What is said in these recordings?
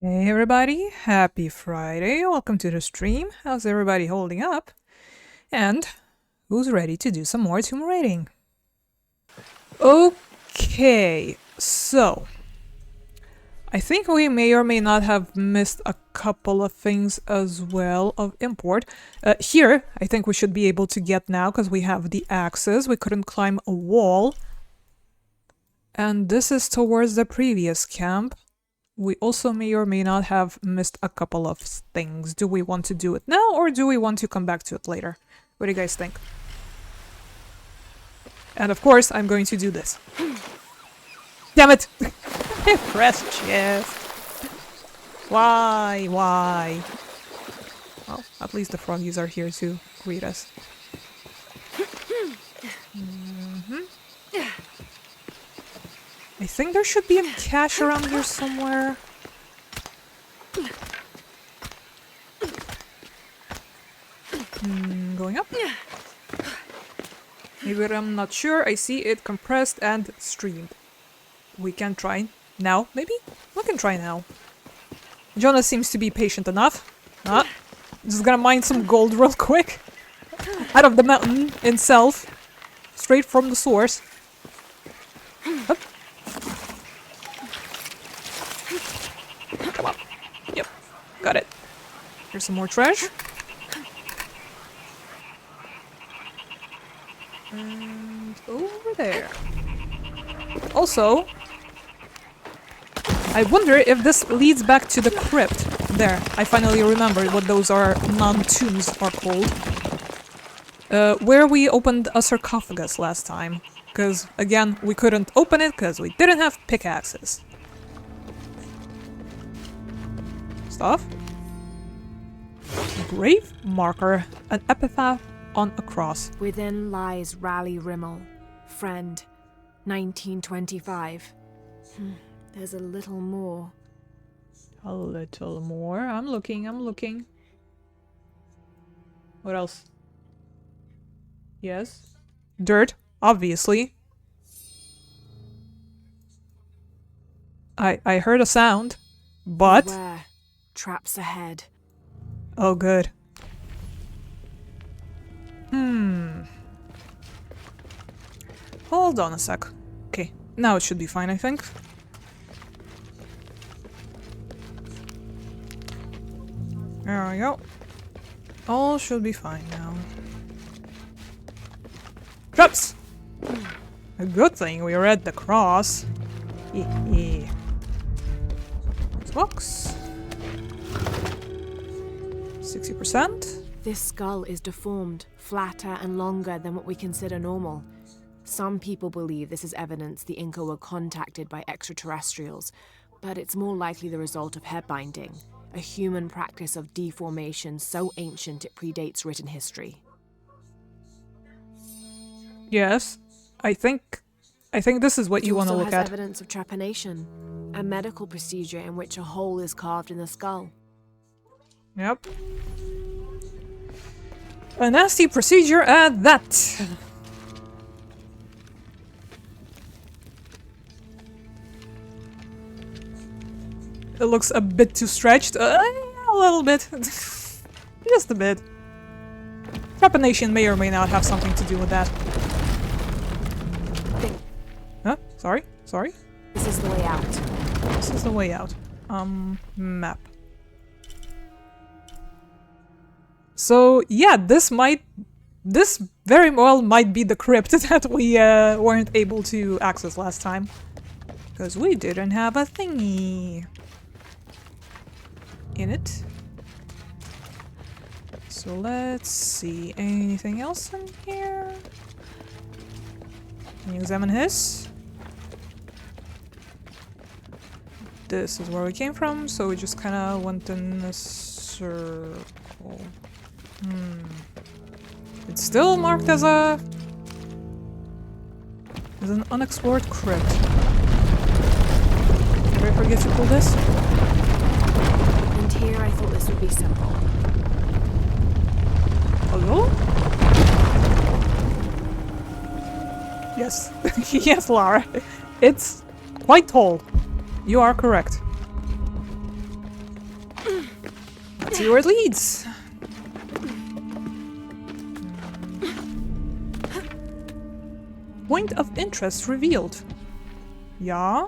Hey everybody, happy Friday. Welcome to the stream. How's everybody holding up? And who's ready to do some more tomb raiding? Okay, so I think we may or may not have missed a couple of things as well of import. Here, I think we should be able to get now because we have the axes. We couldn't climb a wall. And this is towards the previous camp. We also may or may not have missed a couple of things. Do we want to do it now or do we want to come back to it later? What do you guys think? And of course, I'm going to do this. Damn it! Press chest. Why? Why? Well, at least the froggies are here to greet us. I think there should be a cache around here somewhere. Going up. Maybe I'm not sure. I see it compressed and streamed. We can try now, maybe? We can try now. Jonah seems to be patient enough. Just gonna mine some gold real quick. Out of the mountain itself. Straight from the source. Up. Come on. Yep. Got it. Here's some more trash. And over there. Also, I wonder if this leads back to the crypt. There, I finally remembered what those are non-tombs are called. Where we opened a sarcophagus last time. Because, again, we couldn't open it because we didn't have pickaxes. Stuff. Grave marker. An epitaph on a cross. Within lies Raleigh Rimmel, friend, 1925. There's a little more. A little more. I'm looking. What else? Yes. Dirt, obviously. I heard a sound, but... Beware. Traps ahead. Oh, good. Hold on a sec. Okay, now it should be fine, I think. There we go. All should be fine now. Traps! A good thing we read the cross. Hehe. Box. 60%. This skull is deformed, flatter and longer than what we consider normal. Some people believe this is evidence the Inca were contacted by extraterrestrials, but it's more likely the result of head binding, a human practice of deformation so ancient it predates written history. Yes, I think this is what you want to look It also at. has evidence of trepanation, a medical procedure in which a hole is carved in the skull. Yep. A nasty procedure at that. It looks a bit too stretched. A little bit. Just a bit. Trepanation may or may not have something to do with that. Huh? Sorry? Sorry? This is the way out. This is the way out. Map. So, yeah, this very well might be the crypt that we weren't able to access last time. Because we didn't have a thingy in it. So let's see, anything else in here? Can you examine his? This is where we came from, so we just kind of went in a circle. It's still marked as an unexplored crypt. Did I forget to pull this? And here I thought this would be simple. Hello? Yes. Yes, Lara. It's quite tall. You are correct. Let's see where it leads. Point of interest revealed. Yeah?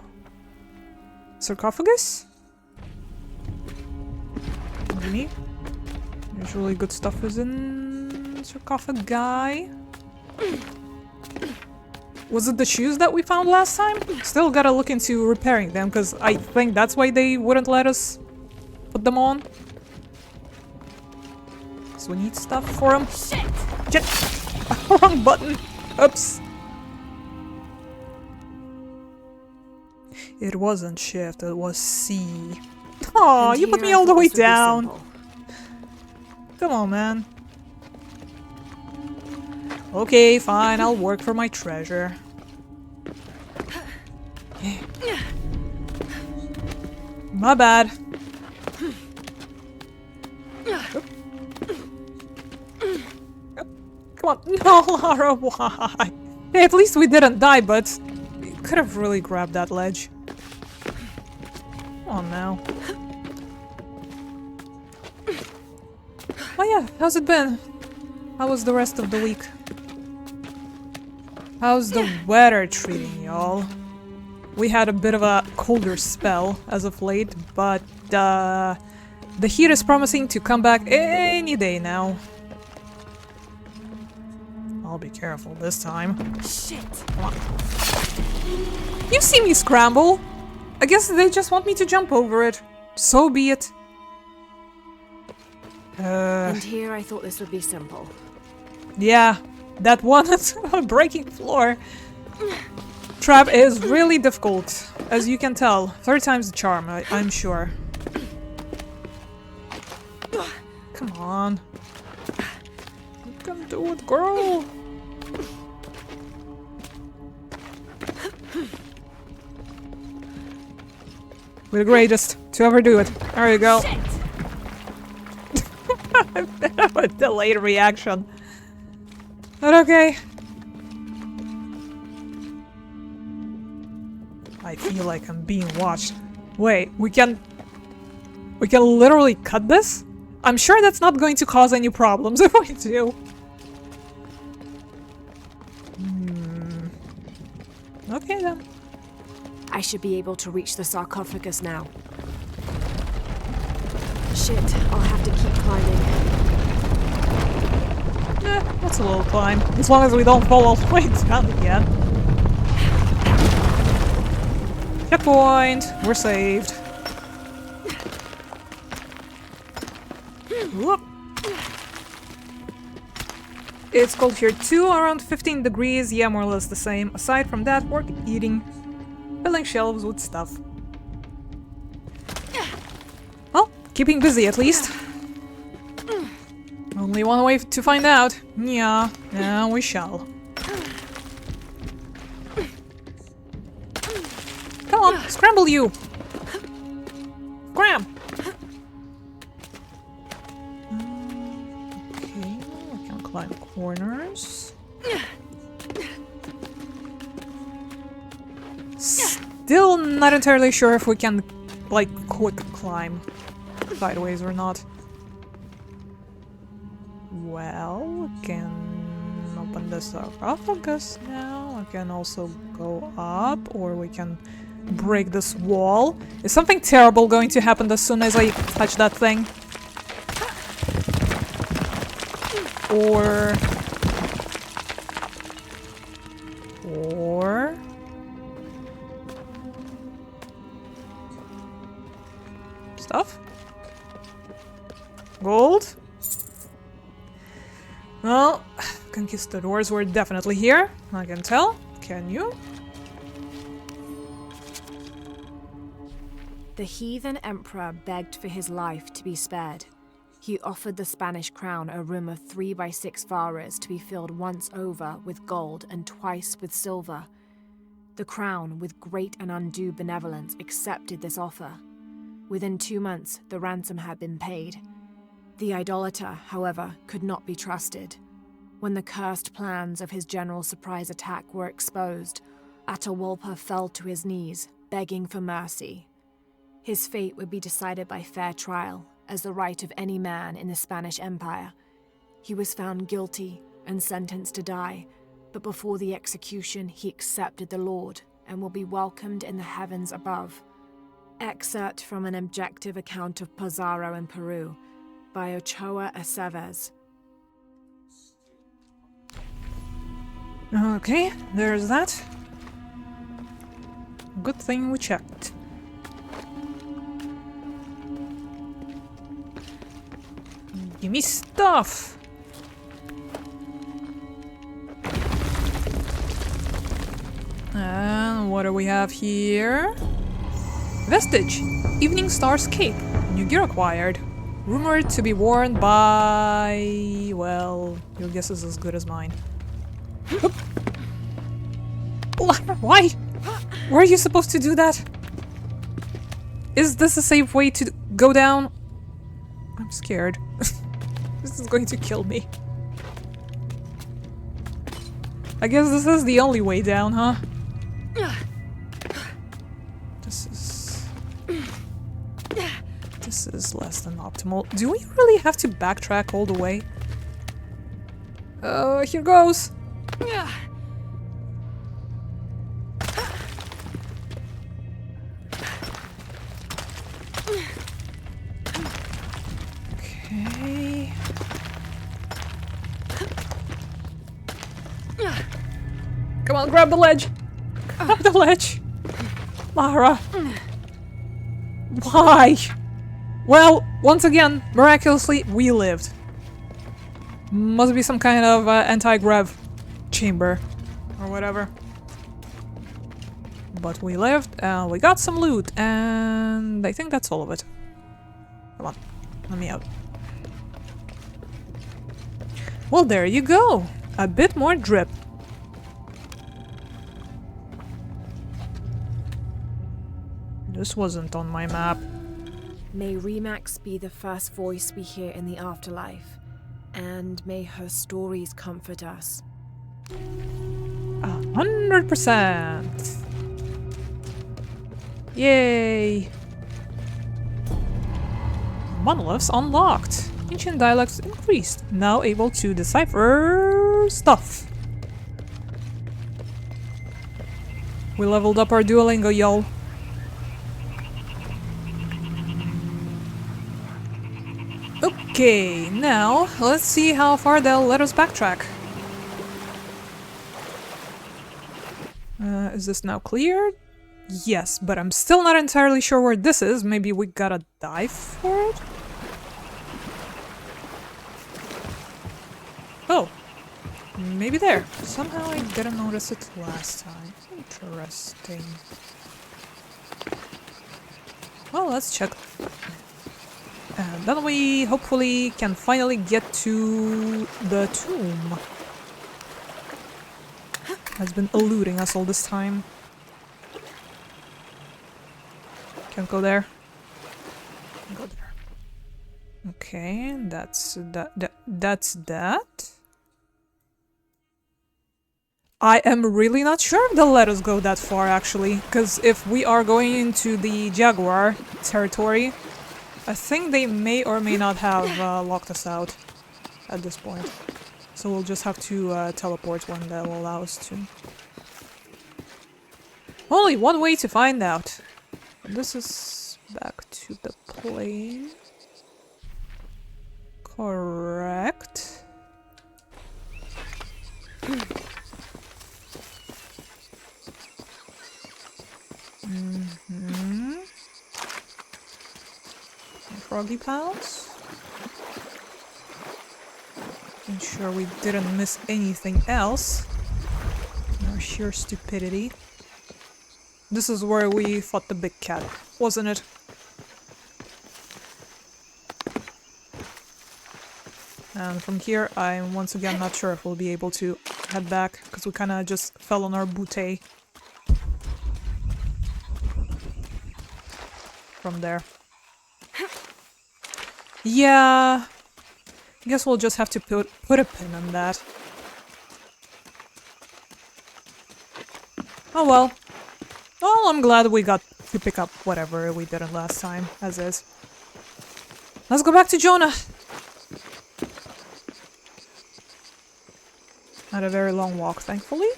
Sarcophagus? Maybe. Usually good stuff is in sarcophagi. Was it the shoes that we found last time? Still gotta look into repairing them, because I think that's why they wouldn't let us put them on. Because we need stuff for them. Shit! Wrong button! Oops. It wasn't shift, it was C. Aw, you put me all the way down. Come on, man. Okay, fine, I'll work for my treasure. My bad. Come on. No, Lara, why? Hey, at least we didn't die, but we could have really grabbed that ledge. Come on now. Oh yeah, how's it been? How was the rest of the week? How's the weather treating y'all? We had a bit of a colder spell as of late, but the heat is promising to come back any day now. I'll be careful this time. Shit! Come on. You see me scramble? I guess they just want me to jump over it. So be it. And here I thought this would be simple. Yeah, that one breaking floor trap is really difficult, as you can tell. 3 times the charm, I'm sure. Come on. You can do it, girl. We're the greatest to ever do it. There you go. A bit of a delayed reaction. But okay. I feel like I'm being watched. Wait, we can literally cut this? I'm sure that's not going to cause any problems if we do. Okay then. I should be able to reach the sarcophagus now. Shit, I'll have to keep climbing. That's a little climb. As long as we don't fall all the way down again. Checkpoint! We're saved. Whoop. It's cold here too, around 15 degrees. Yeah, more or less the same. Aside from that, work eating. Filling shelves with stuff. Well, keeping busy at least. Only one way to find out. Yeah, we shall. Come on, scramble you! Scram! Okay, I can climb corners. Still not entirely sure if we can, like, quick climb sideways or not. Well, we can open the sarcophagus now. We can also go up, or we can break this wall. Is something terrible going to happen as soon as I touch that thing? Or... Stuff? Gold? Well, conquistadors were definitely here, I can tell. Can you? The heathen emperor begged for his life to be spared. He offered the Spanish crown a room of 3 by 6 varas to be filled once over with gold and twice with silver. The crown, with great and undue benevolence, accepted this offer. Within 2 months, the ransom had been paid. The idolater, however, could not be trusted. When the cursed plans of his general surprise attack were exposed, Atahualpa fell to his knees, begging for mercy. His fate would be decided by fair trial, as the right of any man in the Spanish Empire. He was found guilty and sentenced to die, but before the execution he accepted the Lord and will be welcomed in the heavens above. Excerpt from an objective account of Pizarro in Peru by Ochoa Aceves. Okay, there's that. Good thing we checked. Give me stuff! And what do we have here? Vestige! Evening Star's Cape. New gear acquired. Rumored to be worn by... well, your guess is as good as mine. Why? Were you supposed to do that? Is this a safe way to go down? I'm scared. This is going to kill me. I guess this is the only way down, huh? This is less than optimal. Do we really have to backtrack all the way? Here goes! Okay... Come on, grab the ledge! Grab the ledge! Lara! Why? Well, once again, miraculously, we lived. Must be some kind of anti-grav chamber. Or whatever. But we lived, we got some loot, and I think that's all of it. Come on, let me out. Well, there you go! A bit more drip. This wasn't on my map. May Remax be the first voice we hear in the afterlife, and may her stories comfort us. 100%! Yay! Monoliths unlocked. Ancient dialects increased. Now able to decipher stuff. We leveled up our Duolingo, y'all. Okay, now let's see how far they'll let us backtrack. Is this now cleared? Yes, but I'm still not entirely sure where this is. Maybe we gotta dive for it? Oh, maybe there. Somehow I didn't notice it last time. Interesting. Well, let's check. And then we hopefully can finally get to the tomb. Has been eluding us all this time. Can't go there. Go there. Okay, that's that. I am really not sure if they'll let us go that far, actually, because if we are going into the Jaguar territory, I think they may or may not have locked us out at this point. So we'll just have to teleport when they'll allow us to. Only one way to find out. This is back to the plane. Correct. Froggy pals. Ensure we didn't miss anything else. Our sheer stupidity. This is where we fought the big cat, wasn't it? And from here, I'm once again not sure if we'll be able to head back, because we kind of just fell on our bootay. From there. Yeah, I guess we'll just have to put a pin on that. Oh well. Well, I'm glad we got to pick up whatever we didn't last time, as is. Let's go back to Jonah. Had a very long walk, thankfully.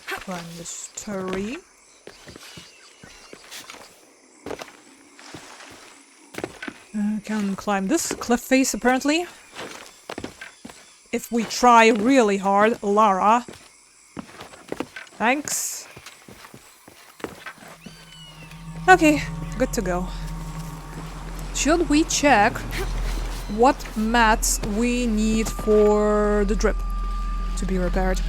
Climb this tree. Can climb this cliff face, apparently. If we try really hard, Lara. Thanks. Okay, good to go. Should we check what mats we need for the drip to be repaired?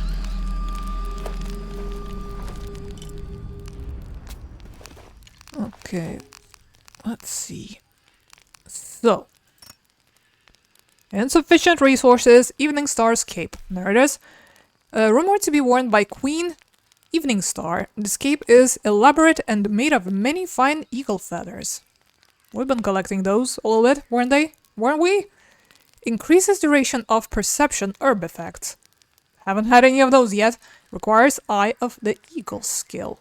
Okay, let's see. So, insufficient resources, Evening Star's cape. There it is. Rumored to be worn by Queen Evening Star. This cape is elaborate and made of many fine eagle feathers. We've been collecting those a little bit, weren't we? Increases duration of perception herb effects. Haven't had any of those yet. Requires Eye of the Eagle skill.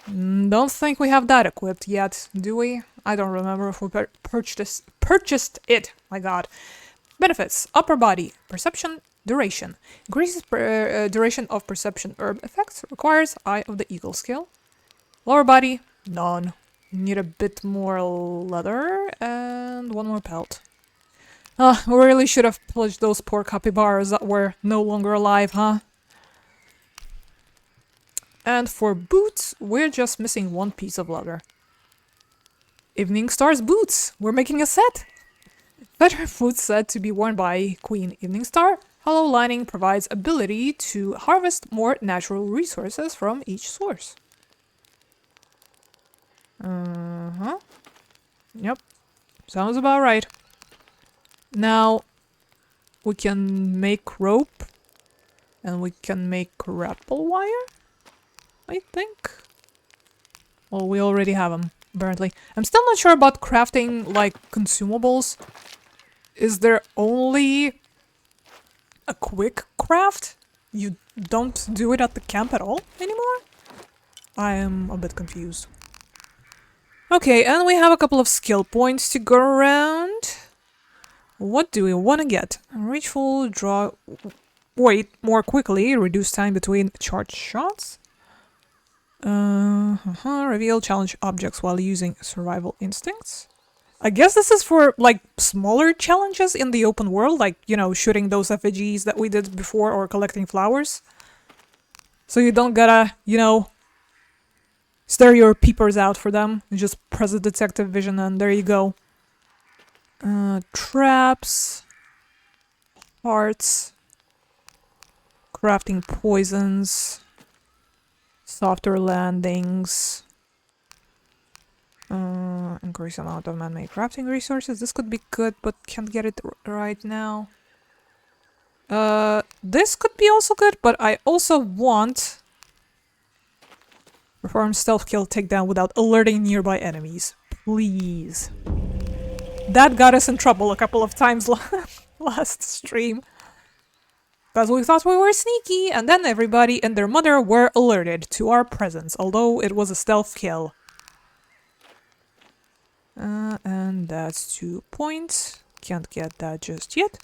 Don't think we have that equipped yet, do we? I don't remember if we purchased it. My god. Benefits. Upper body. Perception. Duration. Increases duration of perception herb effects. Requires Eye of the Eagle skill. Lower body. None. Need a bit more leather and one more pelt. We really should have pillaged those poor capybaras that were no longer alive, huh? And for boots, we're just missing one piece of leather. Evening Star's boots! We're making a set! Better foot set to be worn by Queen Evening Star. Hollow lining provides ability to harvest more natural resources from each source. Yep. Sounds about right. Now, we can make rope. And we can make grapple wire? I think. Well, we already have them, apparently. I'm still not sure about crafting, like, consumables. Is there only a quick craft? You don't do it at the camp at all anymore? I am a bit confused. Okay, and we have a couple of skill points to go around. What do we want to get? Reach full, draw... Wait, more quickly, reduce time between charged shots. Reveal challenge objects while using survival instincts. I guess this is for, like, smaller challenges in the open world, like, you know, shooting those effigies that we did before or collecting flowers. So you don't gotta, you know, stare your peepers out for them. You just press the detective vision and there you go. Traps. Hearts. Crafting poisons. Softer landings. Increase amount of man-made crafting resources. This could be good, but can't get it right now. This could be also good, but I also want... Perform stealth kill takedown without alerting nearby enemies. Please. That got us in trouble a couple of times last stream. Because we thought we were sneaky, and then everybody and their mother were alerted to our presence, although it was a stealth kill. And that's 2 points. Can't get that just yet.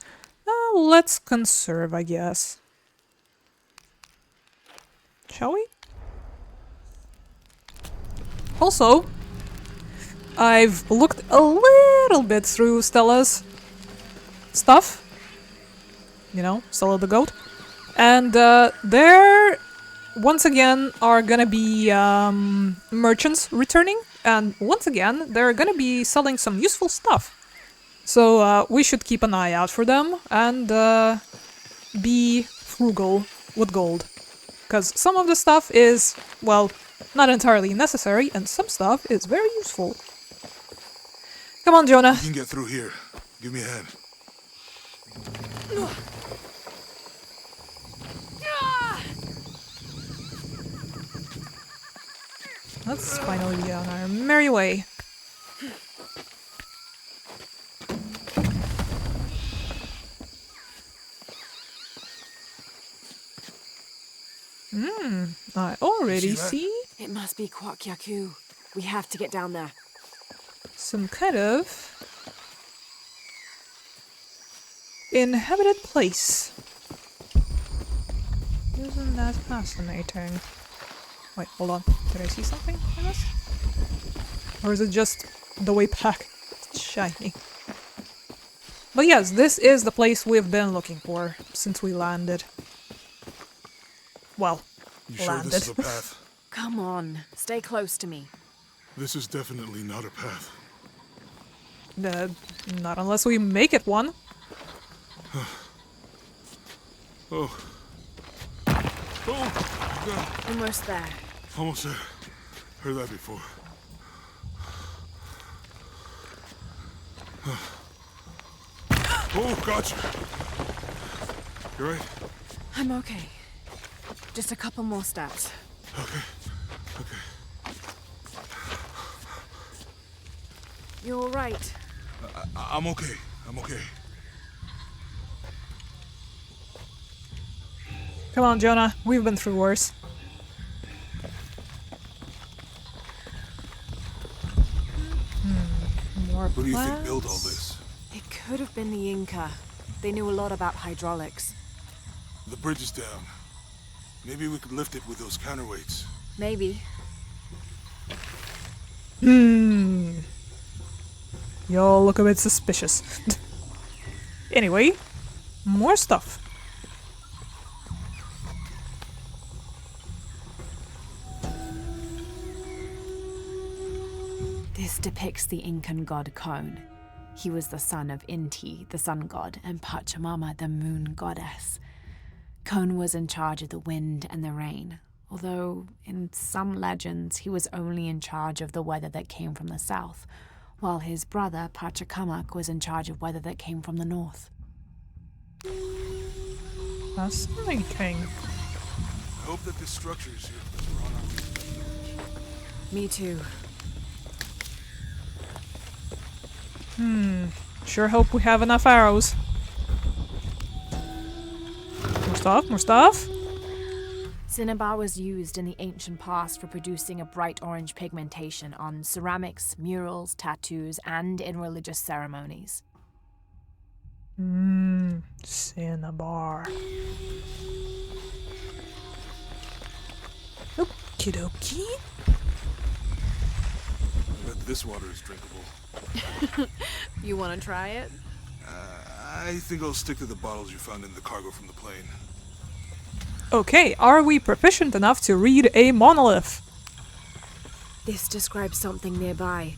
Let's conserve, I guess. Shall we? Also, I've looked a little bit through Stella's stuff. You know, Stella the goat. And there, once again, are gonna be merchants returning. And once again, they're gonna be selling some useful stuff. So we should keep an eye out for them and be frugal with gold. Because some of the stuff is, well, not entirely necessary, and some stuff is very useful. Come on, Jonah. You can get through here. Give me a hand. Let's finally be on our merry way. I already see. It must be Kwak Yaku. We have to get down there. Some kind of inhabited place. Isn't that fascinating? Wait, hold on. Did I see something in this? Or is it just the way back? It's shiny. But yes, this is the place we've been looking for since we landed. Well, You sure landed. this is a path? Come on, stay close to me. This is definitely not a path. Not unless we make it one. Oh. Oh, God. Almost there. Almost there. Heard that before. Oh, gotcha. You right? I'm okay. Just a couple more steps. Okay. Okay. You're all right. I'm okay. I'm okay. Come on, Jonah. We've been through worse. More Who do you think plants. built all this? It could have been the Inca. They knew a lot about hydraulics. The bridge is down. Maybe we could lift it with those counterweights. Maybe. Y'all look a bit suspicious. Anyway, more stuff. This depicts the Incan god Kon. He was the son of Inti, the sun god, and Pachamama, the moon goddess. Kon was in charge of the wind and the rain, although in some legends he was only in charge of the weather that came from the south, while his brother Pachacamac was in charge of weather that came from the north. Fascinating. I hope that this structure is here because we're on our way to the village. Me too. Sure hope we have enough arrows. More stuff, more stuff. Cinnabar was used in the ancient past for producing a bright orange pigmentation on ceramics, murals, tattoos, and in religious ceremonies. Cinnabar. Okie dokie. I bet this water is drinkable. You want to try it? I think I'll stick to the bottles you found in the cargo from the plane. Okay, are we proficient enough to read a monolith? This describes something nearby.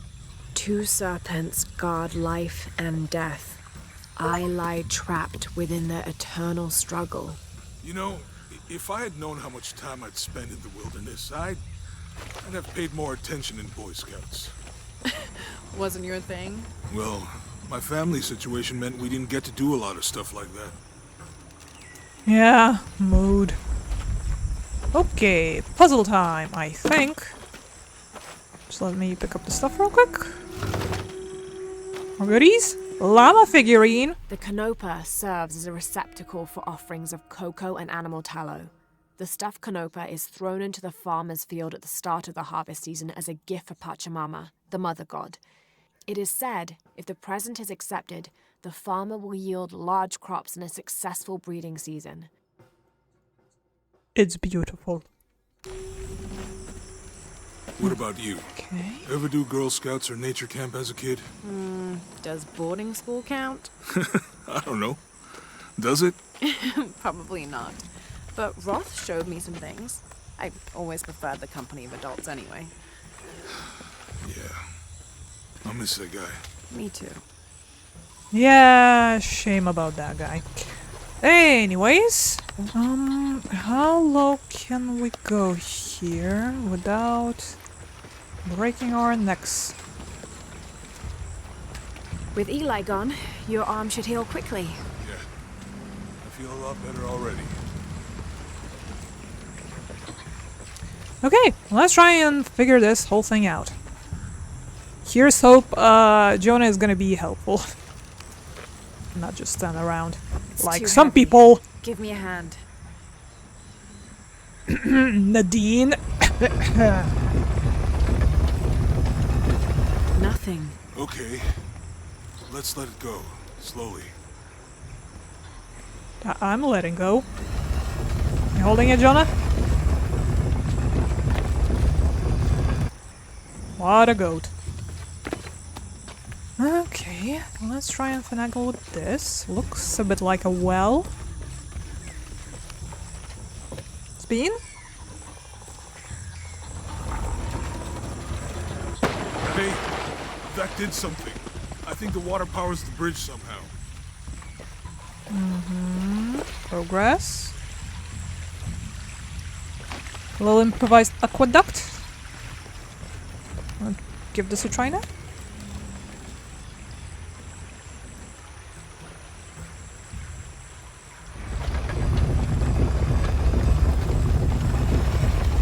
2 serpents guard life and death. I lie trapped within their eternal struggle. You know, if I had known how much time I'd spend in the wilderness, I'd have paid more attention in Boy Scouts. Wasn't your thing? Well, my family situation meant we didn't get to do a lot of stuff like that. Yeah, mood. Okay, puzzle time, I think. Just let me pick up the stuff real quick. More goodies. Llama figurine. The canopa serves as a receptacle for offerings of cocoa and animal tallow. The stuffed canopa is thrown into the farmer's field at the start of the harvest season as a gift for Pachamama, the mother god. It is said, if the present is accepted, the farmer will yield large crops in a successful breeding season. It's beautiful. What about you? Okay. Ever do Girl Scouts or nature camp as a kid? Does boarding school count? I don't know. Does it? Probably not. But Roth showed me some things. I always preferred the company of adults anyway. Yeah. I miss that guy. Me too. Yeah, shame about that guy. Anyways, how low can we go here without breaking our necks? With Eli gone, your arm should heal quickly. Yeah. I feel a lot better already. Okay, let's try and figure this whole thing out. Here's hope Jonah is gonna be helpful. Not just stand around It's like too some heavy. people. Give me a hand. Nadine. nothing. Okay. Let's let it go. Slowly. I'm letting go. You holding it, Jonah? What a goat. Okay, let's try and finagle with this. Looks a bit like a well. Spin? Hey, that did something. I think the water powers the bridge somehow. Progress. A little improvised aqueduct. Wanna give this a try now?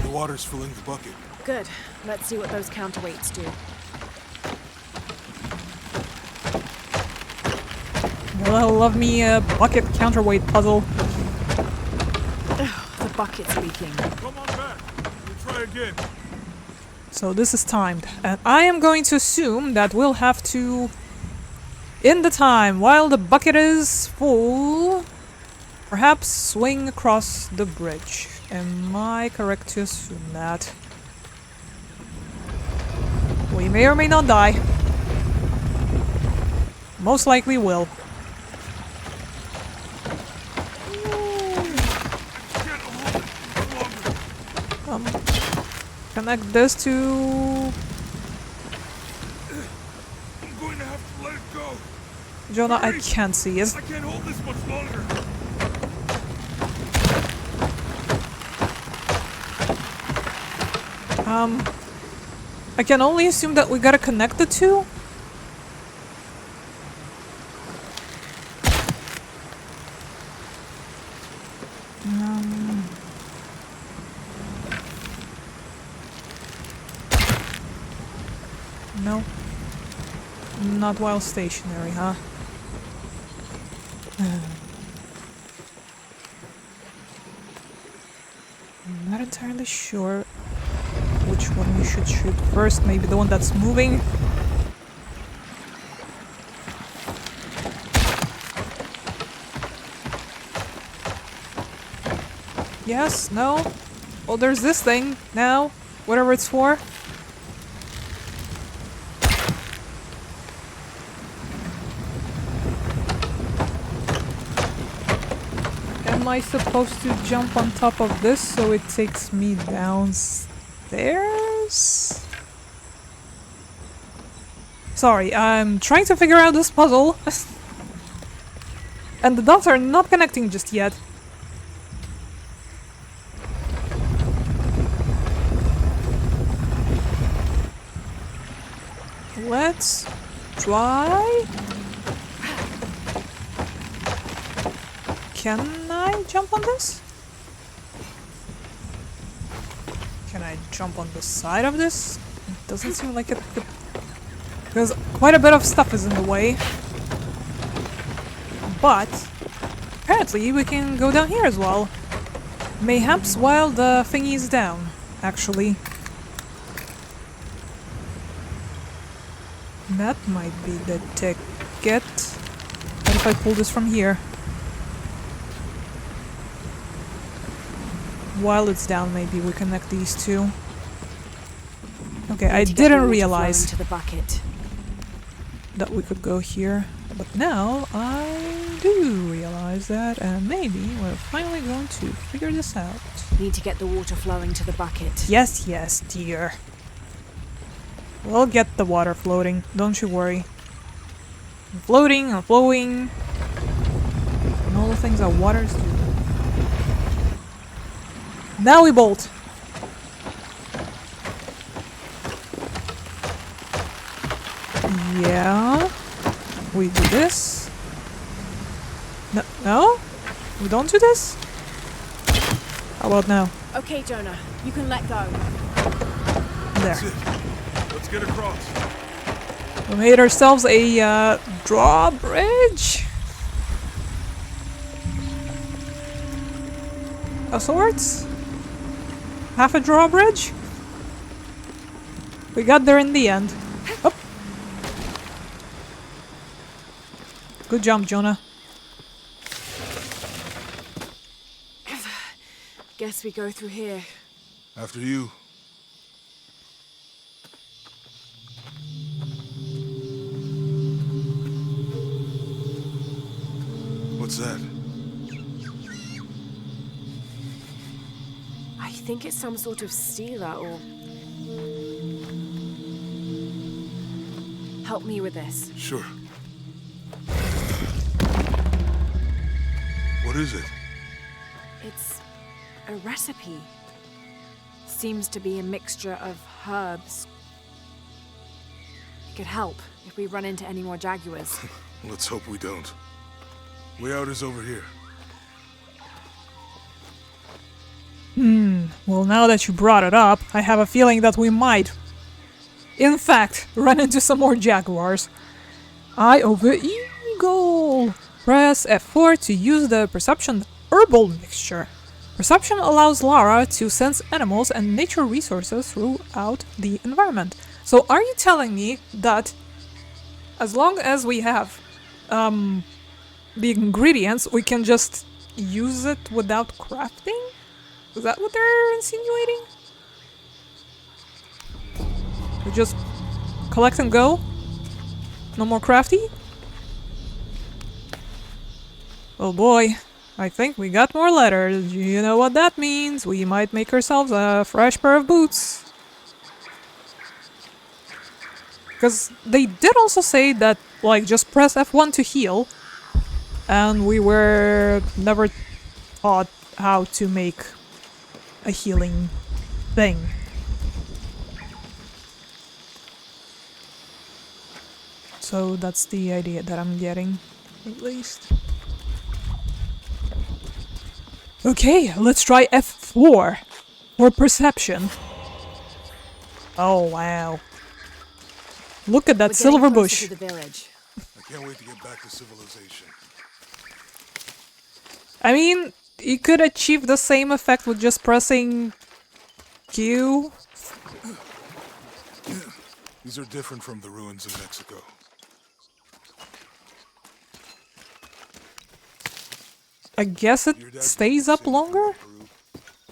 The water's filling the bucket. Good. Let's see what those counterweights do. Well, love me a bucket counterweight puzzle. The bucket's leaking. Come on back. We'll try again. So this is timed, and I am going to assume that we'll have to, in the time while the bucket is full, perhaps swing across the bridge. Am I correct to assume that? We may or may not die. Most likely will. Connect this to... I'm going to have to let it go. Jonah, I can't see it. I can't hold this much longer. I can only assume that we gotta connect the two. No. Not while stationary, huh? I'm not entirely sure which one we should shoot first. Maybe the one that's moving. Yes? No? Oh, there's this thing now. Whatever it's for. Am I supposed to jump on top of this so it takes me downstairs? Sorry, I'm trying to figure out this puzzle. And the dots are not connecting just yet. Let's try. Can I jump on this? Can I jump on the side of this? It doesn't seem like it could, because quite a bit of stuff is in the way. But apparently we can go down here as well. Mayhaps while the thingy is down, actually. That might be the ticket. What if I pull this from here? While it's down, maybe we connect these two. Okay, I didn't realize to the bucket. that we could go here. But now I do realize that, and maybe we're finally going to figure this out. Need to get the water flowing to the bucket. Yes, yes, dear. We'll get the water floating, don't you worry. I'm floating, I'm flowing. And all the things that waters do. Now we bolt. Yeah. We do this. No, no? We don't do this? How about now? Okay, Jonah, you can let go. There. That's it. Let's get across. We made ourselves a drawbridge of sorts. Half a drawbridge. We got there in the end. Oh. Good jump, Jonah. Guess we go through here. After you. What's that? I think it's some sort of stealer or... Help me with this. Sure. What is it? It's a recipe. Seems to be a mixture of herbs. It could help if we run into any more jaguars. Let's hope we don't. Way out is over here. Well, now that you brought it up, I have a feeling that we might, in fact, run into some more jaguars. Eye of the eagle! Press F4 to use the perception herbal mixture. Perception allows Lara to sense animals and nature resources throughout the environment. So are you telling me that as long as we have the ingredients, we can just use it without crafting? Is that what they're insinuating? We just collect and go? No more crafty? Oh boy, I think we got more letters. You know what that means? We might make ourselves a fresh pair of boots. Because they did also say that, like, just press F1 to heal. And we were never taught how to make a healing thing. So that's the idea that I'm getting, at least. Okay, let's try F4 for perception. Oh wow. Look at that silver bush. To the village. I can't wait to get back to civilization. I mean, you could achieve the same effect with just pressing Q. These are different from the ruins in Mexico. I guess it stays up longer?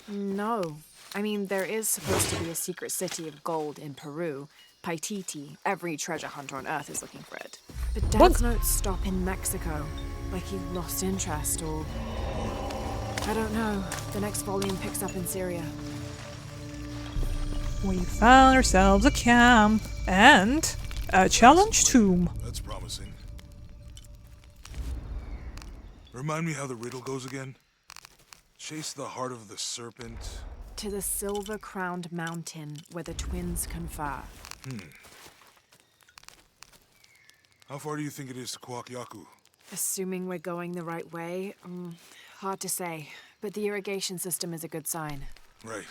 No. I mean, there is supposed to be a secret city of gold in Peru. Paititi. Every treasure hunter on Earth is looking for it. But Dad's notes stop in Mexico. Like he lost interest or... I don't know. The next volume picks up in Syria. We found ourselves a camp and a challenge tomb. That's promising. Remind me how the riddle goes again? Chase the heart of the serpent. To the silver-crowned mountain where the twins confer. How far do you think it is to Kwakyaku? Assuming we're going the right way, hard to say. But the irrigation system is a good sign. Right.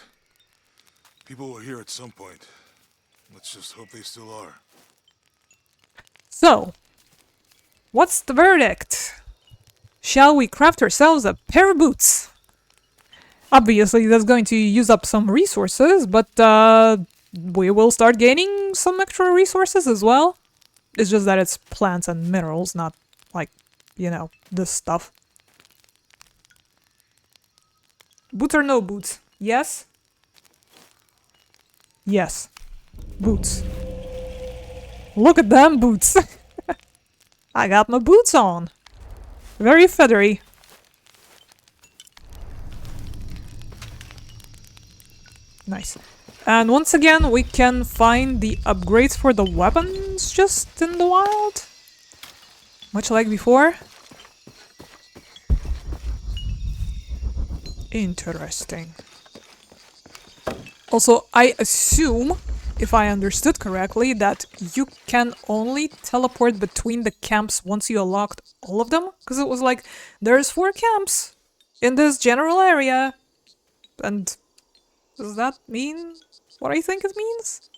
People were here at some point. Let's just hope they still are. So, what's the verdict? Shall we craft ourselves a pair of boots? Obviously, that's going to use up some resources, but we will start gaining some extra resources as well. It's just that it's plants and minerals, not like, you know, this stuff. Boots or no boots? Yes? Yes. Boots. Look at them boots! I got my boots on. Very feathery. Nice. And once again, we can find the upgrades for the weapons just in the wild. Much like before. Interesting. Also, I assume, if I understood correctly, that you can only teleport between the camps once you unlocked all of them? Because it was like, there's 4 camps in this general area. And does that mean what I think it means?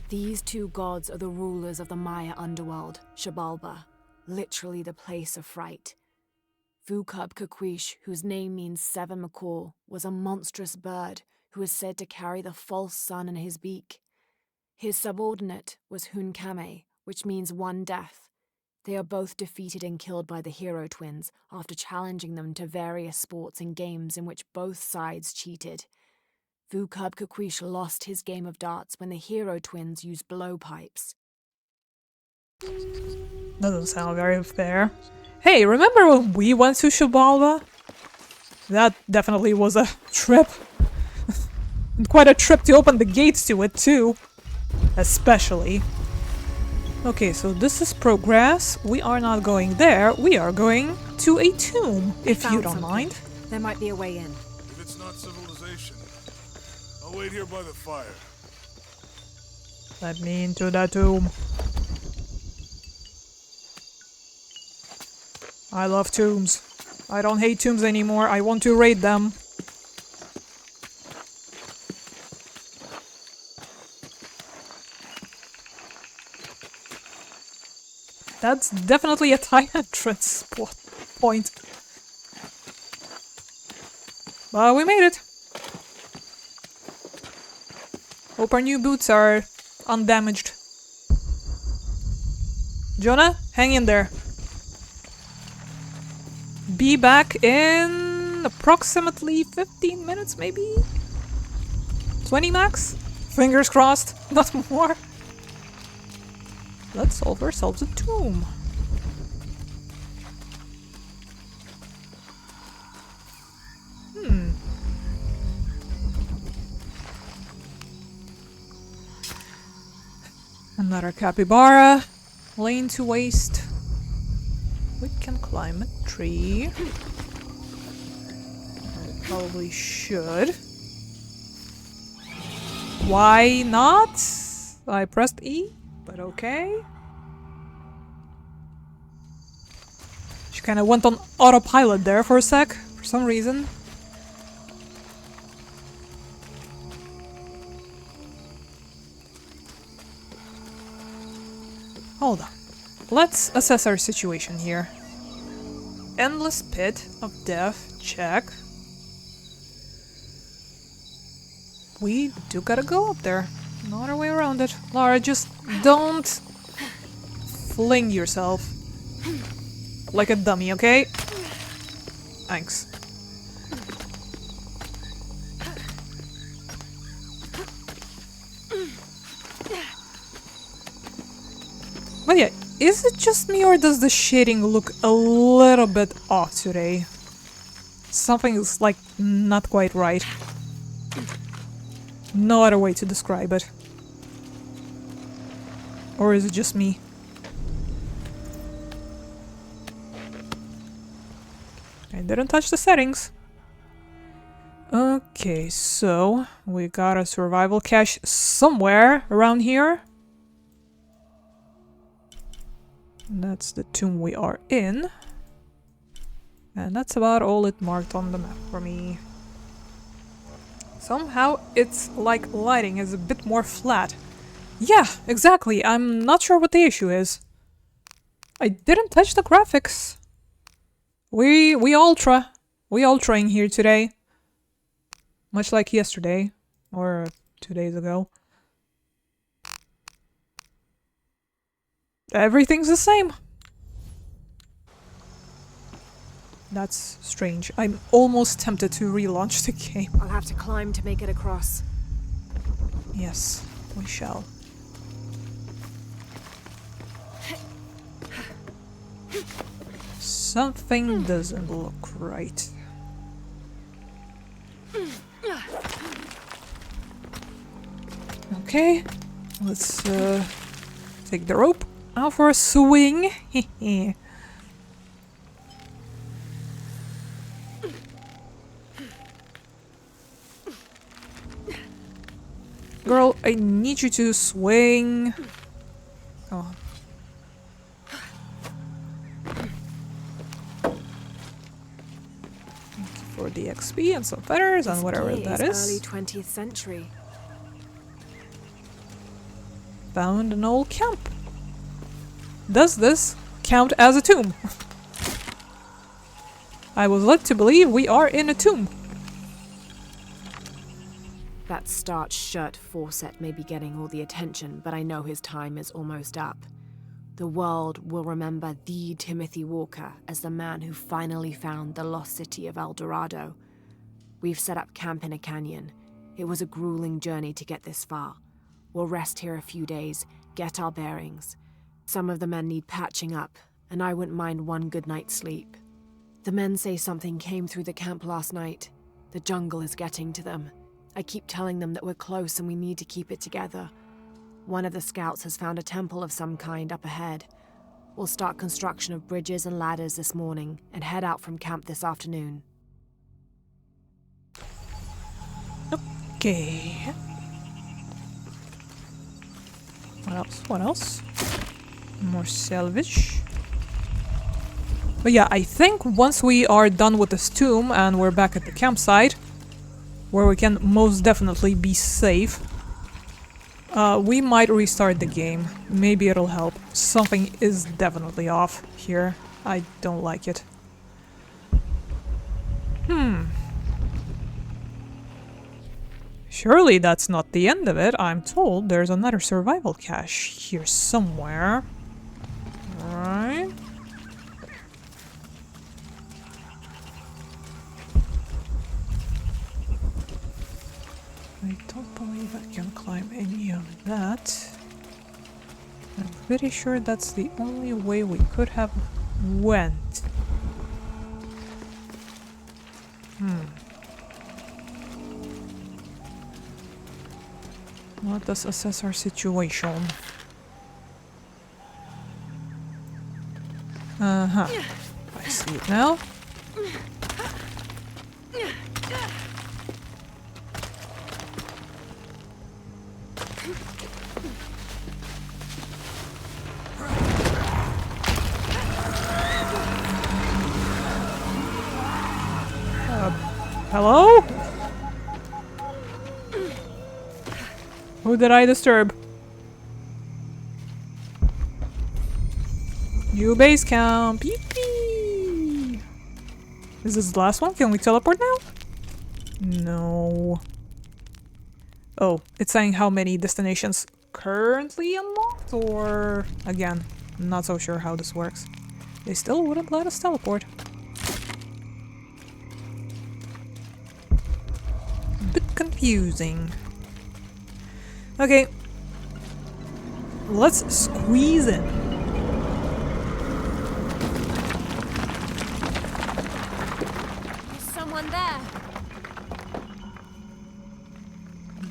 These 2 gods are the rulers of the Maya underworld, Xibalba, literally the place of fright. Vukub Kakwish, whose name means 7 macaw, was a monstrous bird who is said to carry the false sun in his beak. His subordinate was Hunkame, which means one death. They are both defeated and killed by the hero twins after challenging them to various sports and games in which both sides cheated. Vukub Kakwish lost his game of darts when the hero twins used blowpipes. Doesn't sound very fair. Hey, remember when we went to Shibalba? That definitely was a trip. And quite a trip to open the gates to it, too. Especially. Okay, so this is progress. We are not going there. We are going to a tomb, if you don't mind. There might be a way in. If it's not civilization, I'll wait here by the fire. Let me into the tomb. I love tombs. I don't hate tombs anymore. I want to raid them. That's definitely a tie entrance point. But we made it. Hope our new boots are undamaged. Jonah, hang in there. Be back in approximately 15 minutes, maybe? 20 max? Fingers crossed, not more. Let's solve ourselves a tomb. Another capybara. Lane to waste. We can climb a tree. I probably should. Why not? I pressed E, but okay. She kind of went on autopilot there for a sec, for some reason. Hold on. Let's assess our situation here. Endless pit of death, check. We do gotta go up there. No other way around it. Lara, just don't fling yourself like a dummy, okay? Thanks. But yeah, is it just me or does the shading look a little bit off today? Something's like not quite right. No other way to describe it. Or is it just me? I didn't touch the settings. Okay, so we got a survival cache somewhere around here. That's the tomb we are in. And that's about all it marked on the map for me. Somehow it's like lighting is a bit more flat. Yeah, exactly. I'm not sure what the issue is. I didn't touch the graphics. We ultraing here today. Much like yesterday or 2 days ago. Everything's the same. That's strange. I'm almost tempted to relaunch the game. I'll have to climb to make it across. Yes, we shall. Something doesn't look right. Okay, let's take the rope out for a swing. Girl, I need you to swing. Come on. Thank you for the XP and some feathers and whatever that is. Early 20th century. Found an old camp. Does this count as a tomb? I was led to believe we are in a tomb. That starched shirt Fawcett may be getting all the attention, but I know his time is almost up. The world will remember the Timothy Walker as the man who finally found the lost city of El Dorado. We've set up camp in a canyon. It was a grueling journey to get this far. We'll rest here a few days, get our bearings. Some of the men need patching up, and I wouldn't mind one good night's sleep. The men say something came through the camp last night. The jungle is getting to them. I keep telling them that we're close and we need to keep it together. One of the scouts has found a temple of some kind up ahead. We'll start construction of bridges and ladders this morning and head out from camp this afternoon. Okay. What else? What else? More salvage. But yeah, I think once we are done with this tomb and we're back at the campsite, where we can most definitely be safe, we might restart the game. Maybe it'll help. Something is definitely off here. I don't like it. Surely that's not the end of it. I'm told there's another survival cache here somewhere. Alright. I don't believe I can climb any of that. I'm pretty sure that's the only way we could have went. Let us assess our situation. I see it now. Hello? Who did I disturb? New base camp. Yippee! Is this the last one? Can we teleport now? No. Oh, it's saying how many destinations currently unlocked, or again, not so sure how this works. They still wouldn't let us teleport. Bit confusing. Okay. Let's squeeze in. There's someone there.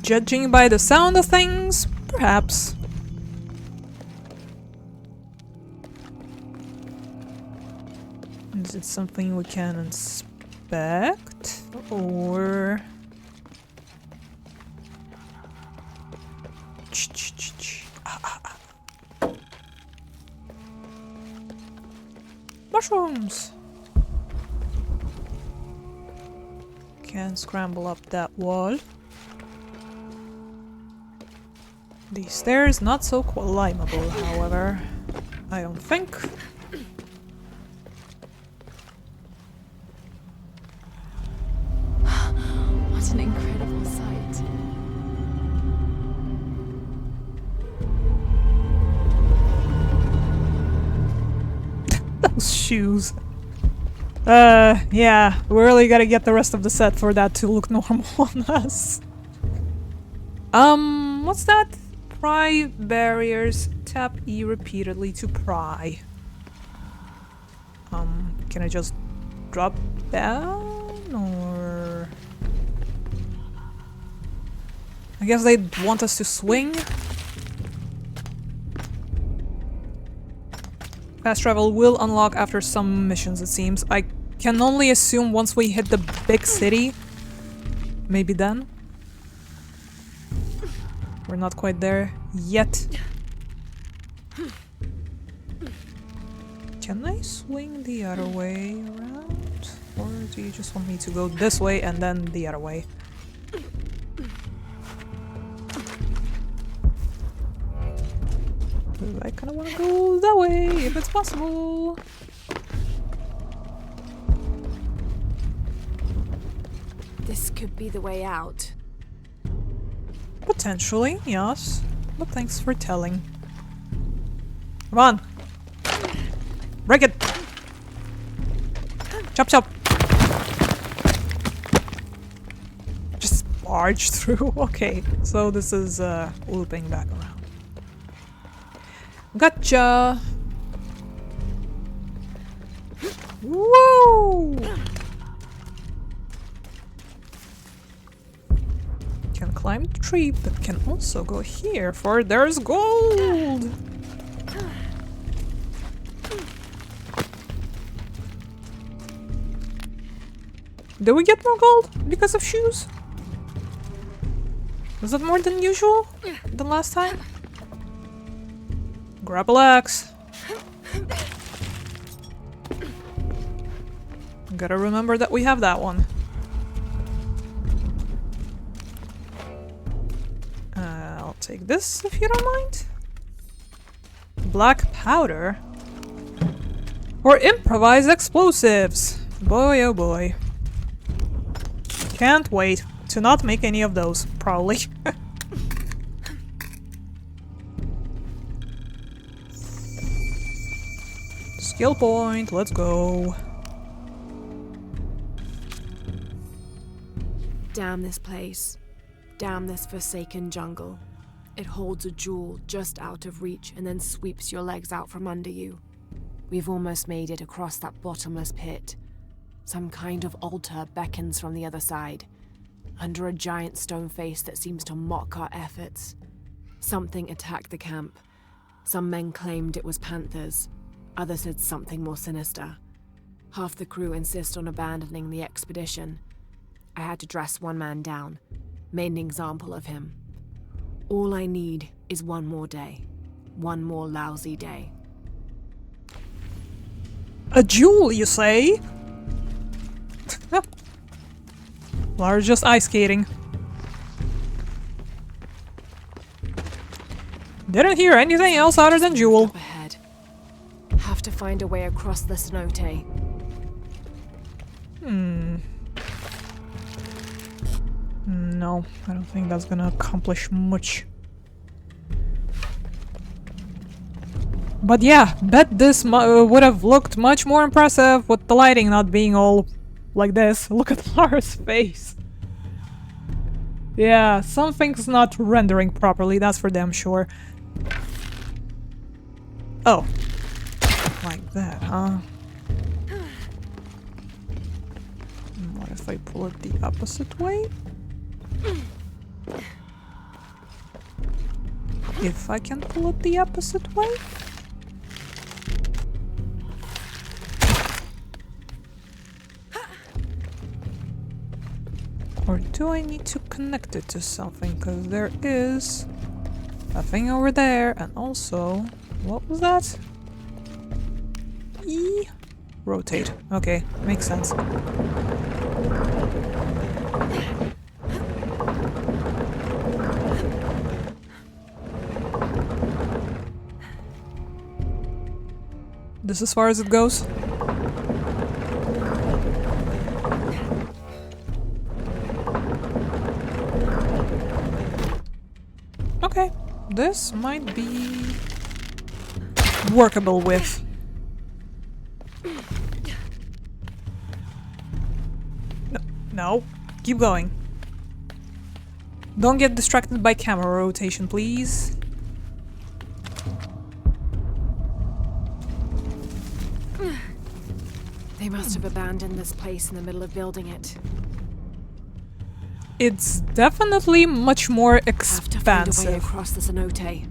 Judging by the sound of things, perhaps. Is it something we can inspect? Or... Mushrooms! Can scramble up that wall. These stairs not so climbable, however. I don't think. What an incredible sight. Those shoes. Yeah, we really gotta get the rest of the set for that to look normal on us. What's that? Pry barriers. Tap E repeatedly to pry. Can I just drop down, or... I guess they want us to swing? Fast travel will unlock after some missions, it seems. I can only assume once we hit the big city. Maybe then. We're not quite there yet. Can I swing the other way around? Or do you just want me to go this way and then the other way? I kinda wanna go that way, if it's possible. This could be the way out. Potentially, yes. But thanks for telling. Come on! Break it! Chop chop! Just barge through. Okay, so this is looping back around. Gotcha! Woo! Can climb the tree, but can also go here, for there's gold! Do we get more gold because of shoes? Was that more than usual than last time? Grapple axe. Gotta remember that we have that one. I'll take this if you don't mind. Black powder. Or improvised explosives. Boy oh boy. Can't wait to not make any of those, probably. Skill point, let's go. Damn this place. Damn this forsaken jungle. It holds a jewel just out of reach and then sweeps your legs out from under you. We've almost made it across that bottomless pit. Some kind of altar beckons from the other side, under a giant stone face that seems to mock our efforts. Something attacked the camp. Some men claimed it was panthers. Others said something more sinister. Half the crew insist on abandoning the expedition. I had to dress one man down, made an example of him. All I need is one more day. One more lousy day. A jewel, you say? Well, we're just ice skating. Didn't hear anything else other than jewel. Up ahead. Have to find a way across the cenote. No, I don't think that's gonna accomplish much. But yeah, bet this would have looked much more impressive with the lighting not being all like this. Look at Lara's face. Yeah, something's not rendering properly, that's for damn sure. Oh. Like that, huh? What if I pull it the opposite way? If I can pull it the opposite way? Or do I need to connect it to something? Because there is a thing over there, and also... What was that? E? Rotate. Okay, makes sense. This as far as it goes? Okay, this might be workable with. No, keep going. Don't get distracted by camera rotation, please. They must have abandoned this place in the middle of building it. It's definitely much more Have to find a way expansive across the cenote.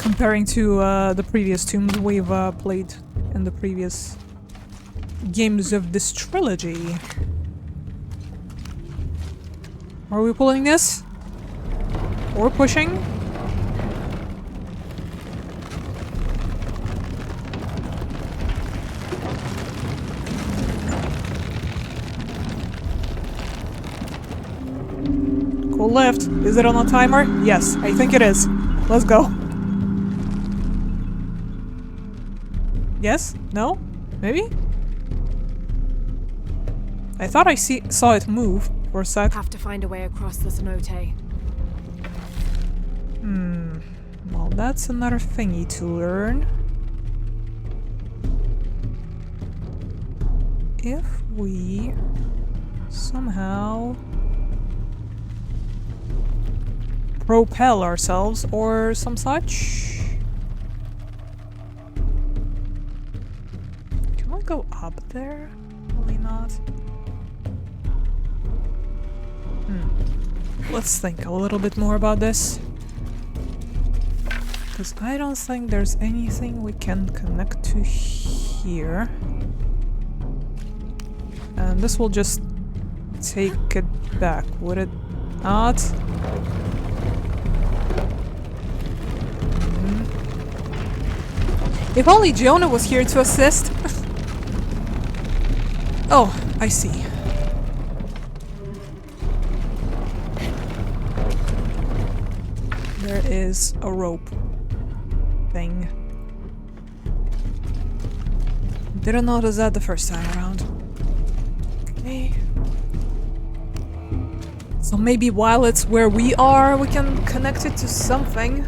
comparing to the previous tombs we've played in the previous games of this trilogy. Are we pulling this? Or pushing? Go left. Is it on a timer? Yes, I think it is. Let's go. Yes? No? Maybe? I thought I saw it move. for a sec. Have to find a way across the cenote. Well, that's another thingy to learn. If we somehow propel ourselves or some such. Can I go up there? Probably not. Let's think a little bit more about this. Because I don't think there's anything we can connect to here. And this will just take it back, would it not? If only Jonah was here to assist. Oh, I see. There is a rope thing. Didn't notice that the first time around. Okay. So maybe while it's where we are, we can connect it to something.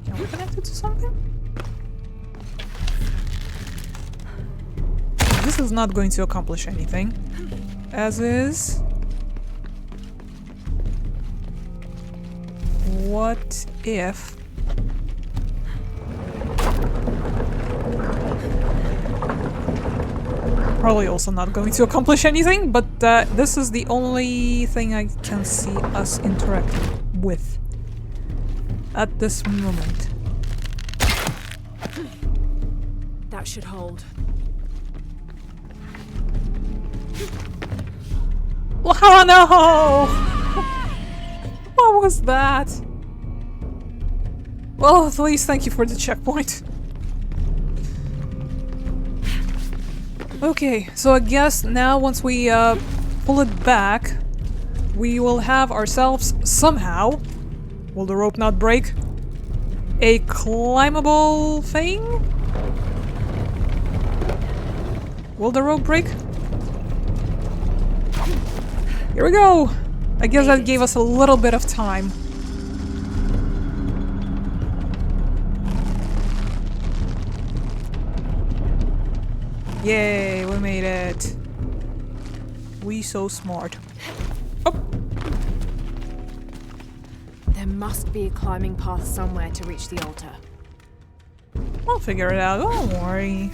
Can we connect it to something? This is not going to accomplish anything. As is. What if... Probably also not going to accomplish anything, but this is the only thing I can see us interacting with at this moment. That should hold. Oh no! What was that? Well, at least thank you for the checkpoint. Okay, so I guess now once we pull it back, we will have ourselves somehow, will the rope not break, a climbable thing? Will the rope break? Here we go! I guess that gave us a little bit of time. Yay, we made it. We so smart. Oh. There must be a climbing path somewhere to reach the altar. I'll figure it out, don't worry.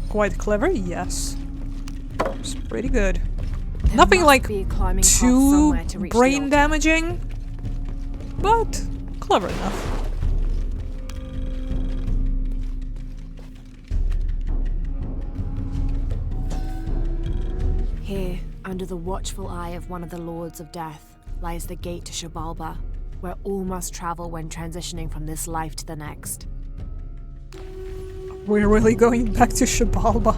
Quite clever, yes. It's pretty good. There Nothing must like be a climbing path too somewhere to reach the brain altar. damaging, but clever enough. Here, under the watchful eye of one of the Lords of Death, lies the gate to Shabalba, where all must travel when transitioning from this life to the next. We're really going back to Shabalba.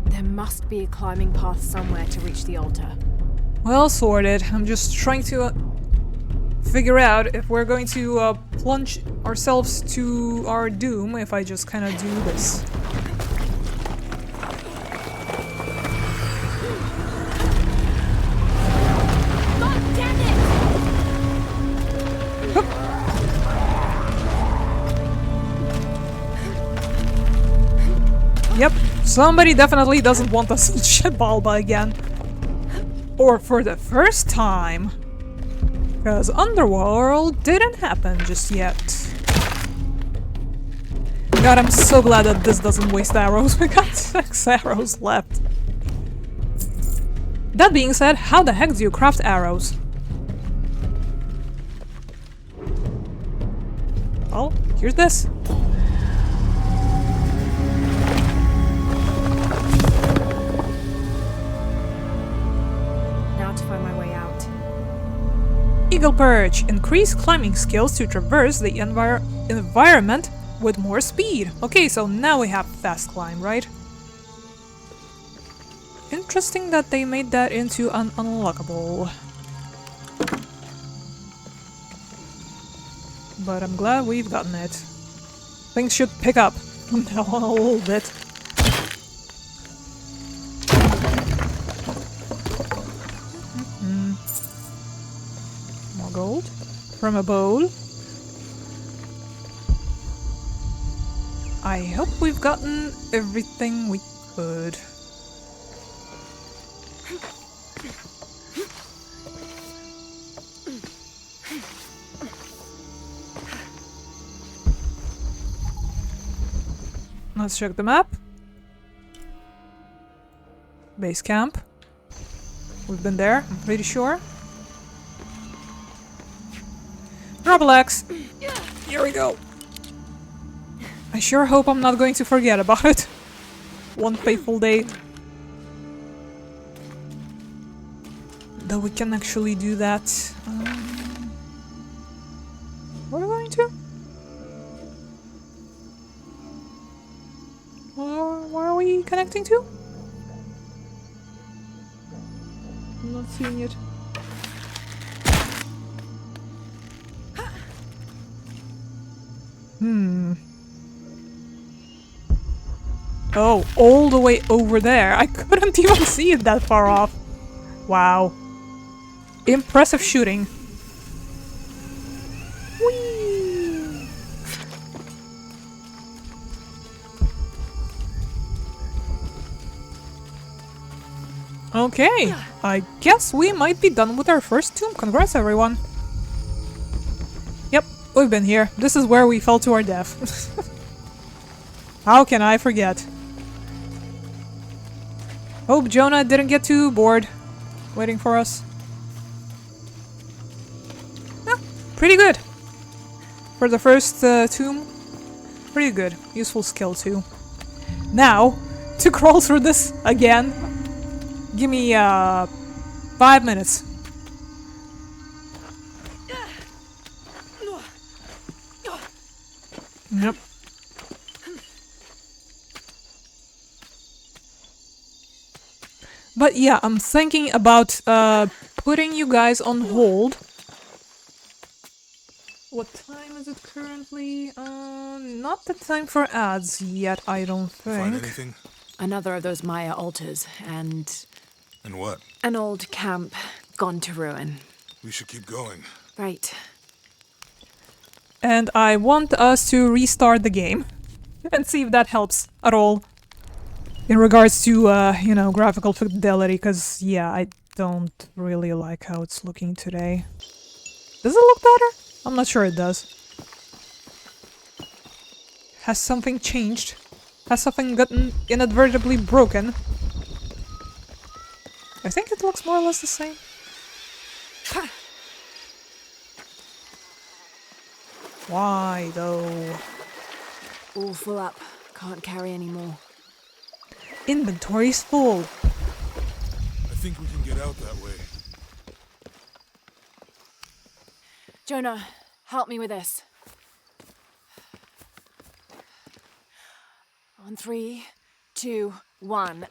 There must be a climbing path somewhere to reach the altar. Well sorted. I'm just trying to figure out if we're going to plunge ourselves to our doom if I just kind of do this. God damn it! Yep, somebody definitely doesn't want us in Shabalba again. Or for the first time. Because Underworld didn't happen just yet. God, I'm so glad that this doesn't waste arrows. We got 6 arrows left. That being said, how the heck do you craft arrows? Well, here's this. Now to find my way out. Eagle Perch. Increase climbing skills to traverse the environment with more speed. Okay, so now we have fast climb, right? Interesting that they made that into an unlockable. But I'm glad we've gotten it. Things should pick up now a little bit. More gold from a bowl. I hope we've gotten everything we could. Let's check the map. Base camp. We've been there, I'm pretty sure. Double axe. Here we go. I sure hope I'm not going to forget about it. One fateful day. Though we can actually do that. What are we going to? Where are we connecting to? I'm not seeing it. Oh, all the way over there. I couldn't even see it that far off. Wow. Impressive shooting. Whee! Okay, I guess we might be done with our first tomb. Congrats, everyone. Yep, we've been here. This is where we fell to our death. How can I forget? Hope Jonah didn't get too bored waiting for us. Yeah, pretty good. For the first tomb, pretty good. Useful skill too. Now, to crawl through this again, give me 5 minutes. Yep. But yeah, I'm thinking about putting you guys on hold. What time is it currently? Not the time for ads yet, I don't think. Find anything? Another of those Maya altars, and And what? an old camp gone to ruin. We should keep going. Right. And I want us to restart the game and see if that helps at all in regards to, you know, graphical fidelity, because, yeah, I don't really like how it's looking today. Does it look better? I'm not sure it does. Has something changed? Has something gotten inadvertently broken? I think it looks more or less the same. Why, though? All full up. Can't carry any more. Inventory's full. I think we can get out that way. Jonah, help me with this. On 3, 2, 1.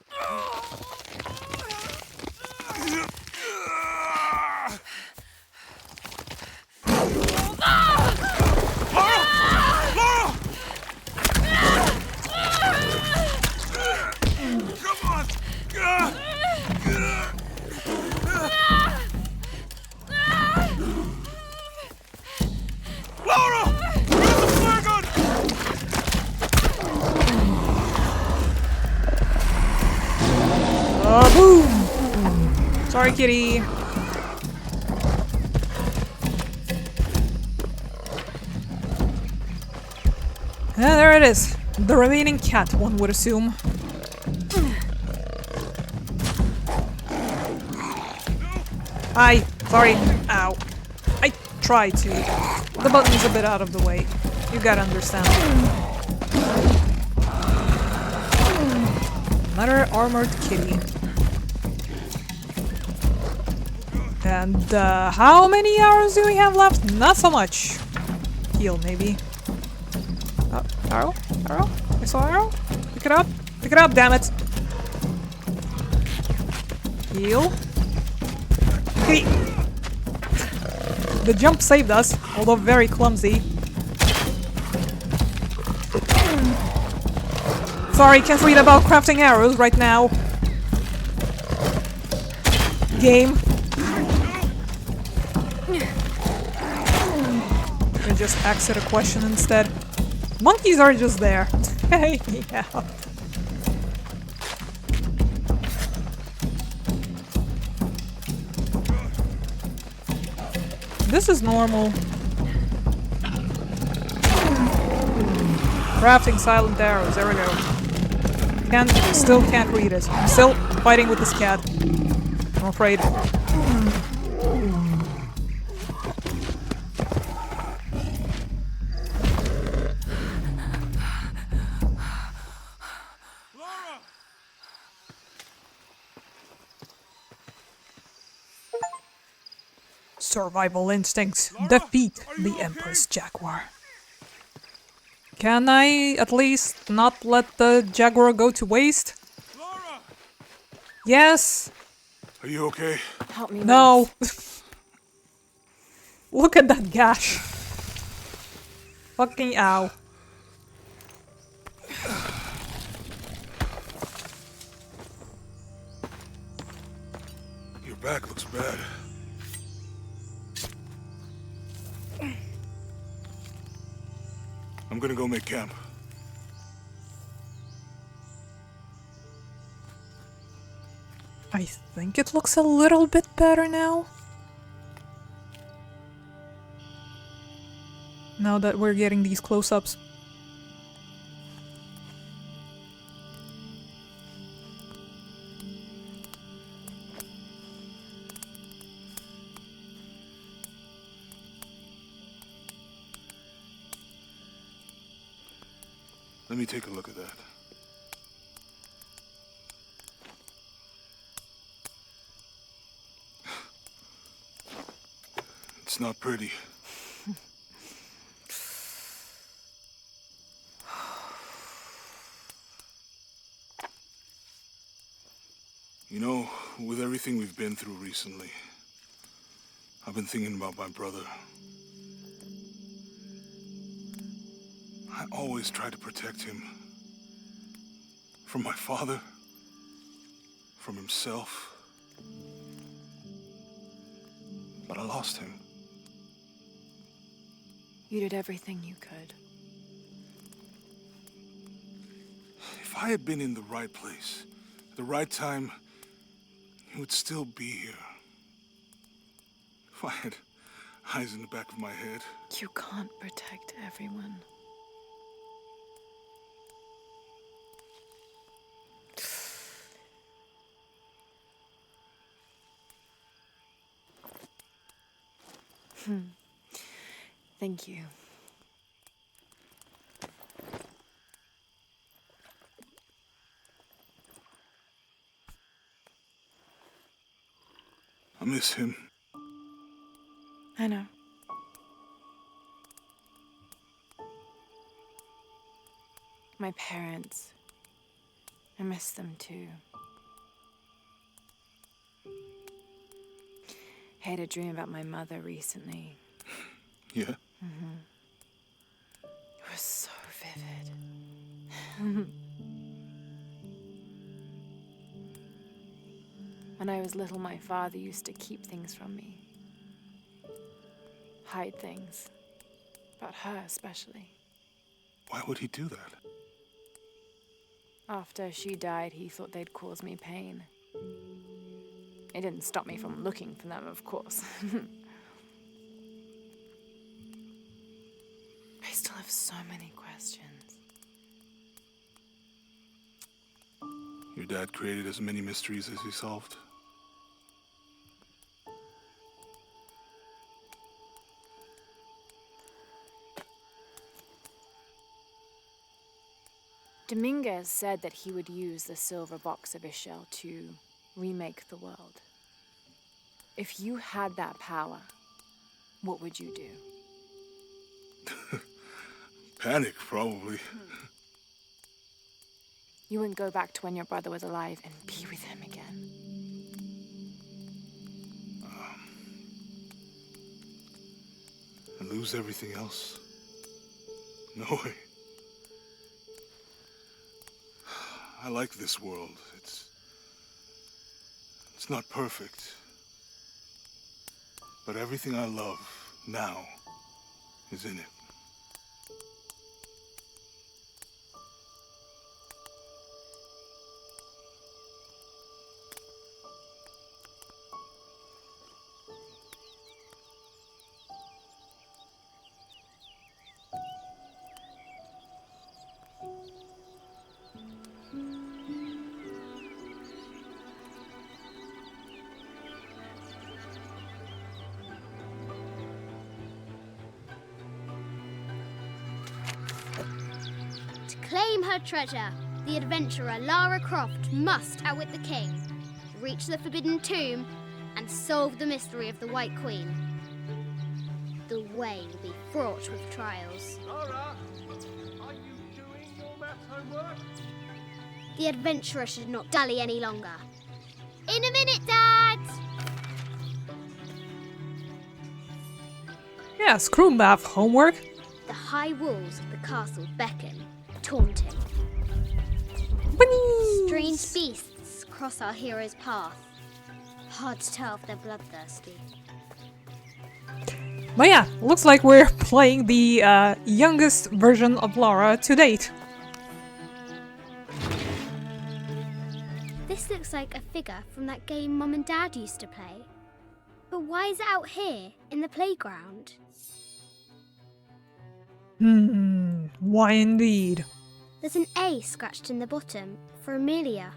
Boom! Sorry, kitty. There it is. The remaining cat, one would assume. Hi. Sorry. Ow. I tried to. The button's a bit out of the way. You gotta understand. Another armored kitty. And how many hours do we have left? Not so much. Heal, maybe. Oh, arrow? Arrow? I saw arrow? Pick it up. Pick it up, damn it. Heal. Hey! The jump saved us, although very clumsy. Sorry, can't read about crafting arrows right now. Game. I just exit a question instead. Monkeys are just there. Hey, yeah. This is normal. Crafting silent arrows, there we go. Still can't read it. I'm still fighting with this cat. I'm afraid. Survival instincts defeat the Empress Jaguar. Can I at least not let the Jaguar go to waste? Laura! Yes! Are you okay? Help me. No! Look at that gash. Fucking ow. Your back looks bad. I'm gonna go make camp. I think it looks a little bit better now. Now that we're getting these close-ups. Let me take a look at that. It's not pretty. You know, with everything we've been through recently, I've been thinking about my brother. I always tried to protect him. From my father. From himself. But I lost him. You did everything you could. If I had been in the right place, at the right time, he would still be here. If I had eyes in the back of my head. You can't protect everyone. Thank you. I miss him. I know. My parents. I miss them too. I had a dream about my mother recently. Yeah? It was so vivid. When I was little, my father used to keep things from me. Hide things. About her, especially. Why would he do that? After she died, he thought they'd cause me pain. It didn't stop me from looking for them, of course. I still have so many questions. Your dad created as many mysteries as he solved. Dominguez said that he would use the silver box of his shell to remake the world. If you had that power, what would you do? Panic, probably. You wouldn't go back to when your brother was alive and be with him again. lose everything else? No way. I like this world. It's not perfect. But everything I love now is in it. Claim her treasure. The adventurer Lara Croft must outwit the king, reach the forbidden tomb, and solve the mystery of the White Queen. The way will be fraught with trials. Lara, are you doing your maths homework? The adventurer should not dally any longer. In a minute, Dad! Yeah, screw math homework. The high walls of the castle beckon, taunting. Strange beasts cross our hero's path. Hard to tell if they're bloodthirsty. But yeah, looks like we're playing the youngest version of Lara to date. This looks like a figure from that game Mum and Dad used to play. But why is it out here, in the playground? Why indeed? There's an A scratched in the bottom, for Amelia.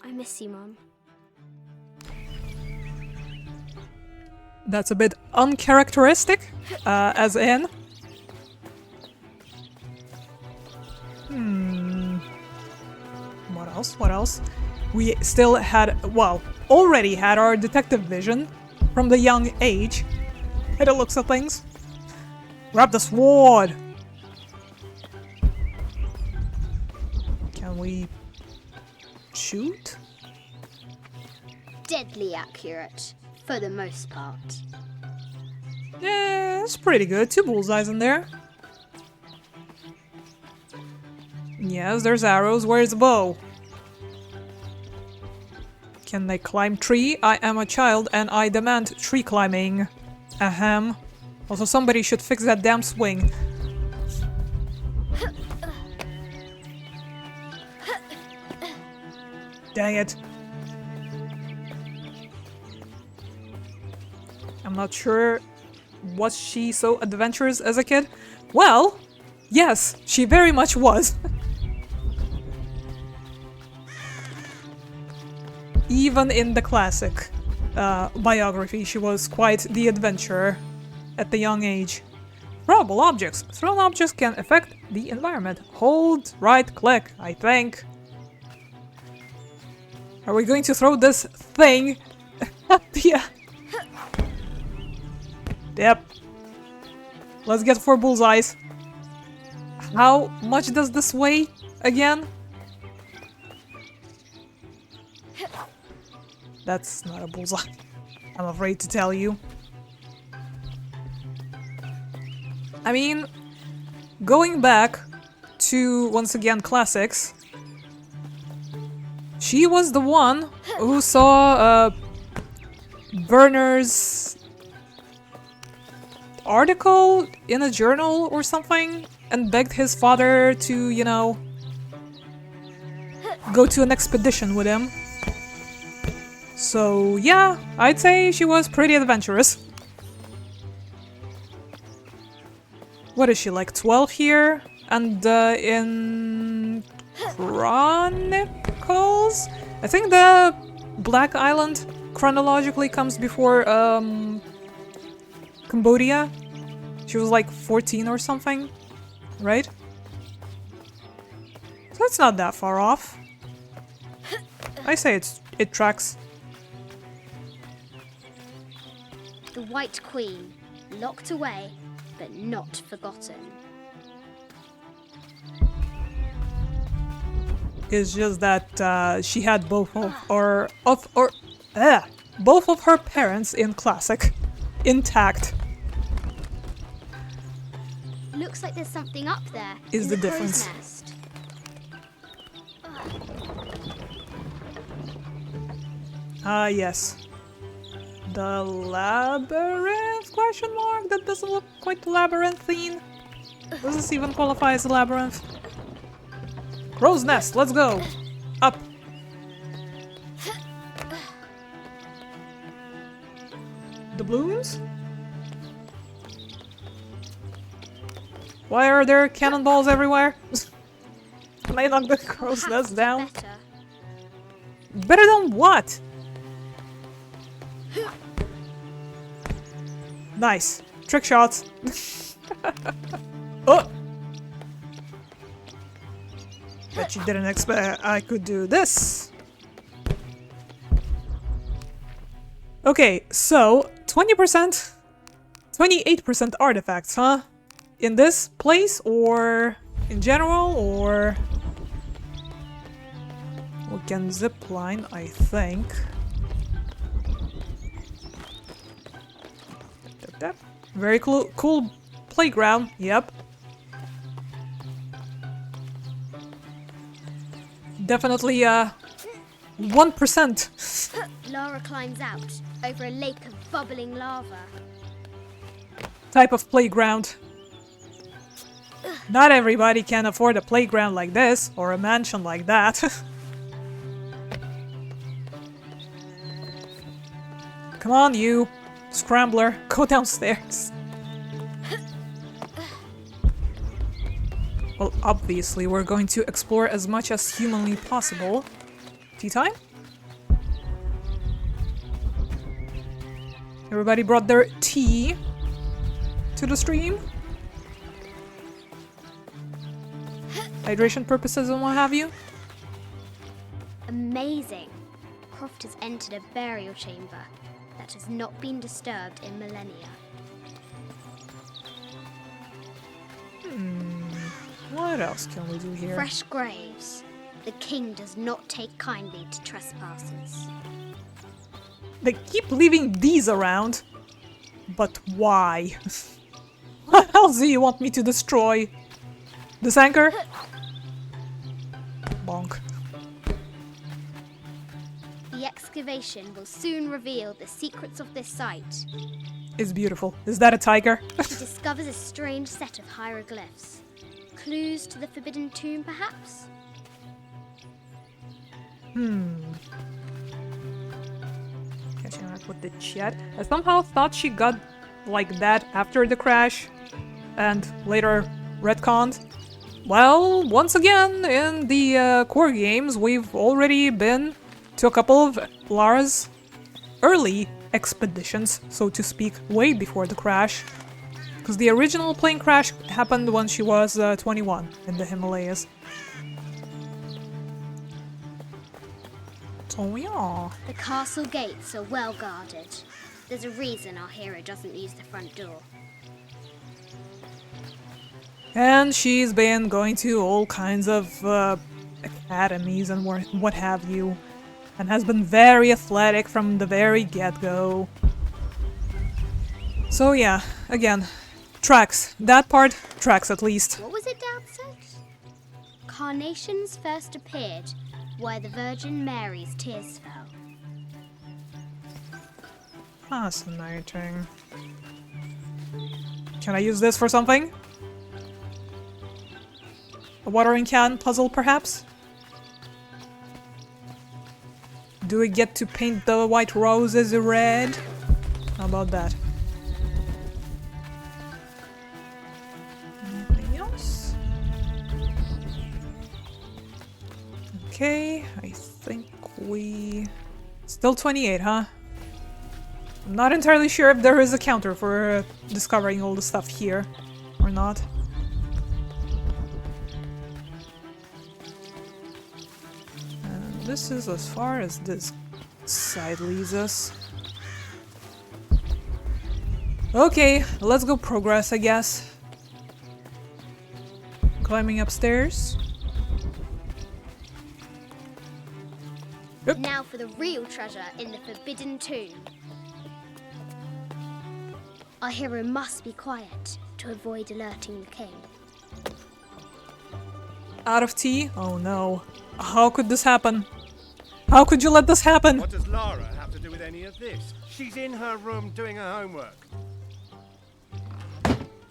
I miss you, Mum. That's a bit uncharacteristic, as in... What else? What else? We still had, well, already had our detective vision from the young age. By the looks of things. Grab the sword! Can we... shoot? Deadly accurate, for the most part. Yeah, it's pretty good. 2 bullseyes in there. Yes, there's arrows. Where's the bow? Can they climb tree? I am a child and I demand tree climbing. Ahem. Also, somebody should fix that damn swing. Dang it. I'm not sure. Was she so adventurous as a kid? Well, yes, she very much was. Even in the classic biography, she was quite the adventurer at the young age. Throwable objects. Thrown objects can affect the environment. Hold right click, I think. Are we going to throw this thing at the... Yep. Let's get 4 bullseyes. How much does this weigh again? That's not a bullseye. I'm afraid to tell you. I mean, going back to, once again, classics, she was the one who saw Werner's article in a journal or something and begged his father to, you know, go to an expedition with him. So yeah, I'd say she was pretty adventurous. What is she, like 12 here? And in Chronicles? I think the Black Island chronologically comes before Cambodia. She was like 14 or something, right? So it's not that far off. I say it tracks. The White Queen, locked away, but not forgotten. It's just that she had both of both of her parents in classic intact. Looks like there's something up there. Is in the crow's difference. nest. Ah, yes. The labyrinth? Question mark? That doesn't look quite labyrinthine. Does this even qualify as a labyrinth? Crow's nest, let's go! Up! Doubloons? Why are there cannonballs everywhere? Can I knock the crow's Perhaps nest down? Better. Better than what? Nice. Trick shots. Oh! Bet you didn't expect I could do this. Okay, so 20%, 28% artifacts, huh? In this place or in general or... We can zipline, I think. Tap, tap. Very cool playground, yep. Definitely 1%. Lara climbs out over a lake of bubbling lava. Type of playground. Not everybody can afford a playground like this or a mansion like that. Come on, you scrambler, go downstairs. Well, obviously, we're going to explore as much as humanly possible. Tea time? Everybody brought their tea to the stream? Hydration purposes and what have you? Amazing. Croft has entered a burial chamber that has not been disturbed in millennia. What else can we do here? Fresh graves. The king does not take kindly to trespassers. They keep leaving these around. But why? What else do you want me to destroy? This anchor? Bonk. The excavation will soon reveal the secrets of this site. It's beautiful. Is that a tiger? He discovers a strange set of hieroglyphs. Clues to the forbidden tomb, perhaps? Catching up with the chat. I somehow thought she got like that after the crash and later retconned. Well, once again, in the core games, we've already been to a couple of Lara's early expeditions, so to speak, way before the crash. Because the original plane crash happened when she was 21 in the Himalayas. So yeah. The castle gates are well guarded. There's a reason our hero doesn't use the front door. And she's been going to all kinds of academies and what have you. And has been very athletic from the very get-go. So yeah, again, tracks. That part tracks at least. What was it Dad said? Carnations first appeared where the Virgin Mary's tears fell. Fascinating. Can I use this for something? A watering can puzzle, perhaps? Do we get to paint the white roses red? How about that? Anything else? Okay, I think we... Still 28, huh? I'm not entirely sure if there is a counter for discovering all the stuff here, or not. And this is as far as this side leads us. Okay, let's go progress, I guess. Climbing upstairs. Yep. Now for the real treasure in the Forbidden Tomb. Our hero must be quiet. to avoid alerting the king. Out of tea? Oh no. How could this happen? How could you let this happen? What does Lara have to do with any of this? She's in her room doing her homework.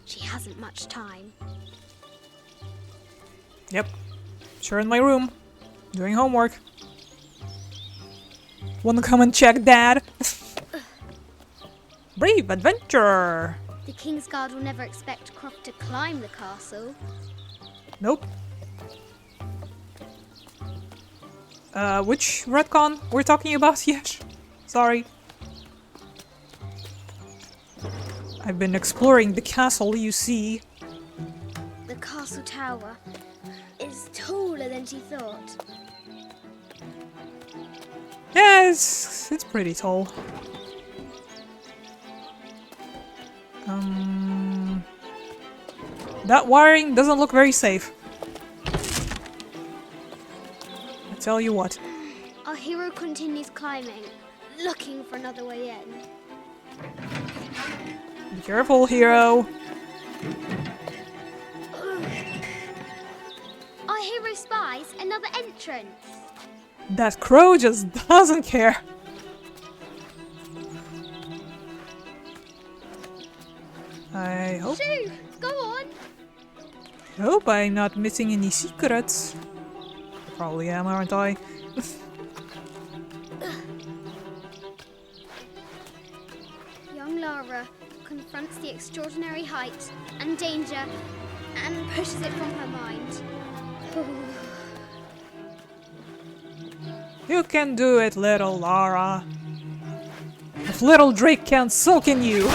She hasn't much time. Yep. Sure, in my room. Doing homework. Wanna come and check, Dad? Brave adventure! The King's Guard will never expect Croft to climb the castle. Nope. Which retcon we're talking about? Yes. Sorry. I've been exploring the castle, you see. The castle tower is taller than she thought. Yeah, it's pretty tall. That wiring doesn't look very safe. I tell you what. Our hero continues climbing, looking for another way in. Be careful, hero. Our hero spies another entrance. That crow just doesn't care. I hope. Shoo! Go on! Hope I'm not missing any secrets. Probably am, aren't I? Young Lara confronts the extraordinary height and danger and pushes it from her mind. You can do it, little Lara. If little Drake can't soak in you.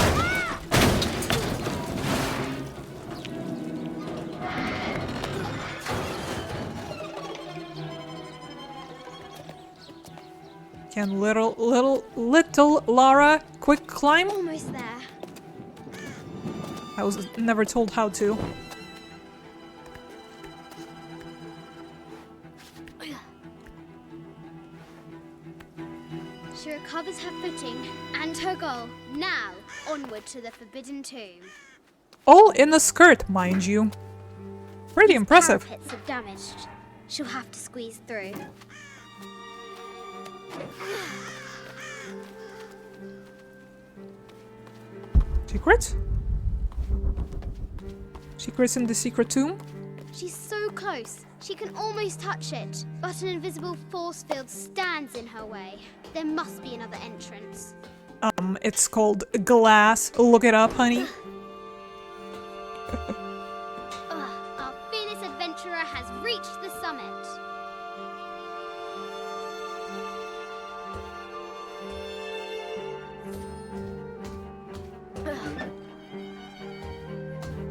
Can little Lara quick climb? Almost there. I was never told how to. She recovers her footing and her goal. Now, onward to the Forbidden Tomb. All in a skirt, mind you. Pretty impressive. Parapets are damaged. She'll have to squeeze through. Secrets? Secrets in the secret tomb? She's so close, she can almost touch it. But an invisible force field stands in her way. There must be another entrance. It's called glass. Look it up, honey. Our fearless adventurer has reached the summit.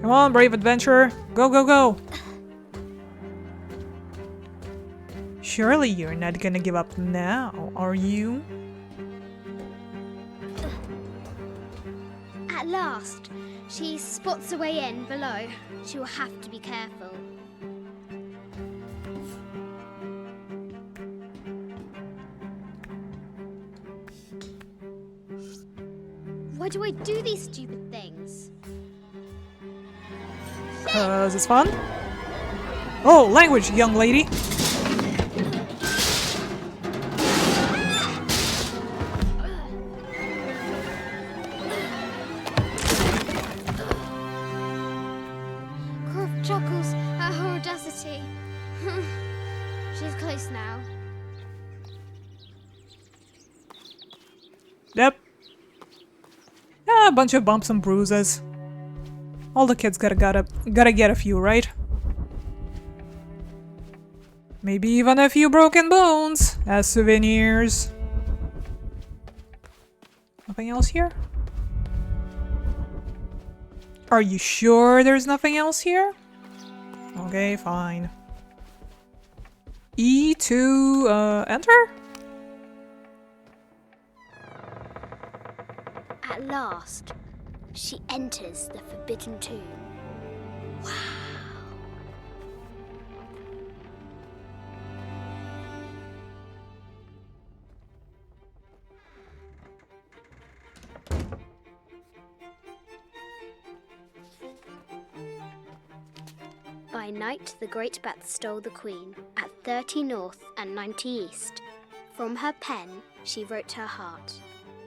Come on, brave adventurer. Go, go, go. Surely you're not gonna give up now, are you? At last, she spots a way in below. She will have to be careful. Why do I do these stupid things? 'Cause it's fun? Oh, language, young lady. Croft chuckles at her audacity. She's close now. Yep. Yeah, a bunch of bumps and bruises. All the kids gotta get a few, right? Maybe even a few broken bones as souvenirs. Nothing else here? Are you sure there's nothing else here? Okay, fine. E to enter? At last, she enters the Forbidden Tomb. Wow. By night, the great bat stole the queen at 30 north and 90 east. From her pen, she wrote her heart.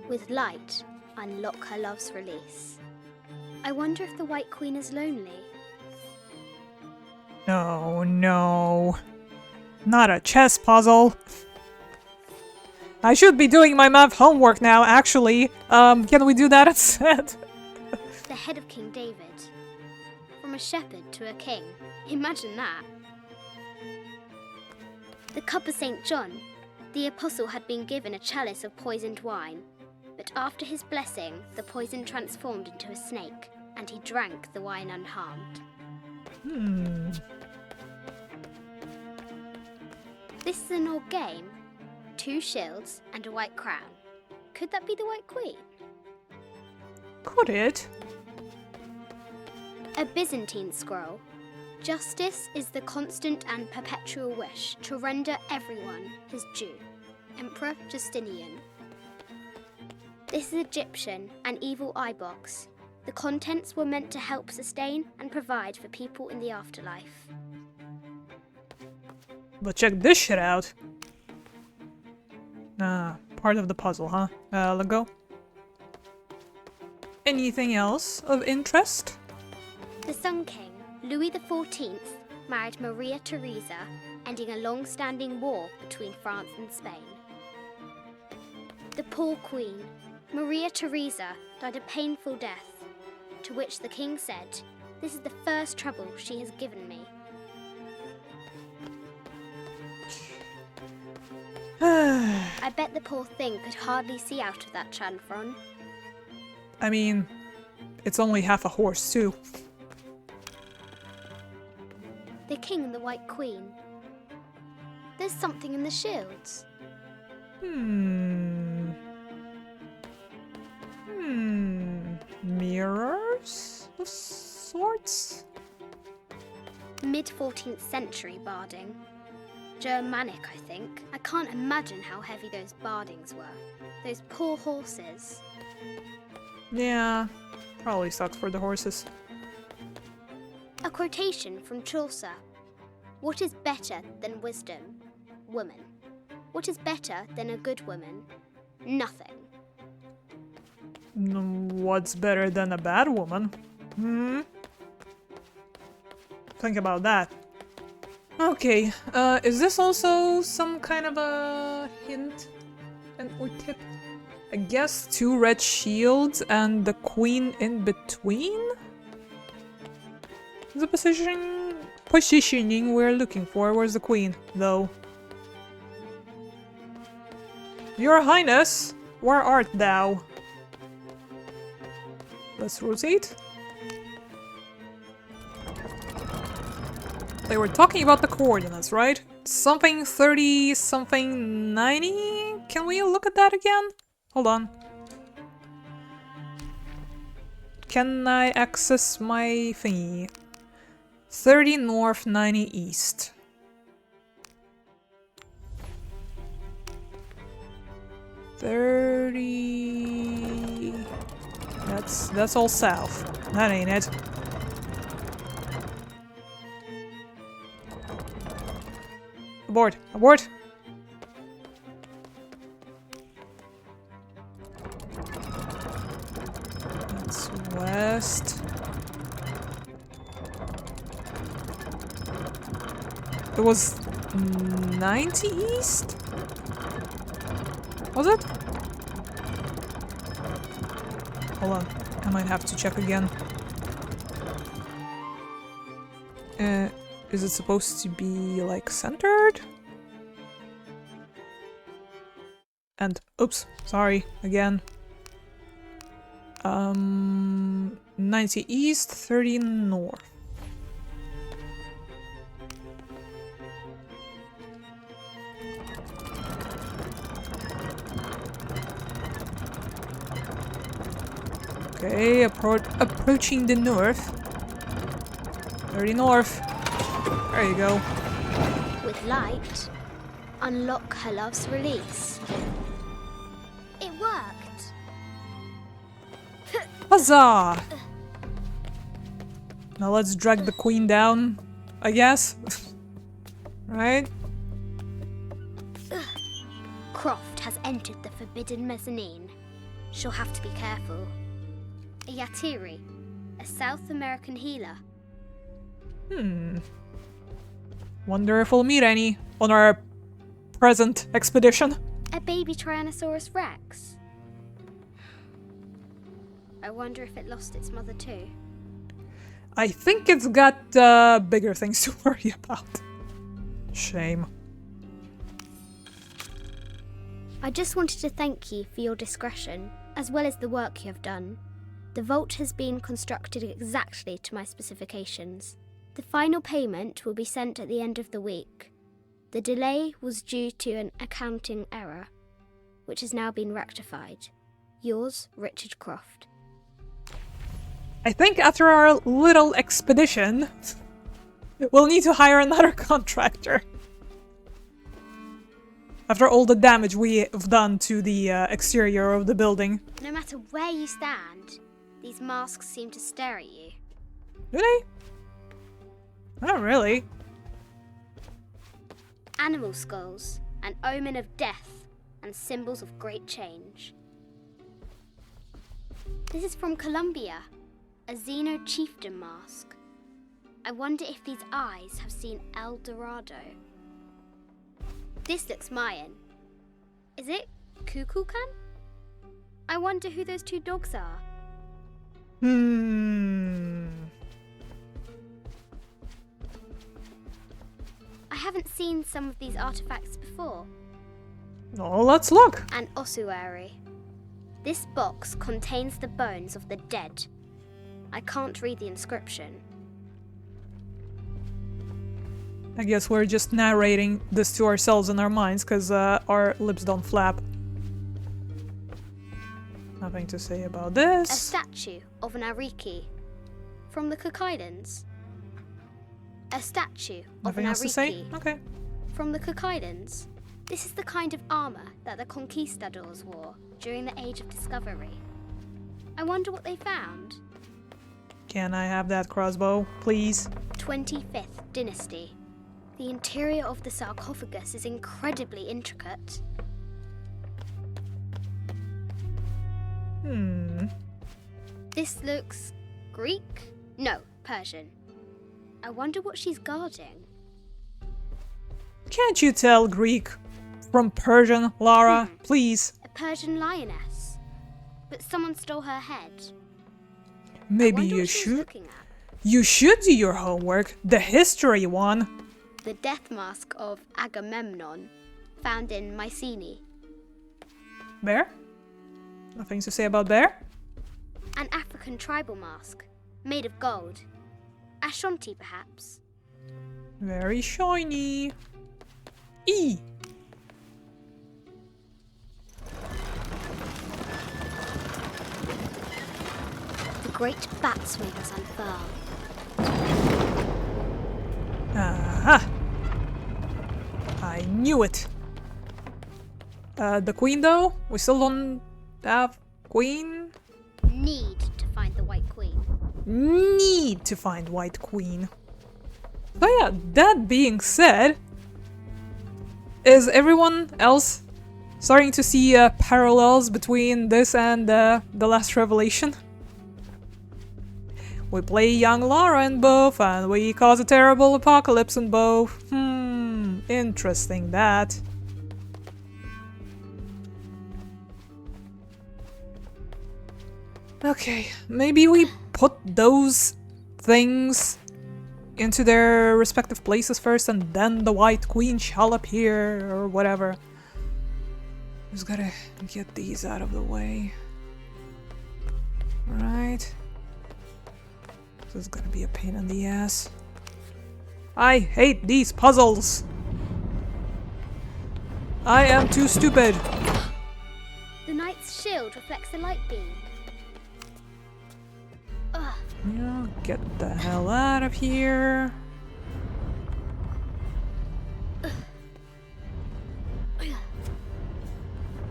With light, unlock her love's release. I wonder if the White Queen is lonely. No, no. Not a chess puzzle. I should be doing my math homework now, actually. Can we do that instead? The head of King David. From a shepherd to a king. Imagine that. The cup of St. John. The apostle had been given a chalice of poisoned wine. But after his blessing, the poison transformed into a snake, and he drank the wine unharmed. This is an old game. 2 shields and a white crown. Could that be the White Queen? Could it? A Byzantine scroll. Justice is the constant and perpetual wish to render everyone his due. Emperor Justinian. This is Egyptian, an evil eye box. The contents were meant to help sustain and provide for people in the afterlife. But check this shit out. Ah, part of the puzzle, huh? Let go. Anything else of interest? The Sun King, Louis XIV, married Maria Theresa, ending a long-standing war between France and Spain. The poor Queen, Maria Theresa, died a painful death, to which the king said, "This is the first trouble she has given me." I bet the poor thing could hardly see out of that chanfron. I mean, it's only half a horse, too. The king and the White Queen. There's something in the shields. Mirrors of sorts? Mid-14th century barding. Germanic, I think. I can't imagine how heavy those bardings were. Those poor horses. Yeah, probably sucks for the horses. A quotation from Chaucer. What is better than wisdom? Woman. What is better than a good woman? Nothing. What's better than a bad woman? Think about that. Okay, is this also some kind of a hint or tip? I guess 2 red shields and the queen in between? The positioning we're looking for. Where's the queen, though? Your Highness, where art thou? Let's rotate. They were talking about the coordinates, right? Something 30, something 90? Can we look at that again? Hold on. Can I access my thingy? 30 north, 90 east. That's all south. That ain't it. Abort! Abort! That's west. It was 90 east? Was it? Hold on, I might have to check again. Is it supposed to be like centered? And oops, sorry, again. 90 east, 30 north. Okay, approaching the north. 30 north. There you go. With light, unlock her love's release. It worked! Huzzah! Now let's drag the queen down. I guess. Right? Croft has entered the forbidden mezzanine. She'll have to be careful. A Yatiri, a South American healer. Wonder if we'll meet any on our present expedition. A baby Tyrannosaurus Rex. I wonder if it lost its mother too. I think it's got bigger things to worry about. Shame. I just wanted to thank you for your discretion, as well as the work you have done. The vault has been constructed exactly to my specifications. The final payment will be sent at the end of the week. The delay was due to an accounting error, which has now been rectified. Yours, Richard Croft. I think after our little expedition, we'll need to hire another contractor. After all the damage we have done to the exterior of the building. No matter where you stand, these masks seem to stare at you. Do they? Not really. Animal skulls, an omen of death and symbols of great change. This is from Colombia, a Xeno chieftain mask. I wonder if these eyes have seen El Dorado. This looks Mayan. Is it Kukulkan? I wonder who those two dogs are. I haven't seen some of these artifacts before. Oh, let's look. An ossuary. This box contains the bones of the dead. I can't read the inscription. I guess we're just narrating this to ourselves in our minds because our lips don't flap. Nothing to say about A this. statue of an Ariki. From the Cookidans. A statue of Nothing an else to say? Ariki. Okay. From the Cookidans. This is the kind of armor that the conquistadors wore during the Age of Discovery. I wonder what they found. Can I have that crossbow, please? 25th Dynasty. The interior of the sarcophagus is incredibly intricate. This looks Greek? No, Persian. I wonder what she's guarding. Can't you tell Greek from Persian, Lara? Please. A Persian lioness. But someone stole her head. Maybe I wonder you what she was should. looking at. You should do your homework. The history one. The death mask of Agamemnon, found in Mycenae. Bear? Nothing to say about bear? An African tribal mask, made of gold. Ashanti, perhaps. Very shiny. E. The great bat's wings unfurl. Aha! I knew it. The queen though? We still don't have queen? Need to find the White Queen. Need to find White Queen. So yeah, that being said, is everyone else starting to see parallels between this and the last revelation? We play young Lara in both, and we cause a terrible apocalypse in both. Interesting that. Okay, maybe we put those things into their respective places first, and then the White Queen shall appear, or whatever. Just gotta get these out of the way. Right. This is gonna be a pain in the ass. I hate these puzzles! I am too stupid! The knight's shield reflects the light beam. Ugh. Yeah, get the hell out of here.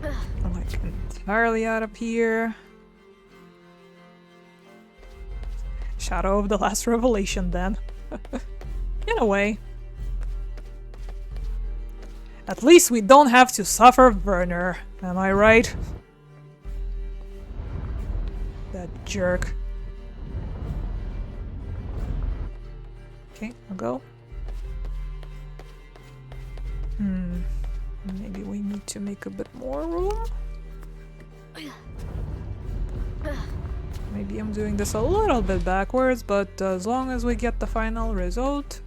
I'm like entirely out of here. Shadow of the Last Revelation then. In a way. At least we don't have to suffer Werner, am I right? That jerk. Okay, I'll go. Maybe we need to make a bit more room? Maybe I'm doing this a little bit backwards, but as long as we get the final result,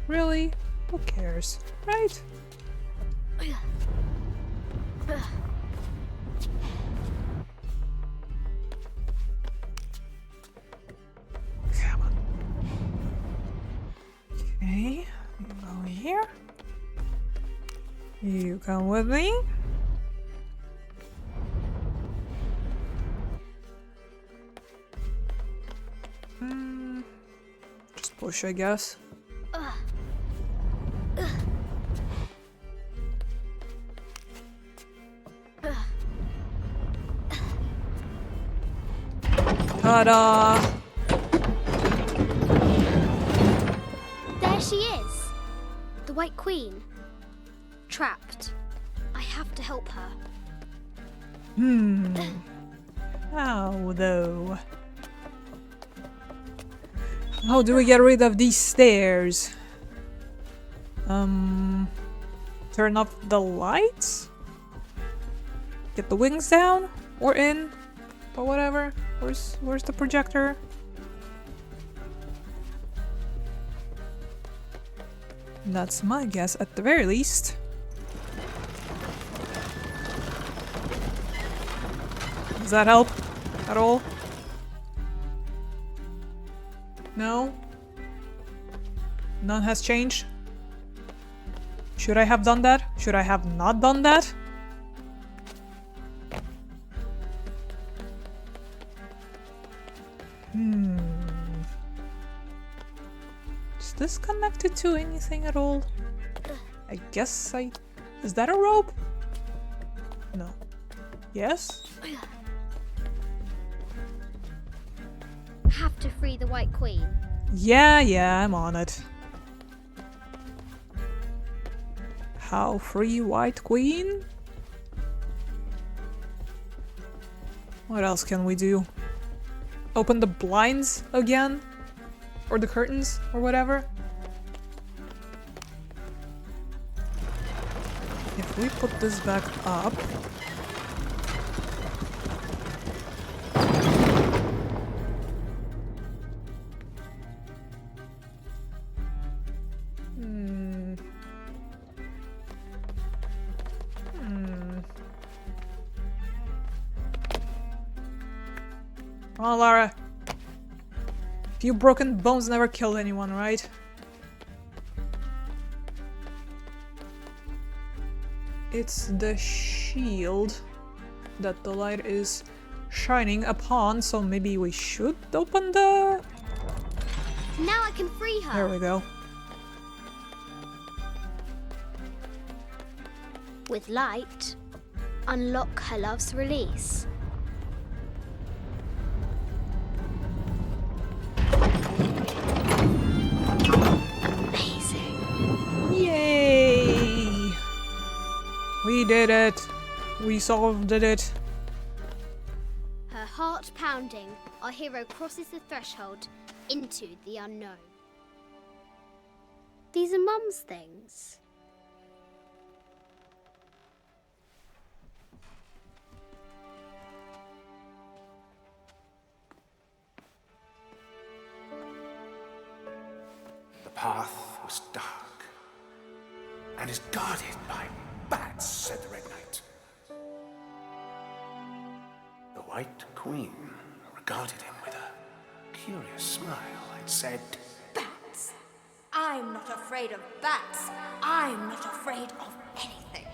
really, who cares, right? Come on. Okay, you go here. You come with me. Just push, I guess. Ta-da! There she is. The White Queen. Trapped. I have to help her. How though? How do we get rid of these stairs? Turn off the lights? Get the wings down? Or in? Or whatever? Where's the projector? That's my guess at the very least. Does that help at all? No? None has changed? Should I have done that? Should I have not done that? Is this connected to anything at all? I guess Is that a rope? No. Yes? Have to free the White Queen. Yeah, I'm on it. How free White Queen? What else can we do? Open the blinds again? Or the curtains? Or whatever? If we put this back up... Come on, Lara. A few broken bones never killed anyone, right? It's the shield that the light is shining upon, so maybe we should open the... Now I can free her. There we go. With light, unlock her love's release. Yay! We did it! We solved it! Her heart pounding, our hero crosses the threshold into the unknown. These are Mum's things. The path was dark and is guarded by bats, said the Red Knight. The White Queen regarded him with a curious smile and said, Bats! I'm not afraid of bats. I'm not afraid of anything.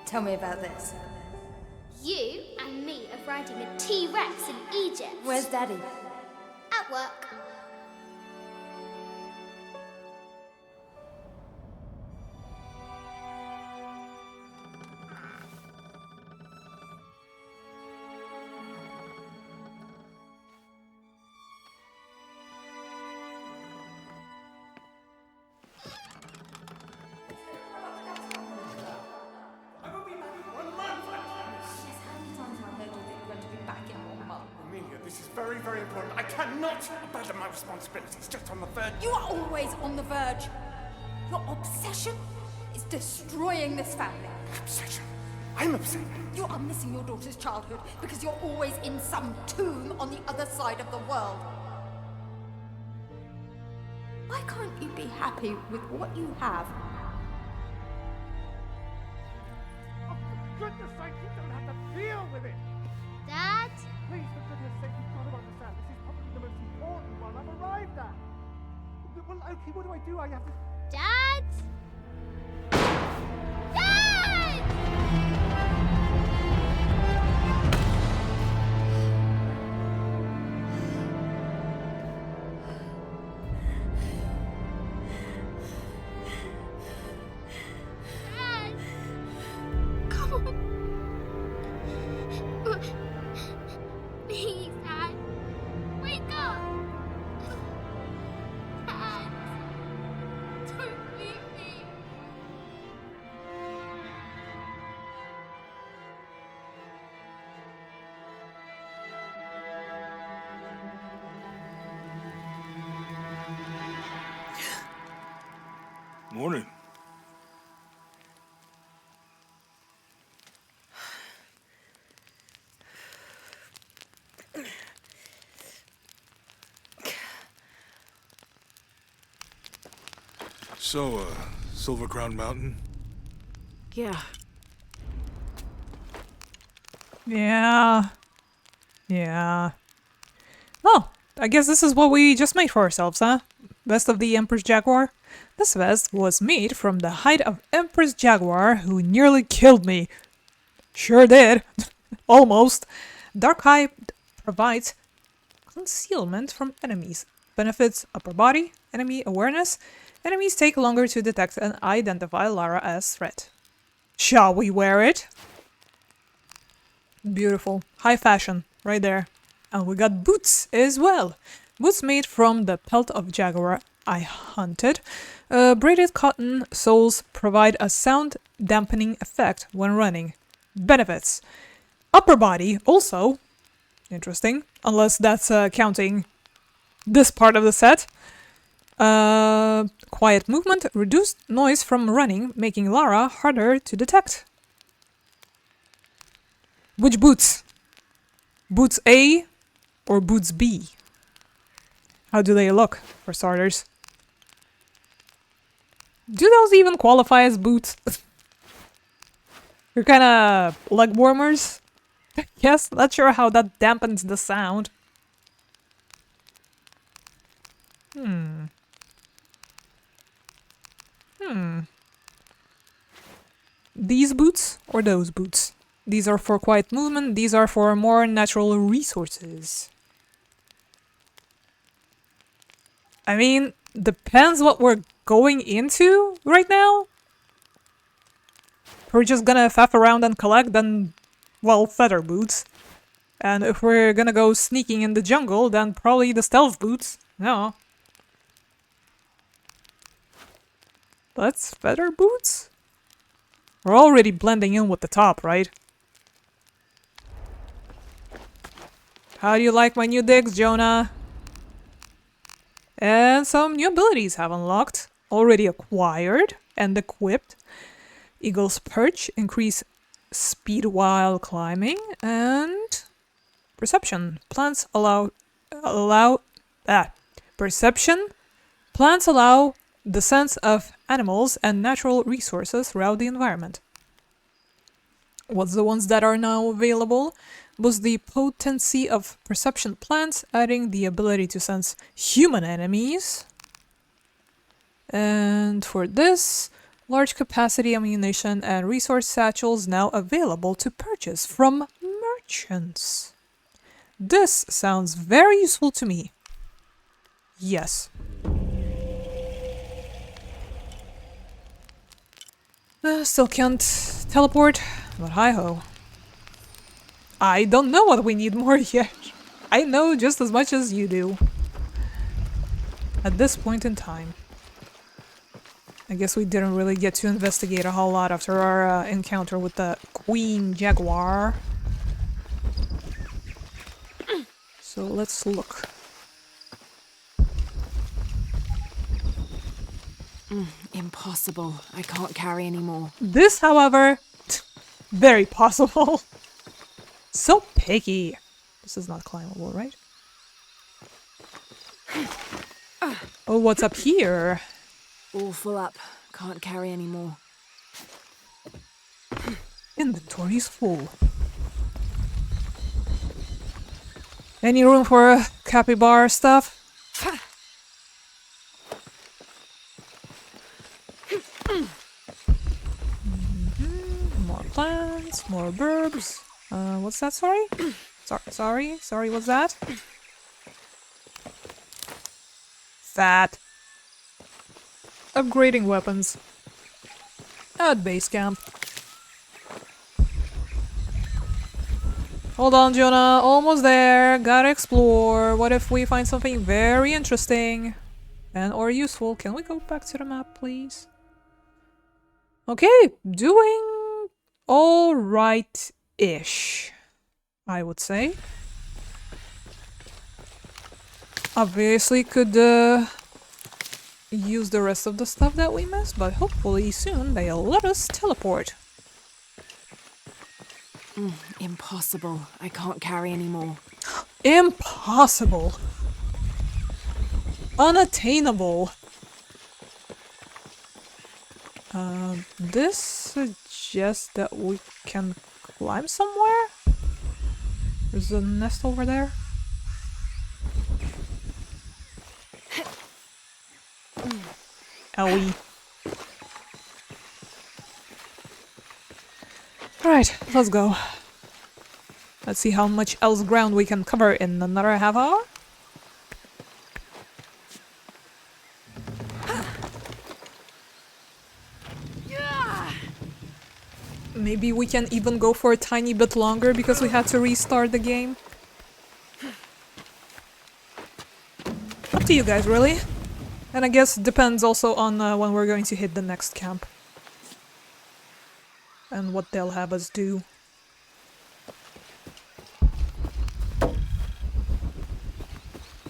Tell me about this. You and me are riding a T-Rex in Egypt. Where's Daddy? At work. very, very important. I cannot abandon my responsibilities just on the verge. You are always on the verge. Your obsession is destroying this family. Obsession. I'm upset. You are missing your daughter's childhood because you're always in some tomb on the other side of the world. Why can't you be happy with what you have? Oh, for goodness sake, you don't have to deal with it. Dad? Please, for goodness sake, you've got to understand. This is probably the most important one I've arrived at. Well, okay, what do? I have to... Dad? Dad! Dad! Come on. Please, Dad. Wake up. Dad. Don't leave me. Morning. So, Silver Crown Mountain? Yeah. Yeah. Yeah. Well, I guess this is what we just made for ourselves, huh? Vest of the Empress Jaguar? This vest was made from the hide of Empress Jaguar, who nearly killed me. Sure did. Almost. Dark hide provides concealment from enemies. Benefits upper body, enemy awareness. Enemies take longer to detect and identify Lara as threat. Shall we wear it? Beautiful. High fashion. Right there. And we got boots as well. Boots made from the pelt of jaguar I hunted. Braided cotton soles provide a sound dampening effect when running. Benefits. Upper body also. Interesting. Unless that's counting this part of the set. Quiet movement, reduced noise from running, making Lara harder to detect. Which boots? Boots A or boots B? How do they look, for starters? Do those even qualify as boots? They're kinda leg warmers? Yes, not sure how that dampens the sound. These boots or those boots? These are for quiet movement, these are for more natural resources. I mean, depends what we're going into right now. If we're just gonna faff around and collect, then, well, feather boots. And if we're gonna go sneaking in the jungle, then probably the stealth boots. No. That's feather boots? We're already blending in with the top, right? How do you like my new digs, Jonah? And some new abilities have unlocked, already acquired and equipped. Eagle's Perch, increase speed while climbing, and Perception. Plants Perception. Plants allow the sense of animals and natural resources throughout the environment. What's the ones that are now available? Was the potency of perception plants, adding the ability to sense human enemies. And for this, large capacity ammunition and resource satchels now available to purchase from merchants. This sounds very useful to me. Yes. Still can't teleport, but hi-ho. I don't know what we need more yet. I know just as much as you do. At this point in time. I guess we didn't really get to investigate a whole lot after our encounter with the Queen Jaguar. So let's look. Impossible. I can't carry anymore. This, however, very possible. So picky. This is not climbable, right? Oh, what's up here? All full up. Can't carry anymore. Inventory's full. Any room for capybara stuff? More plants, more burbs. What's that? Sorry? Sorry, what's that? Fat. Upgrading weapons. At base camp. Hold on, Jonah. Almost there. Gotta explore. What if we find something very interesting and or useful? Can we go back to the map, please? Okay, doing all right-ish, I would say. Obviously could use the rest of the stuff that we missed, but hopefully soon they'll let us teleport. Impossible. I can't carry anymore. Impossible. Unattainable. This suggests that we can climb somewhere? There's a nest over there. Owie. Alright, let's go. Let's see how much else ground we can cover in another half hour. Maybe we can even go for a tiny bit longer because we had to restart the game. Up to you guys, really. And I guess depends also on when we're going to hit the next camp. And what they'll have us do.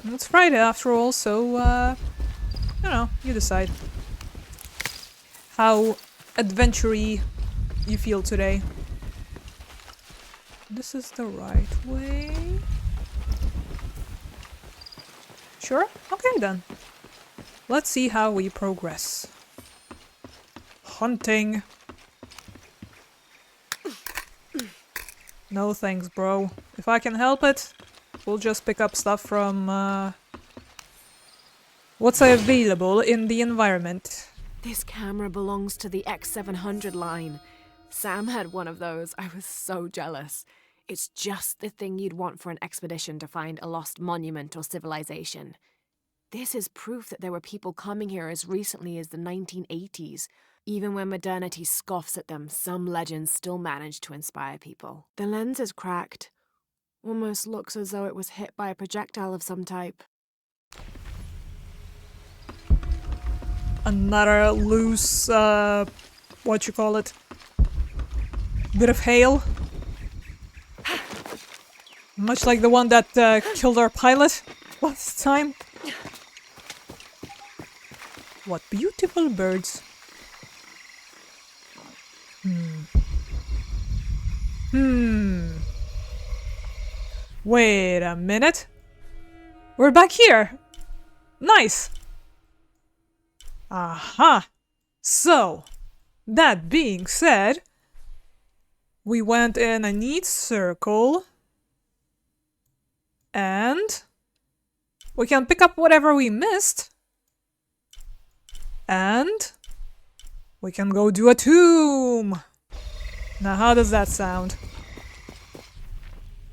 It's Friday after all, so, you know, you decide how adventure-y you feel today. This is the right way. Sure? Okay then. Let's see how we progress. Hunting. No thanks, bro. If I can help it, we'll just pick up stuff from, what's available in the environment. This camera belongs to the X700 line. Sam had one of those. I was so jealous. It's just the thing you'd want for an expedition to find a lost monument or civilization. This is proof that there were people coming here as recently as the 1980s. Even when modernity scoffs at them, some legends still manage to inspire people. The lens is cracked. Almost looks as though it was hit by a projectile of some type. Another loose, what you call it? Bit of hail. Much like the one that killed our pilot last time. What beautiful birds. Wait a minute. We're back here. Nice. Aha. So, that being said, we went in a neat circle and we can pick up whatever we missed and we can go do a tomb. Now, how does that sound?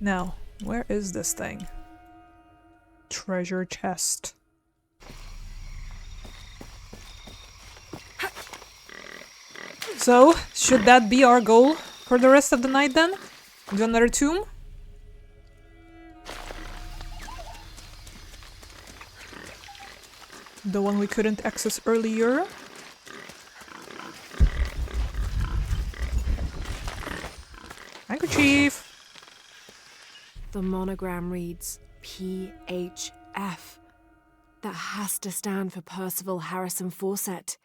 Now, where is this thing? Treasure chest. So, should that be our goal for the rest of the night then? Do another tomb? The one we couldn't access earlier? Handkerchief! The monogram reads, PHF. That has to stand for Percival Harrison Fawcett.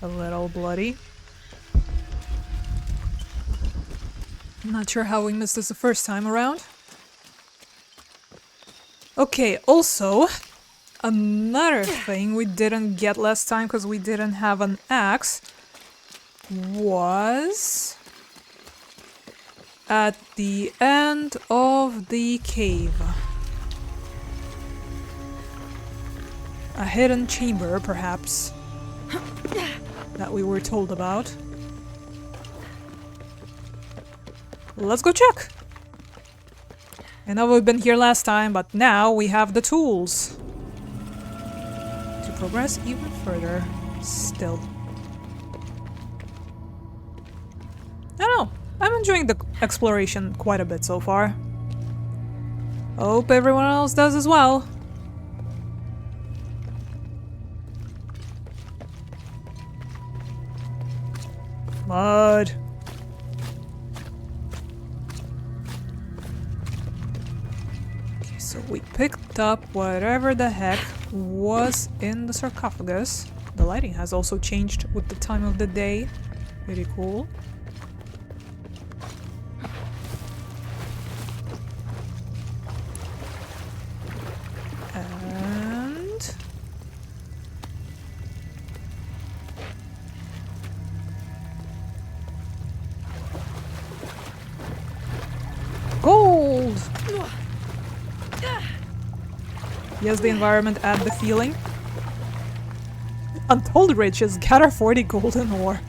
A little bloody. I'm not sure how we missed this the first time around. Okay, also, another thing we didn't get last time because we didn't have an axe was at the end of the cave. A hidden chamber, perhaps, that we were told about. Let's go check! I know we've been here last time, but now we have the tools to progress even further. Still. I don't know. I'm enjoying the exploration quite a bit so far. Hope everyone else does as well. Mud. Okay, so we picked up whatever the heck was in the sarcophagus. The lighting has also changed with the time of the day. Pretty cool. And gold! Yes, the environment and the feeling. Untold riches, gather 40 golden ore.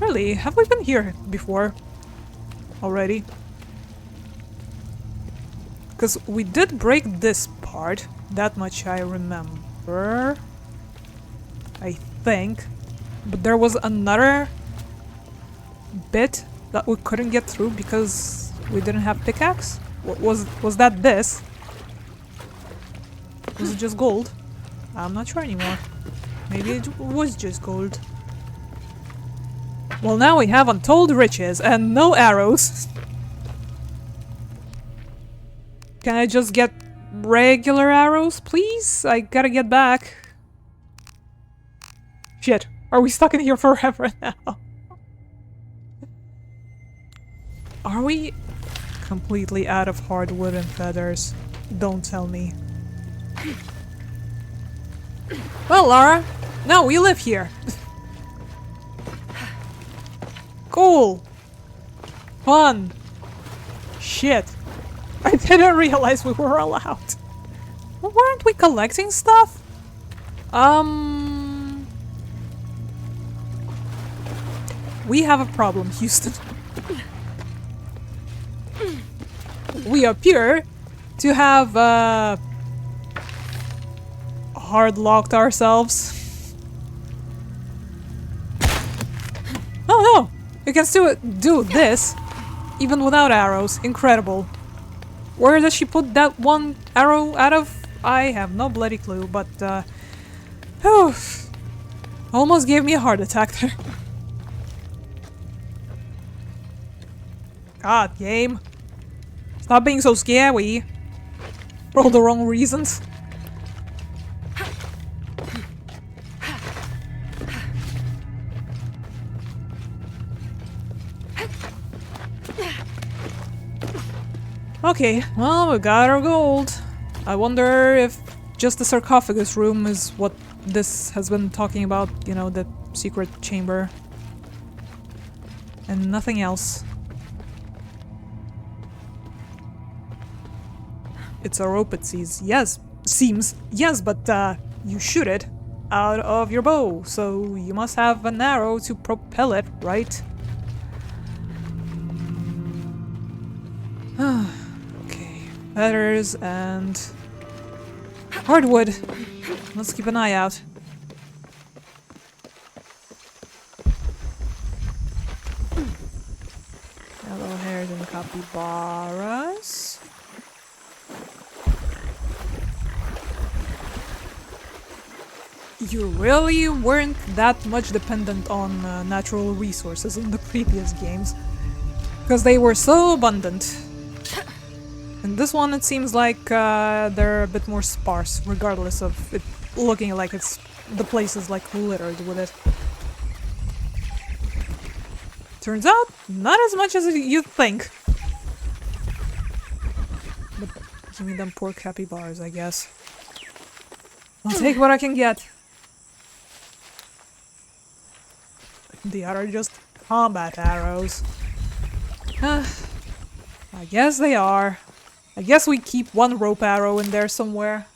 Really? Have we been here before? Already? Because we did break this part. That much I remember. I think. But there was another bit that we couldn't get through because we didn't have pickaxe? Was that this? Was it just gold? I'm not sure anymore. Maybe it was just gold. Well, now we have untold riches and no arrows. Can I just get regular arrows, please? I gotta get back. Shit, are we stuck in here forever now? Are we completely out of hardwood and feathers? Don't tell me. Well, Lara, now we live here. Cool. Fun. Shit. I didn't realize we were allowed. Well, weren't we collecting stuff? We have a problem, Houston. We appear to have, hard-locked ourselves. Oh no! You can still do this, even without arrows. Incredible. Where does she put that one arrow out of? I have no bloody clue, but, whew, almost gave me a heart attack there. God, game. Stop being so scary. For all the wrong reasons. Okay, well, we got our gold. I wonder if just the sarcophagus room is what this has been talking about, you know, the secret chamber. And nothing else. It's a rope, it seems. Yes, but you shoot it out of your bow, so you must have an arrow to propel it, right? Okay, feathers and hardwood. Let's keep an eye out. Yellow-haired and capybaras. You really weren't that much dependent on natural resources in the previous games. Because they were so abundant. And this one, it seems like they're a bit more sparse, regardless of it looking like the place is like littered with it. Turns out, not as much as you'd think. But give me them poor capybaras, I guess. I'll take what I can get. The other just combat arrows. I guess they are. I guess we keep one rope arrow in there somewhere.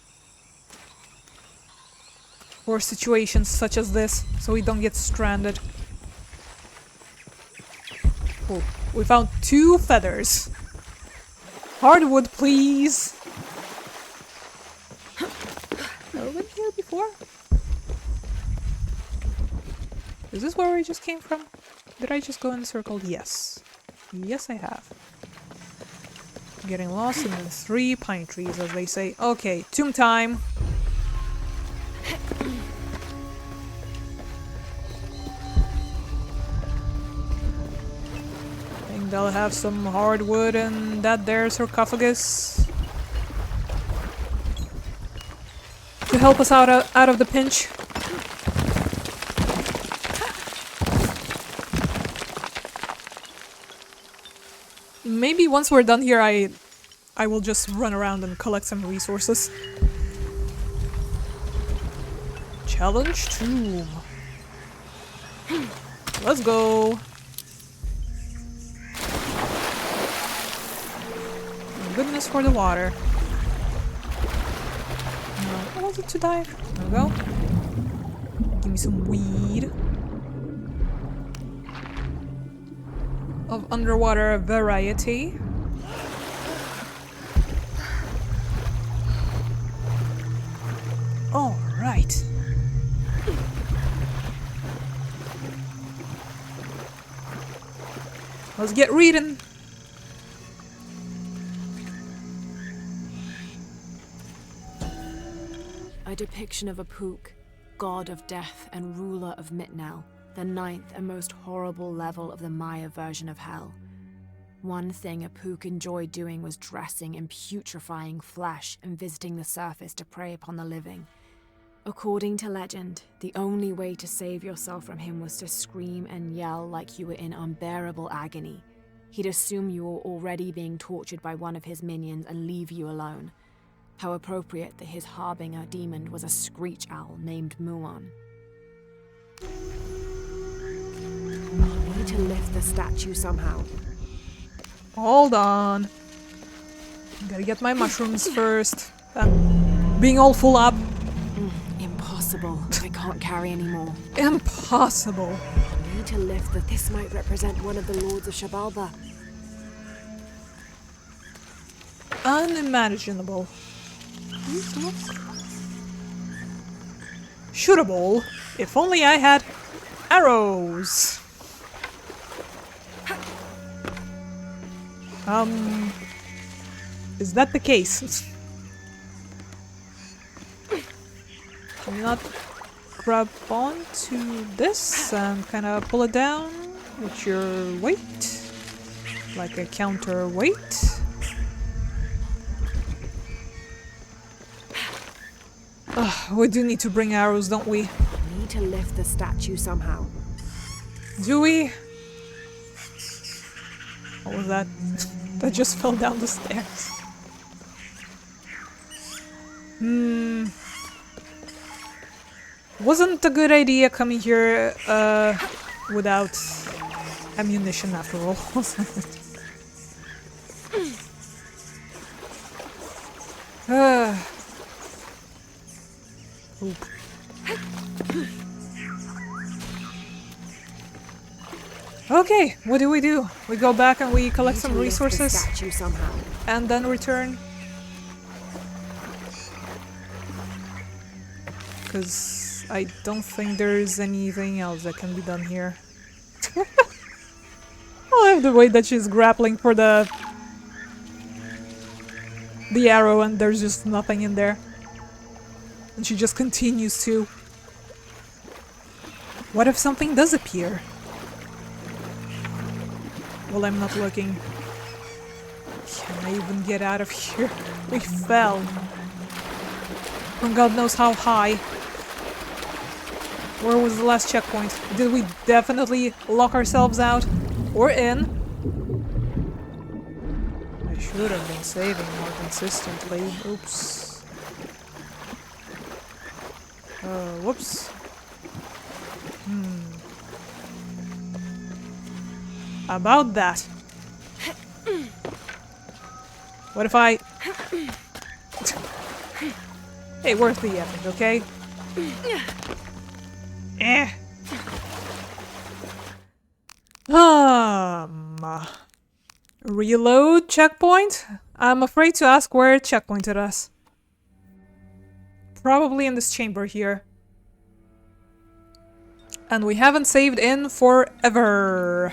For situations such as this, so we don't get stranded. Oh, we found 2 feathers. Hardwood, please. Have we been here before? Is this where we just came from? Did I just go in a circle? Yes. Yes, I have. Getting lost in the 3 pine trees, as they say. Okay, tomb time. Think they'll have some hardwood and that there sarcophagus to help us out of the pinch. Maybe once we're done here, I will just run around and collect some resources. Challenge tomb. Let's go. Goodness for the water. No, was it to dive? There we go. Give me some weed. Of underwater variety. All right. Let's get reading. A depiction of a Pook, god of death and ruler of Mitnell, the 9th and most horrible level of the Maya version of hell. One thing a Pook enjoyed doing was dressing in putrefying flesh and visiting the surface to prey upon the living. According to legend, the only way to save yourself from him was to scream and yell like you were in unbearable agony. He'd assume you were already being tortured by one of his minions and leave you alone. How appropriate that his harbinger demon was a screech owl named Muon. I'll need to lift the statue somehow. Hold on. Gotta get my mushrooms first. Being all full up. Impossible. I can't carry anymore. Impossible. I need to lift that. This might represent one of the lords of Shabalba. Unimaginable. These look shootable. If only I had arrows. Is that the case? Can you not grab onto this and kind of pull it down with your weight? Like a counterweight? We do need to bring arrows, don't we? I need to lift the statue somehow. Do we? What was that? That just fell down the stairs. Wasn't a good idea coming here without ammunition after all, wasn't it? Oop. Okay, what do? We go back and we collect some resources Statue somehow. and then return. Because I don't think there's anything else that can be done here. I love the way that she's grappling for the arrow and there's just nothing in there. And she just continues to. What if something does appear? while I'm not looking. Can I even get out of here? We fell. From God knows how high. Where was the last checkpoint? Did we definitely lock ourselves out? Or in? I should have been saving more consistently. Oops. Whoops. About that. What if I... Hey, where's the effing, okay? Reload checkpoint? I'm afraid to ask where it checkpointed us. Probably in this chamber here. And we haven't saved in forever.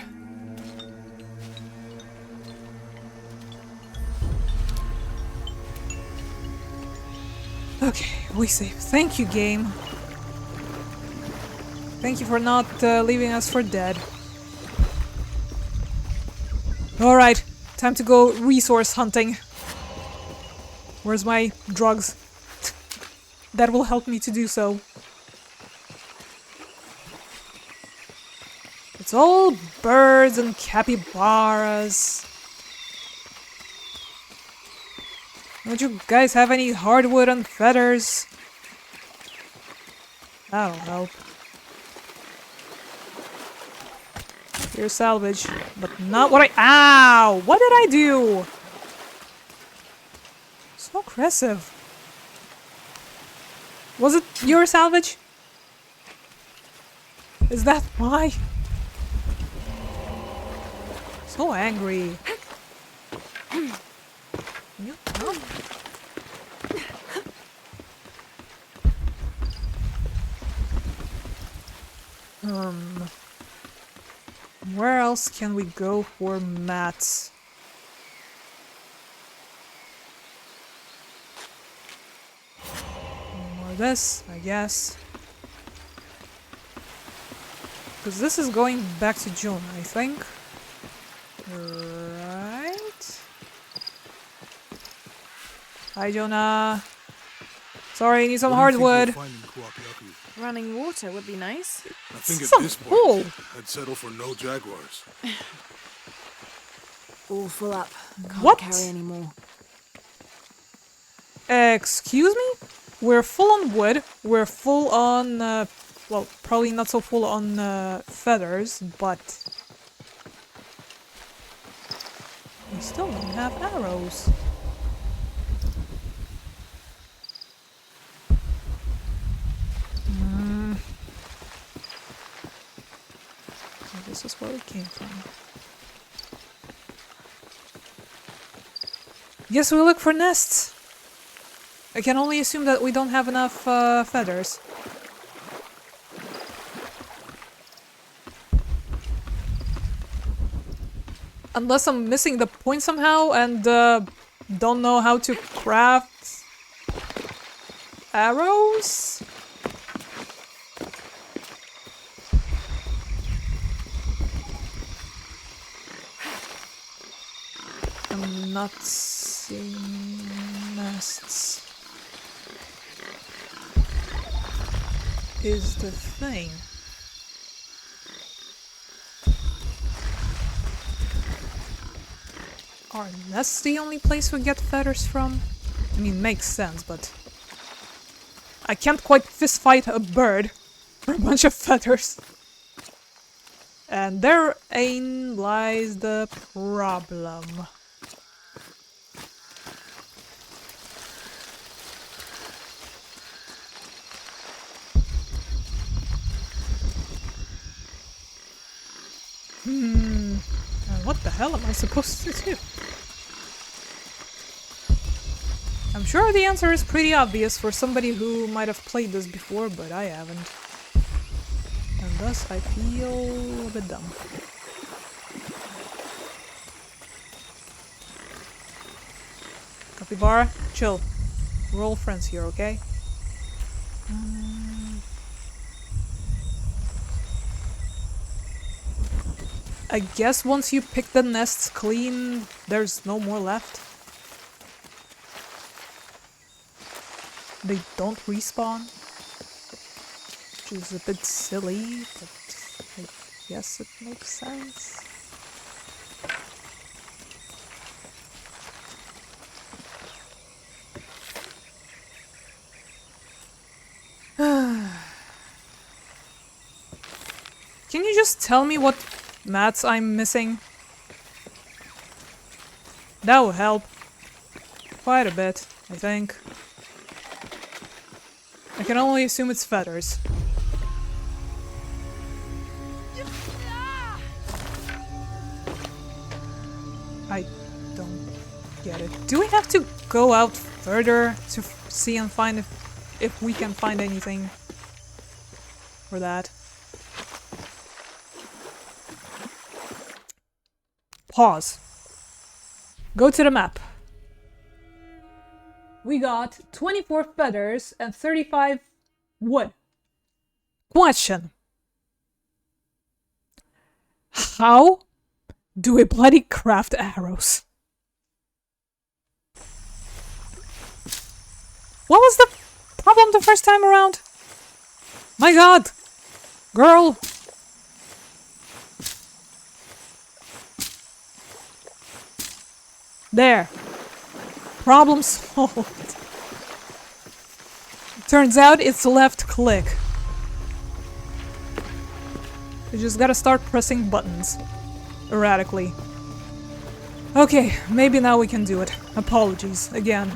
Okay, we saved. Thank you, game. Thank you for not leaving us for dead. Alright, time to go resource hunting. Where's my drugs? That will help me to do so. It's all birds and capybaras. Don't you guys have any hardwood and feathers? That'll help. Here's salvage, but not what I— Ow! What did I do? So aggressive. Was it your salvage? Is that why? So angry. Can you come? Where else can we go for mats? More this, I guess. Because this is going back to June, I think. Right? Hi, Jonah. Sorry, I need some hardwood. Running water would be nice. I think at Some this pool. point, I'd settle for no jaguars. All full up. Can't What? carry any more. Excuse me? We're full on wood. We're full on, well, probably not so full on feathers, but we still don't have arrows. So this is where we came from. Guess we look for nests. I can only assume that we don't have enough feathers. Unless I'm missing the point somehow and don't know how to craft arrows? I'm not seeing nests. Is the thing. Are nests the only place we get feathers from? I mean, makes sense, but I can't quite fist fight a bird for a bunch of feathers. And therein lies the problem. What the hell am I supposed to do? I'm sure the answer is pretty obvious for somebody who might have played this before, but I haven't. And thus I feel a bit dumb. Capybara, chill. We're all friends here, okay? I guess once you pick the nests clean, there's no more left. They don't respawn. Which is a bit silly, but I guess it makes sense. Can you just tell me what mats I'm missing? That will help. Quite a bit, I think. I can only assume it's feathers. I don't get it. Do we have to go out further to see and find if we can find anything for that? Pause. Go to the map. We got 24 feathers and 35 wood. Question. How do we bloody craft arrows? What was the problem the first time around? My god! Girl! There. Problem solved. Turns out it's left click. You just gotta start pressing buttons. Erratically. Okay, maybe now we can do it. Apologies, again.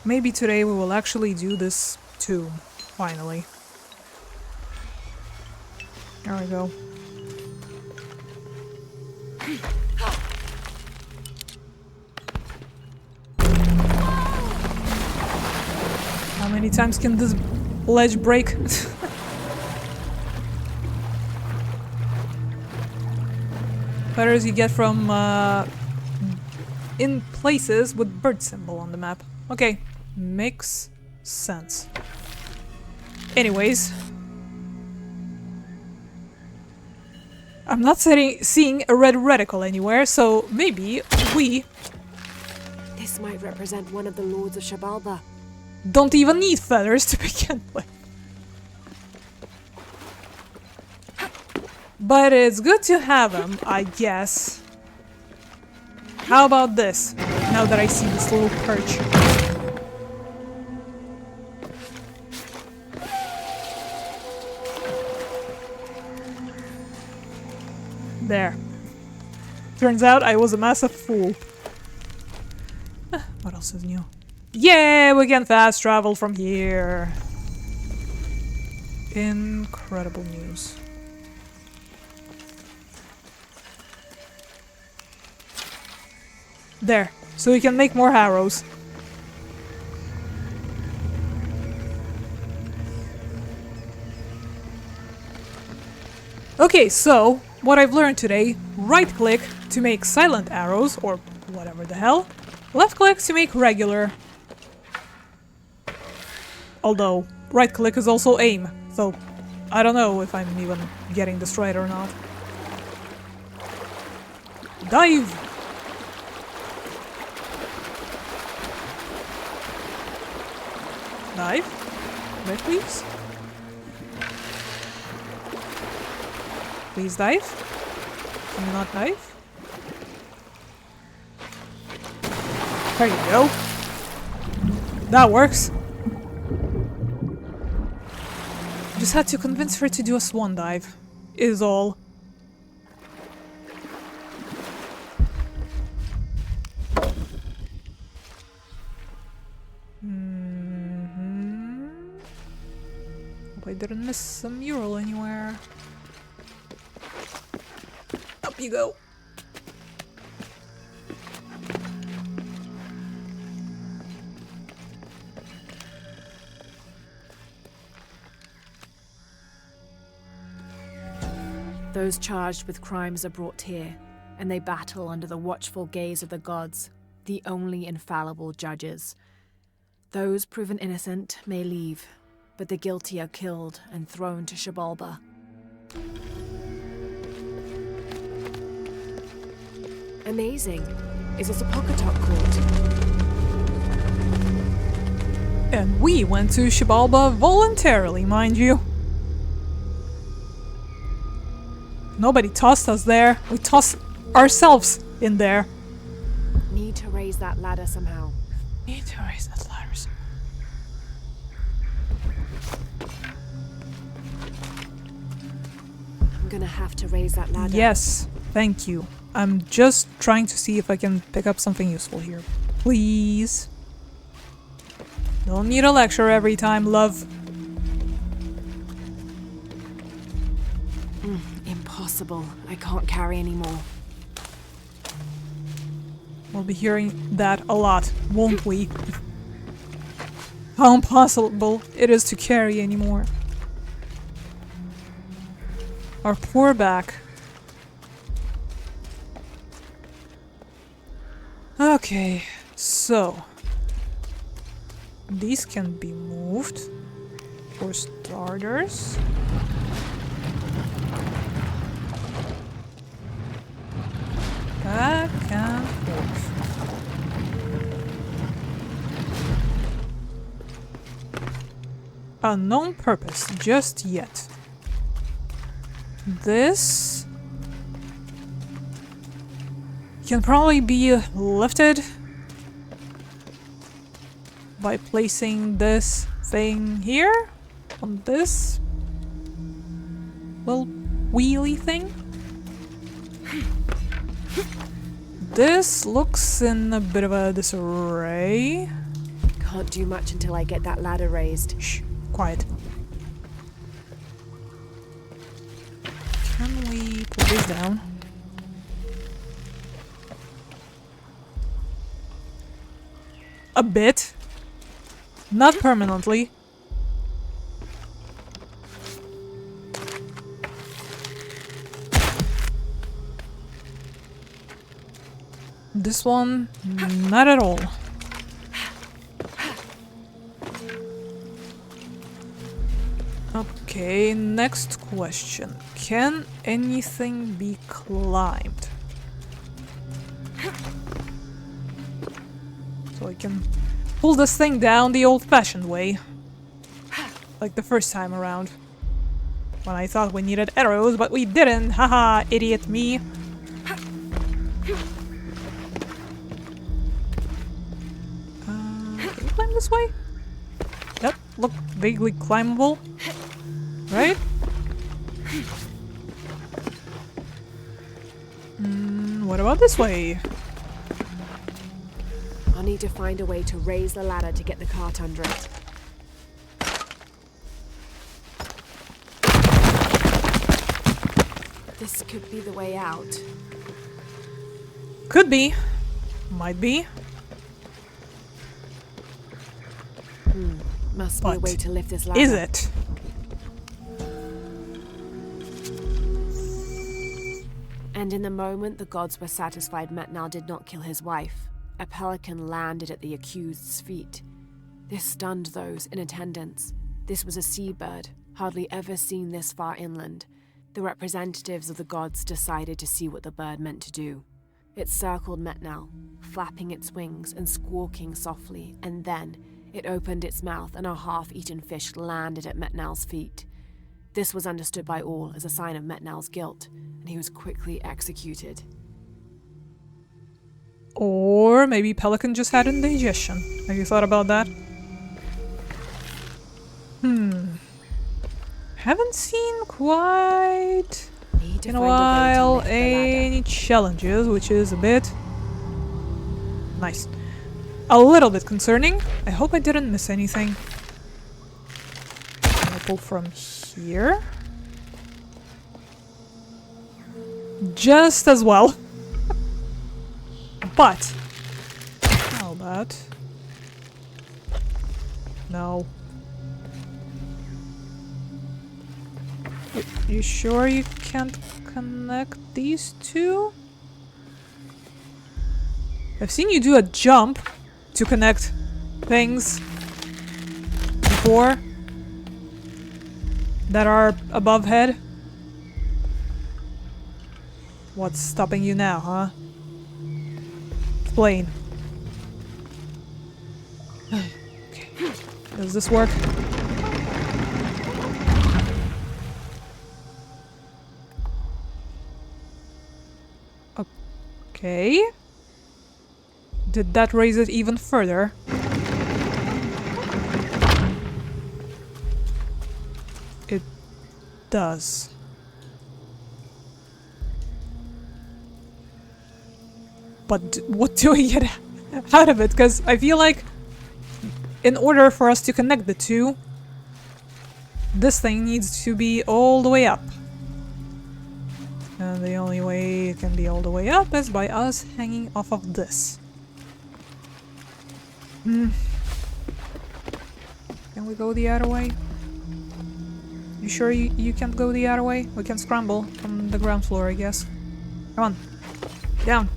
Maybe today we will actually do this too, finally. There we go. How many times can this ledge break? Feathers you get from in places with bird symbol on the map. Okay, makes sense. Anyways, I'm not seeing a red reticle anywhere, so maybe we This might represent one of the lords of Shabalba. don't even need feathers to begin with. But it's good to have them, I guess. How about this, now that I see this little perch? There. Turns out I was a massive fool. What else is new? Yeah, we can fast travel from here. Incredible news. There, so we can make more arrows. Okay, so what I've learned today, right click to make silent arrows, or whatever the hell. Left click to make regular. Although, right click is also aim, so I don't know if I'm even getting this right or not. Dive! Dive? Dive, please? Please dive? Can you not dive? There you go. That works. Just had to convince her to do a swan dive, is all. Hope I didn't miss a mural anywhere. Up you go. Those charged with crimes are brought here, and they battle under the watchful gaze of the gods, the only infallible judges. Those proven innocent may leave, but the guilty are killed and thrown to Shabalba. Amazing. Is this a Pocketok court? And we went to Shibalba voluntarily, mind you. Nobody tossed us there. We tossed ourselves in there. Need to raise that ladder somehow. Need to raise that ladder. I'm gonna have to raise that ladder. Yes, thank you. I'm just trying to see if I can pick up something useful here. Please. Don't need a lecture every time, love. Impossible. I can't carry anymore. We'll be hearing that a lot, won't we? How impossible it is to carry anymore. Our poor back. Okay, so these can be moved for starters. Back and forth. Unknown purpose just yet. This can probably be lifted by placing this thing here on this little wheelie thing. This looks in a bit of a disarray. Can't do much until I get that ladder raised. Shh, quiet. Can we put this down? A bit. Not permanently. This one, not at all. Okay, next question. Can anything be climbed? So I can pull this thing down the old-fashioned way. Like the first time around. When I thought we needed arrows, but we didn't. Haha, idiot me. Can we climb this way? That looked vaguely climbable. Right? What about this way? I'll need to find a way to raise the ladder to get the cart under it. This could be the way out. Could be. Might be. Must be a But way to lift this ladder. is it? And in the moment the gods were satisfied Metnal did not kill his wife, a pelican landed at the accused's feet. This stunned those in attendance. This was a seabird, hardly ever seen this far inland. The representatives of the gods decided to see what the bird meant to do. It circled Metnal, flapping its wings and squawking softly, and then it opened its mouth and a half-eaten fish landed at Metnal's feet. This was understood by all as a sign of Metnal's guilt, and he was quickly executed. Or maybe Pelican just had indigestion. Have you thought about that? Haven't seen quite Need to in a find a way to while lift the ladder. any challenges, which is a bit nice. A little bit concerning. I hope I didn't miss anything. Can I pull from here? Just as well. But how about no? You sure you can't connect these two? I've seen you do a jump to connect things before that are above head. What's stopping you now, huh? Explain. Okay. Does this work? Okay. Did that raise it even further? It does. But what do we get out of it? Because I feel like in order for us to connect the two, this thing needs to be all the way up. And the only way it can be all the way up is by us hanging off of this. Can we go the other way? You sure you can't go the other way? We can scramble from the ground floor, I guess. Come on. Down.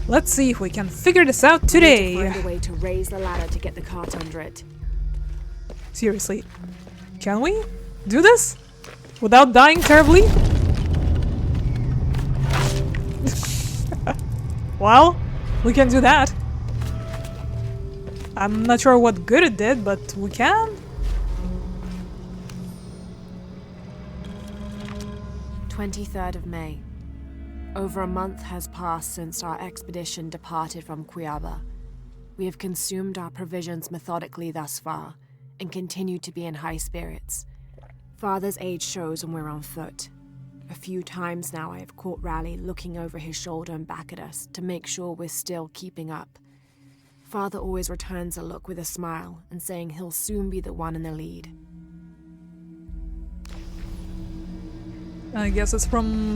Let's see if we can figure this out today. We need to find a way to raise the ladder to get the cart under it. Seriously. Can we do this? Without dying terribly? Well, we can do that. I'm not sure what good it did, but we can. 23rd of May. Over a month has passed since our expedition departed from Cuiaba. We have consumed our provisions methodically thus far, and continue to be in high spirits. Father's age shows when we're on foot. A few times now I have caught Raleigh looking over his shoulder and back at us to make sure we're still keeping up. Father always returns a look with a smile and saying he'll soon be the one in the lead. I guess it's from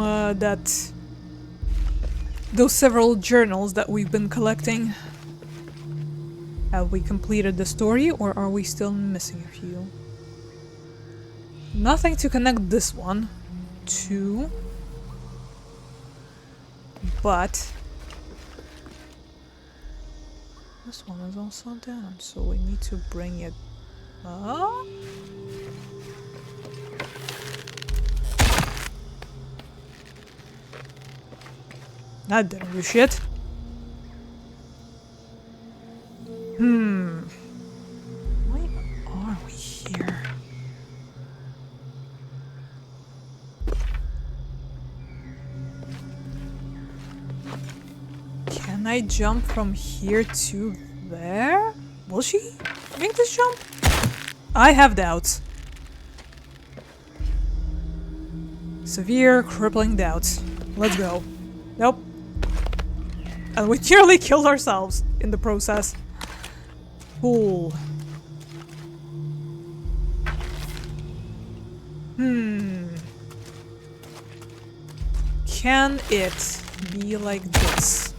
those several journals that we've been collecting. Have we completed the story, or are we still missing a few? Nothing to connect this one to, but this one is also down, so we need to bring it up. That didn't do shit. Why are we here? Can I jump from here to there? Will she make this jump? I have doubts. Severe, crippling doubts. Let's go. Nope. And we nearly killed ourselves in the process. Cool. Can it be like this?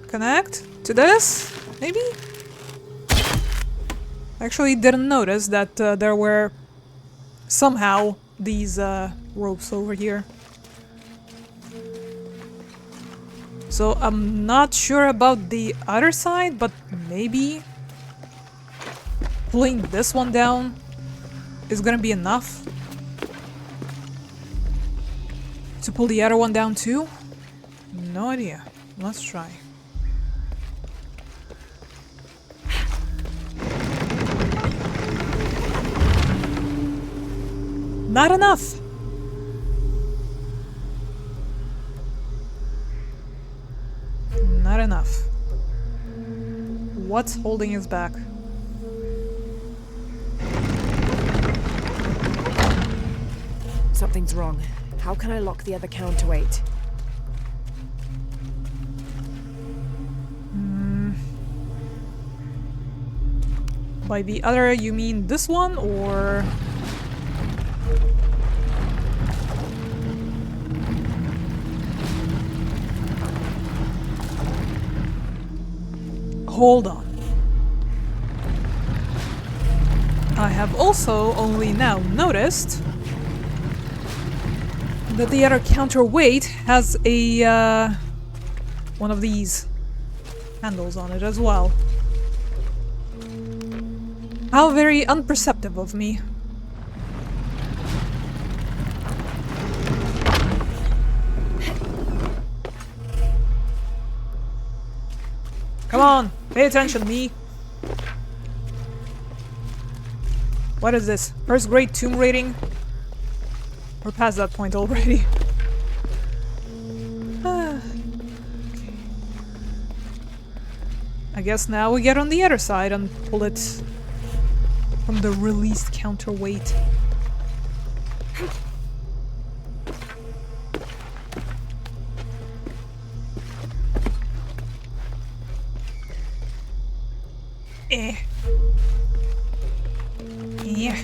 Connect to this? Maybe? Actually didn't notice that there were somehow these ropes over here. So I'm not sure about the other side, but maybe pulling this one down is gonna be enough to pull the other one down too? No idea. Let's try. Not enough! Not enough. What's holding us back? Something's wrong. How can I lock the other counterweight? By the other, you mean this one, or...? Hold on. I have also only now noticed that the other counterweight has a one of these handles on it as well. How very unperceptive of me. Come on, pay attention, me. What is this? First grade tomb rating? We're past that point already. I guess now we get on the other side and pull it from the released counterweight. Yeah.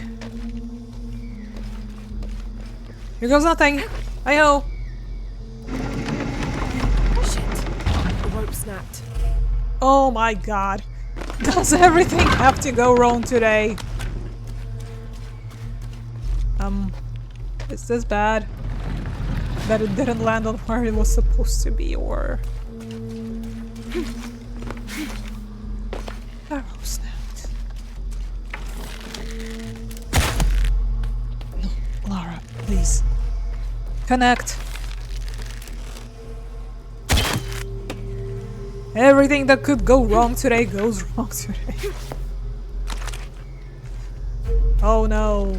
Here goes nothing. Hi-ho. Shit. The rope snapped. Oh my god. Does everything have to go wrong today? Is this bad? That it didn't land on where it was supposed to be, or... Arrow snapped. No, Lara, please. Connect. Everything that could go wrong today goes wrong today. Oh no.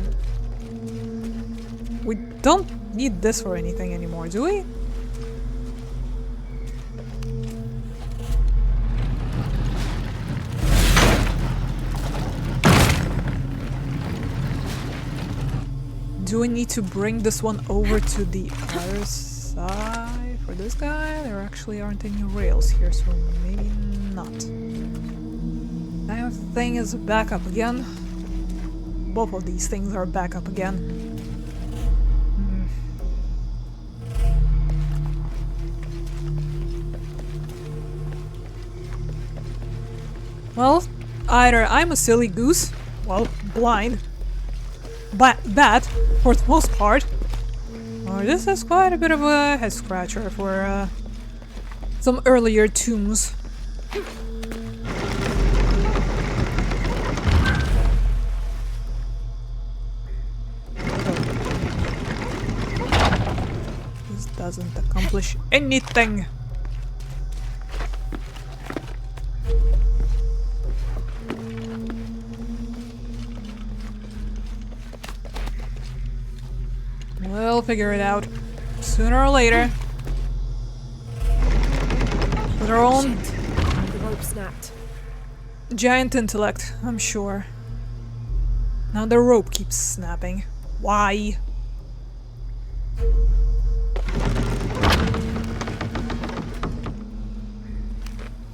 We don't need this for anything anymore, do we? Do we need to bring this one over to the other side for this guy? There actually aren't any rails here, so maybe not. That thing is back up again. Both of these things are back up again. Well, either I'm a silly goose, well, blind, bat, for the most part, or this is quite a bit of a head-scratcher for some earlier tombs. This doesn't accomplish anything. We'll figure it out. Sooner or later. With our own... The rope snapped. Giant intellect, I'm sure. Now the rope keeps snapping. Why?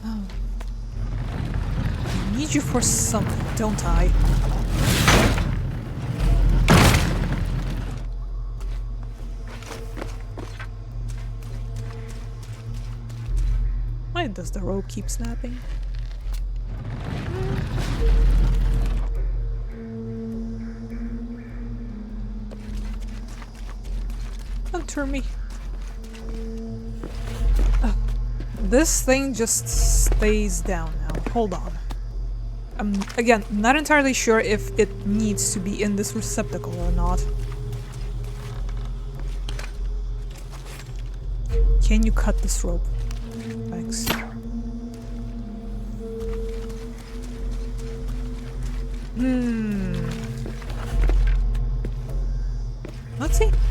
Oh. I need you for something, don't I? Why does the rope keep snapping? Don't turn me. Oh. This thing just stays down now. Hold on. I'm, again, not entirely sure if it needs to be in this receptacle or not. Can you cut this rope? Thanks.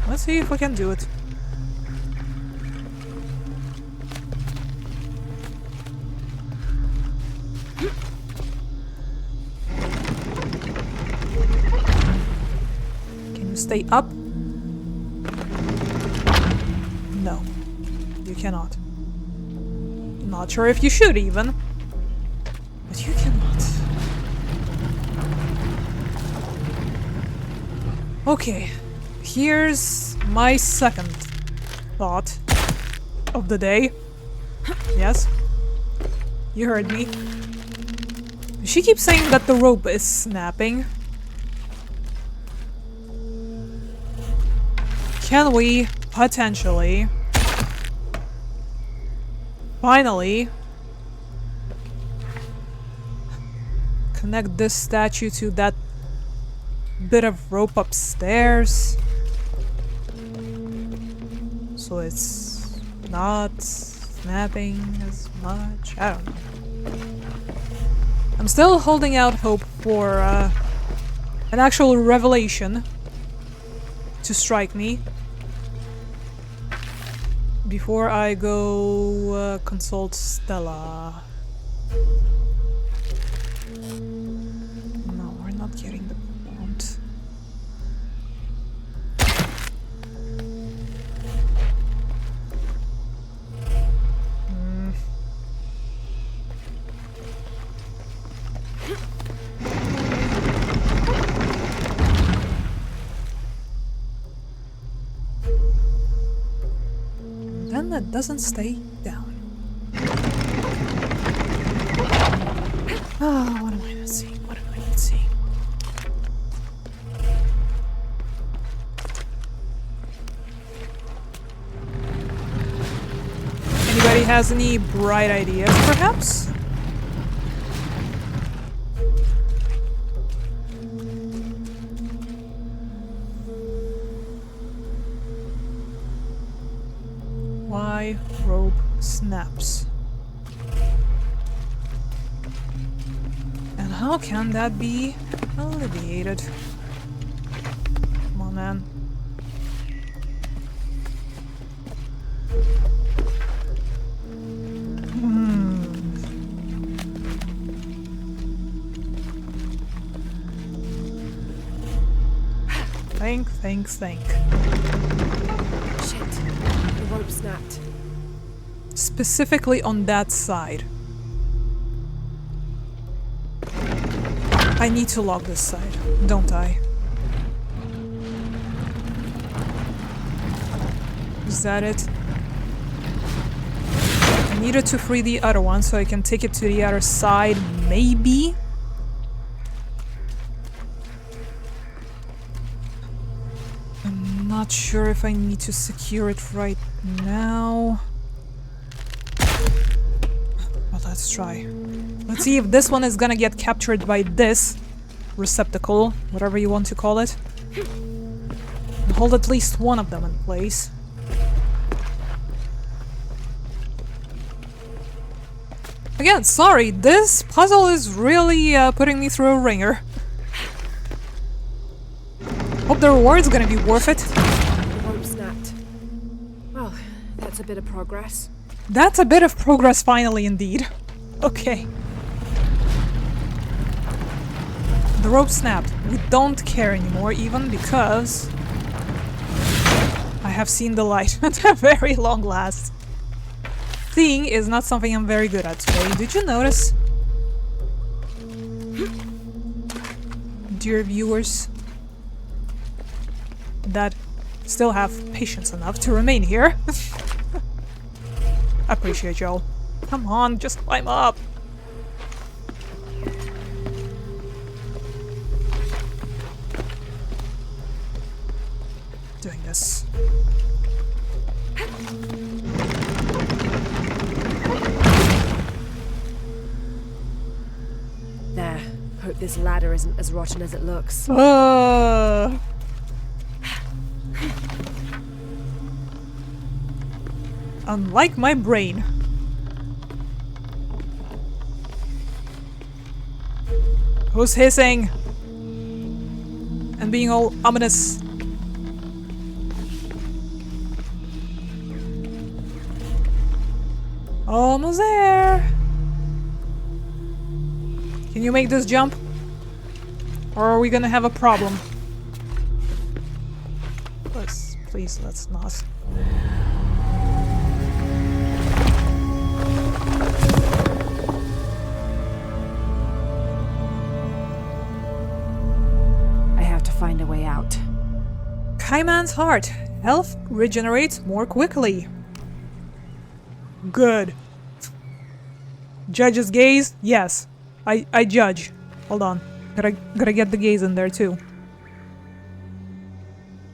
Let's see if we can do it. Can you stay up? No, you cannot. Not sure if you should even, but you cannot. Okay, here's my second thought of the day. Yes, you heard me. She keeps saying that the rope is snapping. Can we potentially Finally. Connect this statue to that bit of rope upstairs. So it's not snapping as much. I don't know. I'm still holding out hope for an actual revelation to strike me before I go consult Stella. No, we're not getting the point. Then that doesn't stay down. Oh, what am I not seeing? What am I not seeing? Anybody has any bright ideas, perhaps? Why rope snaps? And how can that be alleviated? Come on, man. Think. Shit. The rope snapped. Specifically on that side. I need to lock this side, don't I? Is that it? I needed to free the other one so I can take it to the other side, maybe? I'm not sure if I need to secure it right now. But let's try. Let's see if this one is gonna get captured by this receptacle, whatever you want to call it. And hold at least one of them in place. Again, sorry, this puzzle is really putting me through a ringer. Hope the reward's gonna be worth it. The rope snapped. Well, that's a bit of progress. That's a bit of progress finally indeed. Okay. The rope snapped. We don't care anymore even because I have seen the light at a very long last. Seeing is not something I'm very good at today. Did you notice? Dear viewers that still have patience enough to remain here. I appreciate y'all. Come on, just climb up. Doing this. There. Hope this ladder isn't as rotten as it looks. Unlike my brain. Who's hissing? And being all ominous. Almost there. Can you make this jump? Or are we gonna have a problem? Please, let's not. Find a way out. Kaiman's heart. Health regenerates more quickly. Good. Judge's gaze? Yes. I judge. Hold on. Gotta get the gaze in there too.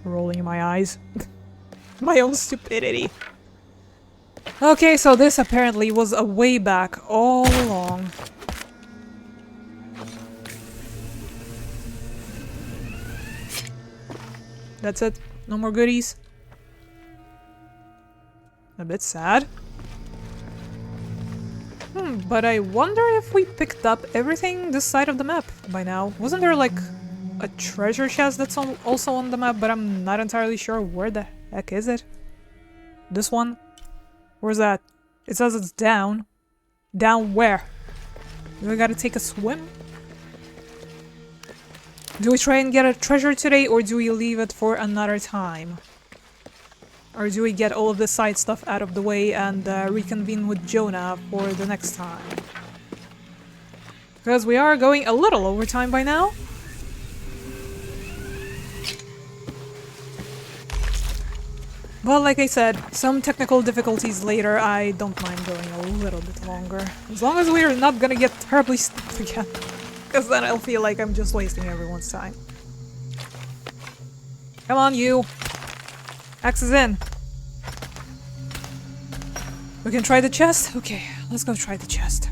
Rolling my eyes. My own stupidity. Okay, so this apparently was a way back all along. That's it. No more goodies. A bit sad. But I wonder if we picked up everything this side of the map by now. Wasn't there like a treasure chest that's also on the map, but I'm not entirely sure where the heck is it? This one? Where's that? It says it's down. Down where? Do we gotta take a swim? Do we try and get a treasure today, or do we leave it for another time? Or do we get all of the side stuff out of the way and reconvene with Jonah for the next time? Because we are going a little over time by now. Well, like I said, some technical difficulties later, I don't mind going a little bit longer. As long as we're not gonna get terribly stuck again. Because then I'll feel like I'm just wasting everyone's time. Come on, you! Axe is in. We can try the chest? Okay, let's go try the chest.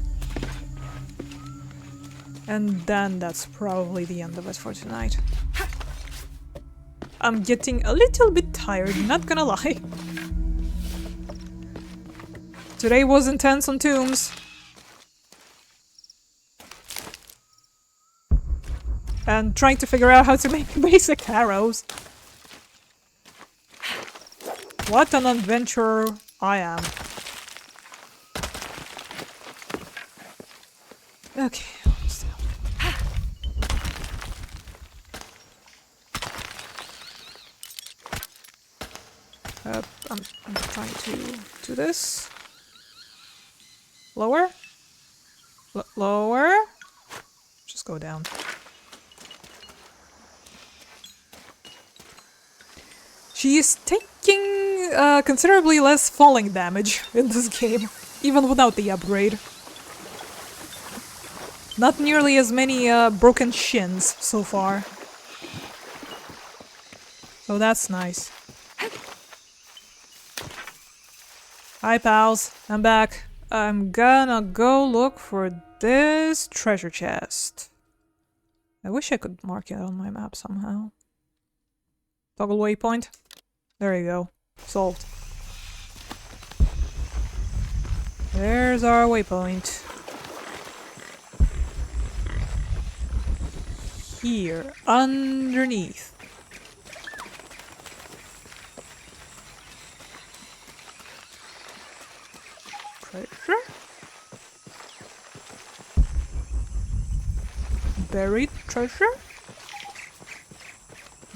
And then that's probably the end of it for tonight. I'm getting a little bit tired, not gonna lie. Today was intense on tombs. And trying to figure out how to make basic arrows. What an adventurer I am. Okay, so. I'm trying to do this. Lower? Lower? Just go down. She is taking considerably less falling damage in this game, even without the upgrade. Not nearly as many broken shins so far. So that's nice. Hi pals, I'm back. I'm gonna go look for this treasure chest. I wish I could mark it on my map somehow. Toggle waypoint. There you go. Solved. There's our waypoint. Here, underneath. Treasure? Buried treasure?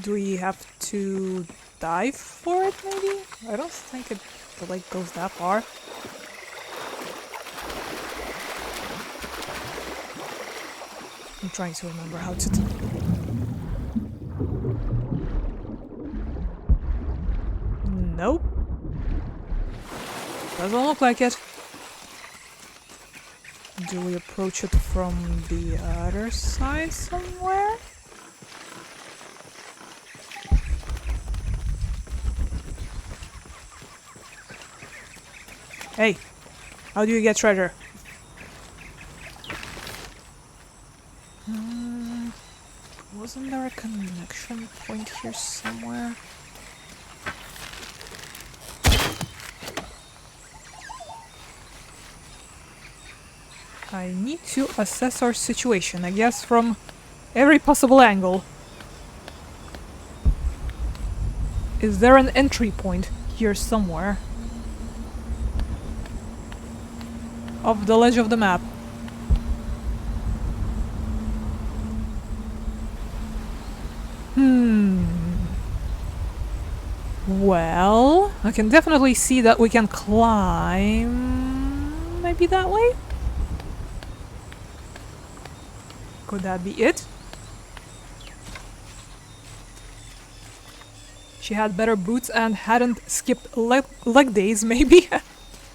Do we have to dive for it, maybe? I don't think the lake goes that far. I'm trying to remember how to do. Nope. Doesn't look like it. Do we approach it from the other side somewhere? Hey, how do you get treasure? Wasn't there a connection point here somewhere? I need to assess our situation, I guess, from every possible angle. Is there an entry point here somewhere? Off the ledge of the map. Well, I can definitely see that we can climb. Maybe that way? Could that be it? She had better boots and hadn't skipped leg days, maybe?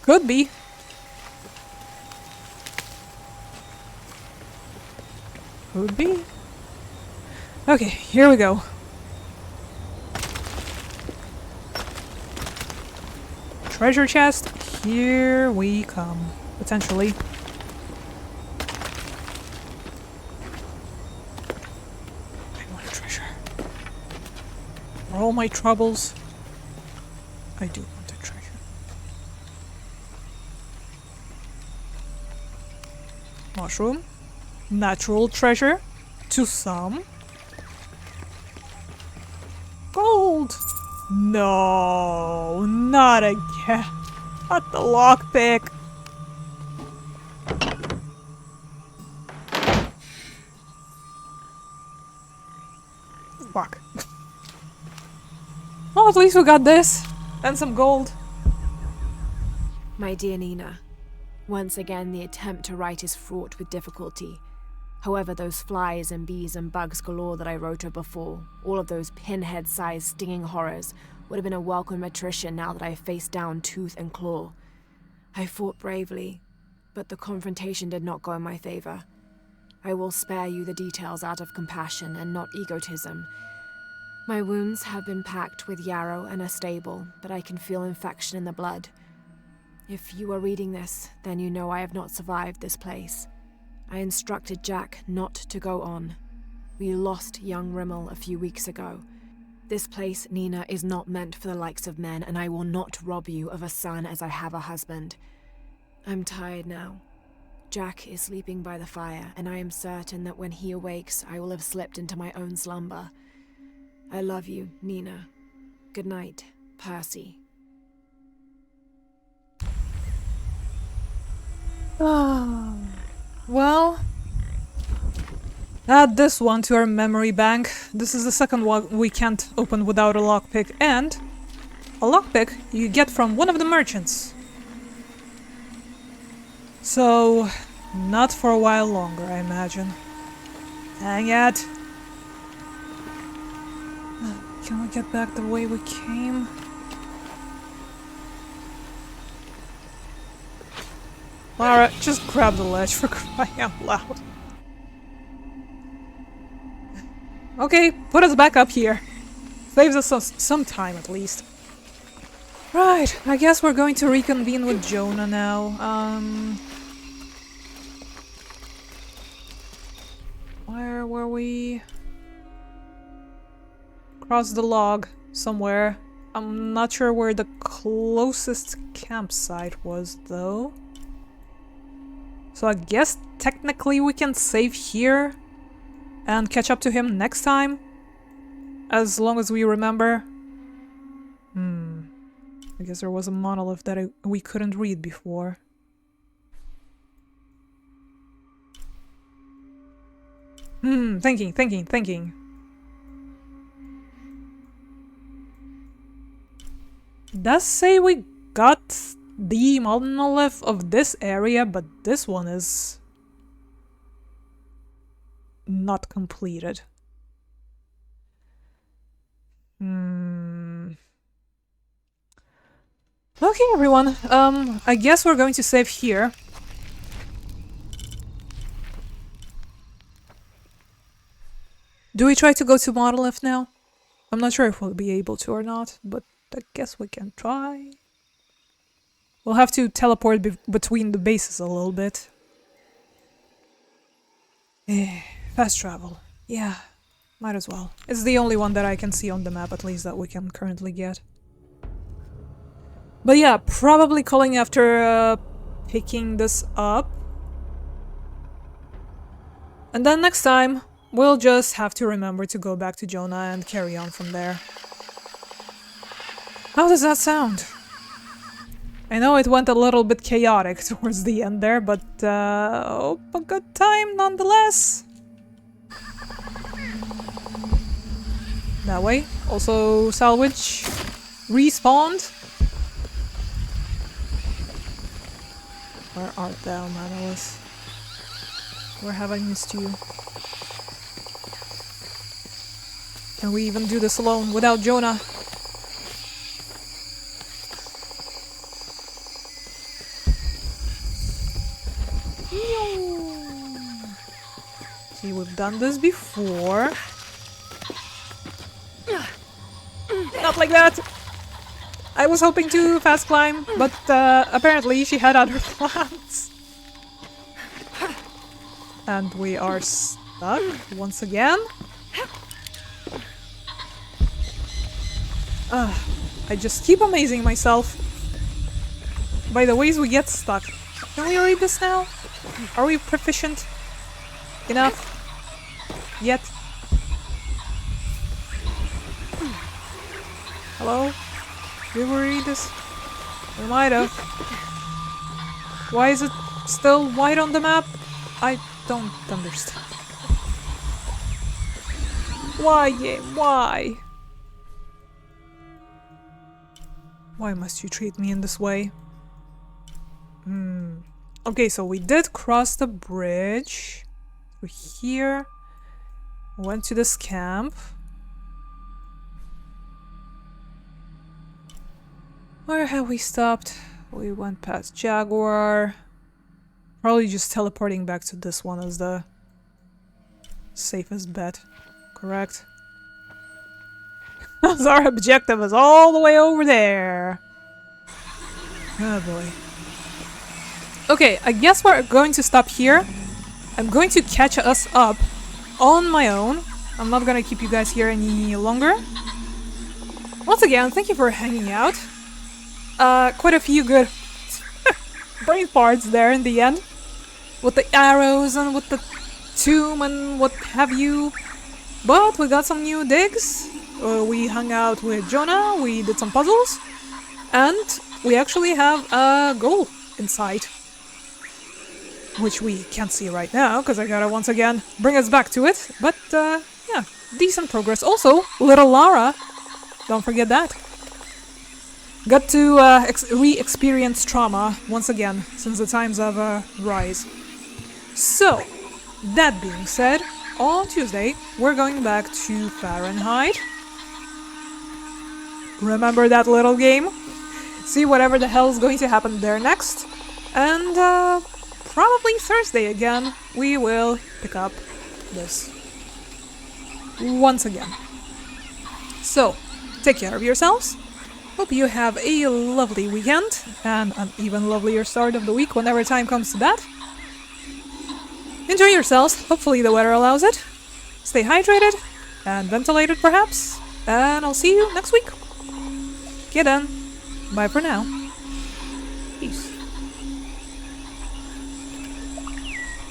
Could be. Could be. Okay, here we treasure chest. Here we come. Potentially. I want a treasure. For all my troubles, I do want a treasure. Mushroom. Natural treasure. To some. Gold! No, not again. Not the lockpick. Fuck. Well, at least we got this. And some gold. My dear Nina, once again the attempt to write is fraught with difficulty. However, those flies and bees and bugs galore that I wrote of before, all of those pinhead-sized stinging horrors, would have been a welcome attrition now that I faced down tooth and claw. I fought bravely, but the confrontation did not go in my favor. I will spare you the details out of compassion and not egotism. My wounds have been packed with yarrow and are stable, but I can feel infection in the blood. If you are reading this, then you know I have not survived this place. I instructed Jack not to go on. We lost young Rimmel a few weeks ago. This place, Nina, is not meant for the likes of men, and I will not rob you of a son as I have a husband. I'm tired now. Jack is sleeping by the fire, and I am certain that when he awakes, I will have slipped into my own slumber. I love you, Nina. Good night, Percy. Well, add this one to our memory bank. This is the second one we can't open without a lockpick, and a lockpick you get from one of the merchants. So, not for a while longer, I imagine. Dang it! Can we get back the way we came? Lara, just grab the ledge for crying out loud. Okay, put us back up here. Saves us some time at least. Right, I guess we're going to reconvene with Jonah now. Where were we? Across the log somewhere. I'm not sure where the closest campsite was though. So I guess technically we can save here and catch up to him next time, as long as we remember. I guess there was a monolith that we couldn't read before. Thinking. It does say we got the monolith of this area, but this one is not completed. Okay, everyone. I guess we're going to save here. Do we try to go to monolith now? I'm not sure if we'll be able to or not, but I guess we can try. We'll have to teleport between the bases a little bit. Fast travel. Yeah, might as well. It's the only one that I can see on the map, at least, that we can currently get. But yeah, probably calling after picking this up. And then next time, we'll just have to remember to go back to Jonah and carry on from there. How does that sound? I know it went a little bit chaotic towards the end there, but a good time nonetheless. That way. Also salvage. Respawned. Where art thou, Manalus? Where have I missed you? Can we even do this alone without Jonah? See, we've done this before. Not like that! I was hoping to fast climb, but apparently she had other plans. And we are stuck once again. I just keep amazing myself by the ways we get stuck. Can we read this now? Are we proficient enough yet? Hello? Did we read this? We might have. Why is it still white on the map? I don't understand. Why, game? Why? Why must you treat me in this way? Okay, so we did cross the bridge. We're here. Went to this camp. Where have we stopped? We went past Jaguar. Probably just teleporting back to this one is the safest bet. Correct? Because our objective is all the way over there. Oh boy. Okay, I guess we're going to stop here. I'm going to catch us up on my own. I'm not gonna keep you guys here any longer. Once again, thank you for hanging out. Quite a few good brain parts there in the end. With the arrows and with the tomb and what have you. But we got some new digs. We hung out with Jonah, we did some puzzles. And we actually have a goal in sight. Which we can't see right now, because I gotta once again bring us back to it. But, yeah, decent progress. Also, little Lara, don't forget that. Got to re-experience trauma once again, since the times of Rise. So, that being said, on Tuesday, we're going back to Fahrenheit. Remember that little game? See whatever the hell is going to happen there next. And, probably Thursday again, we will pick up this once again. So, take care of yourselves. Hope you have a lovely weekend and an even lovelier start of the week whenever time comes to that. Enjoy yourselves, hopefully the weather allows it. Stay hydrated and ventilated perhaps, and I'll see you next week. Okay then, bye for now. Peace.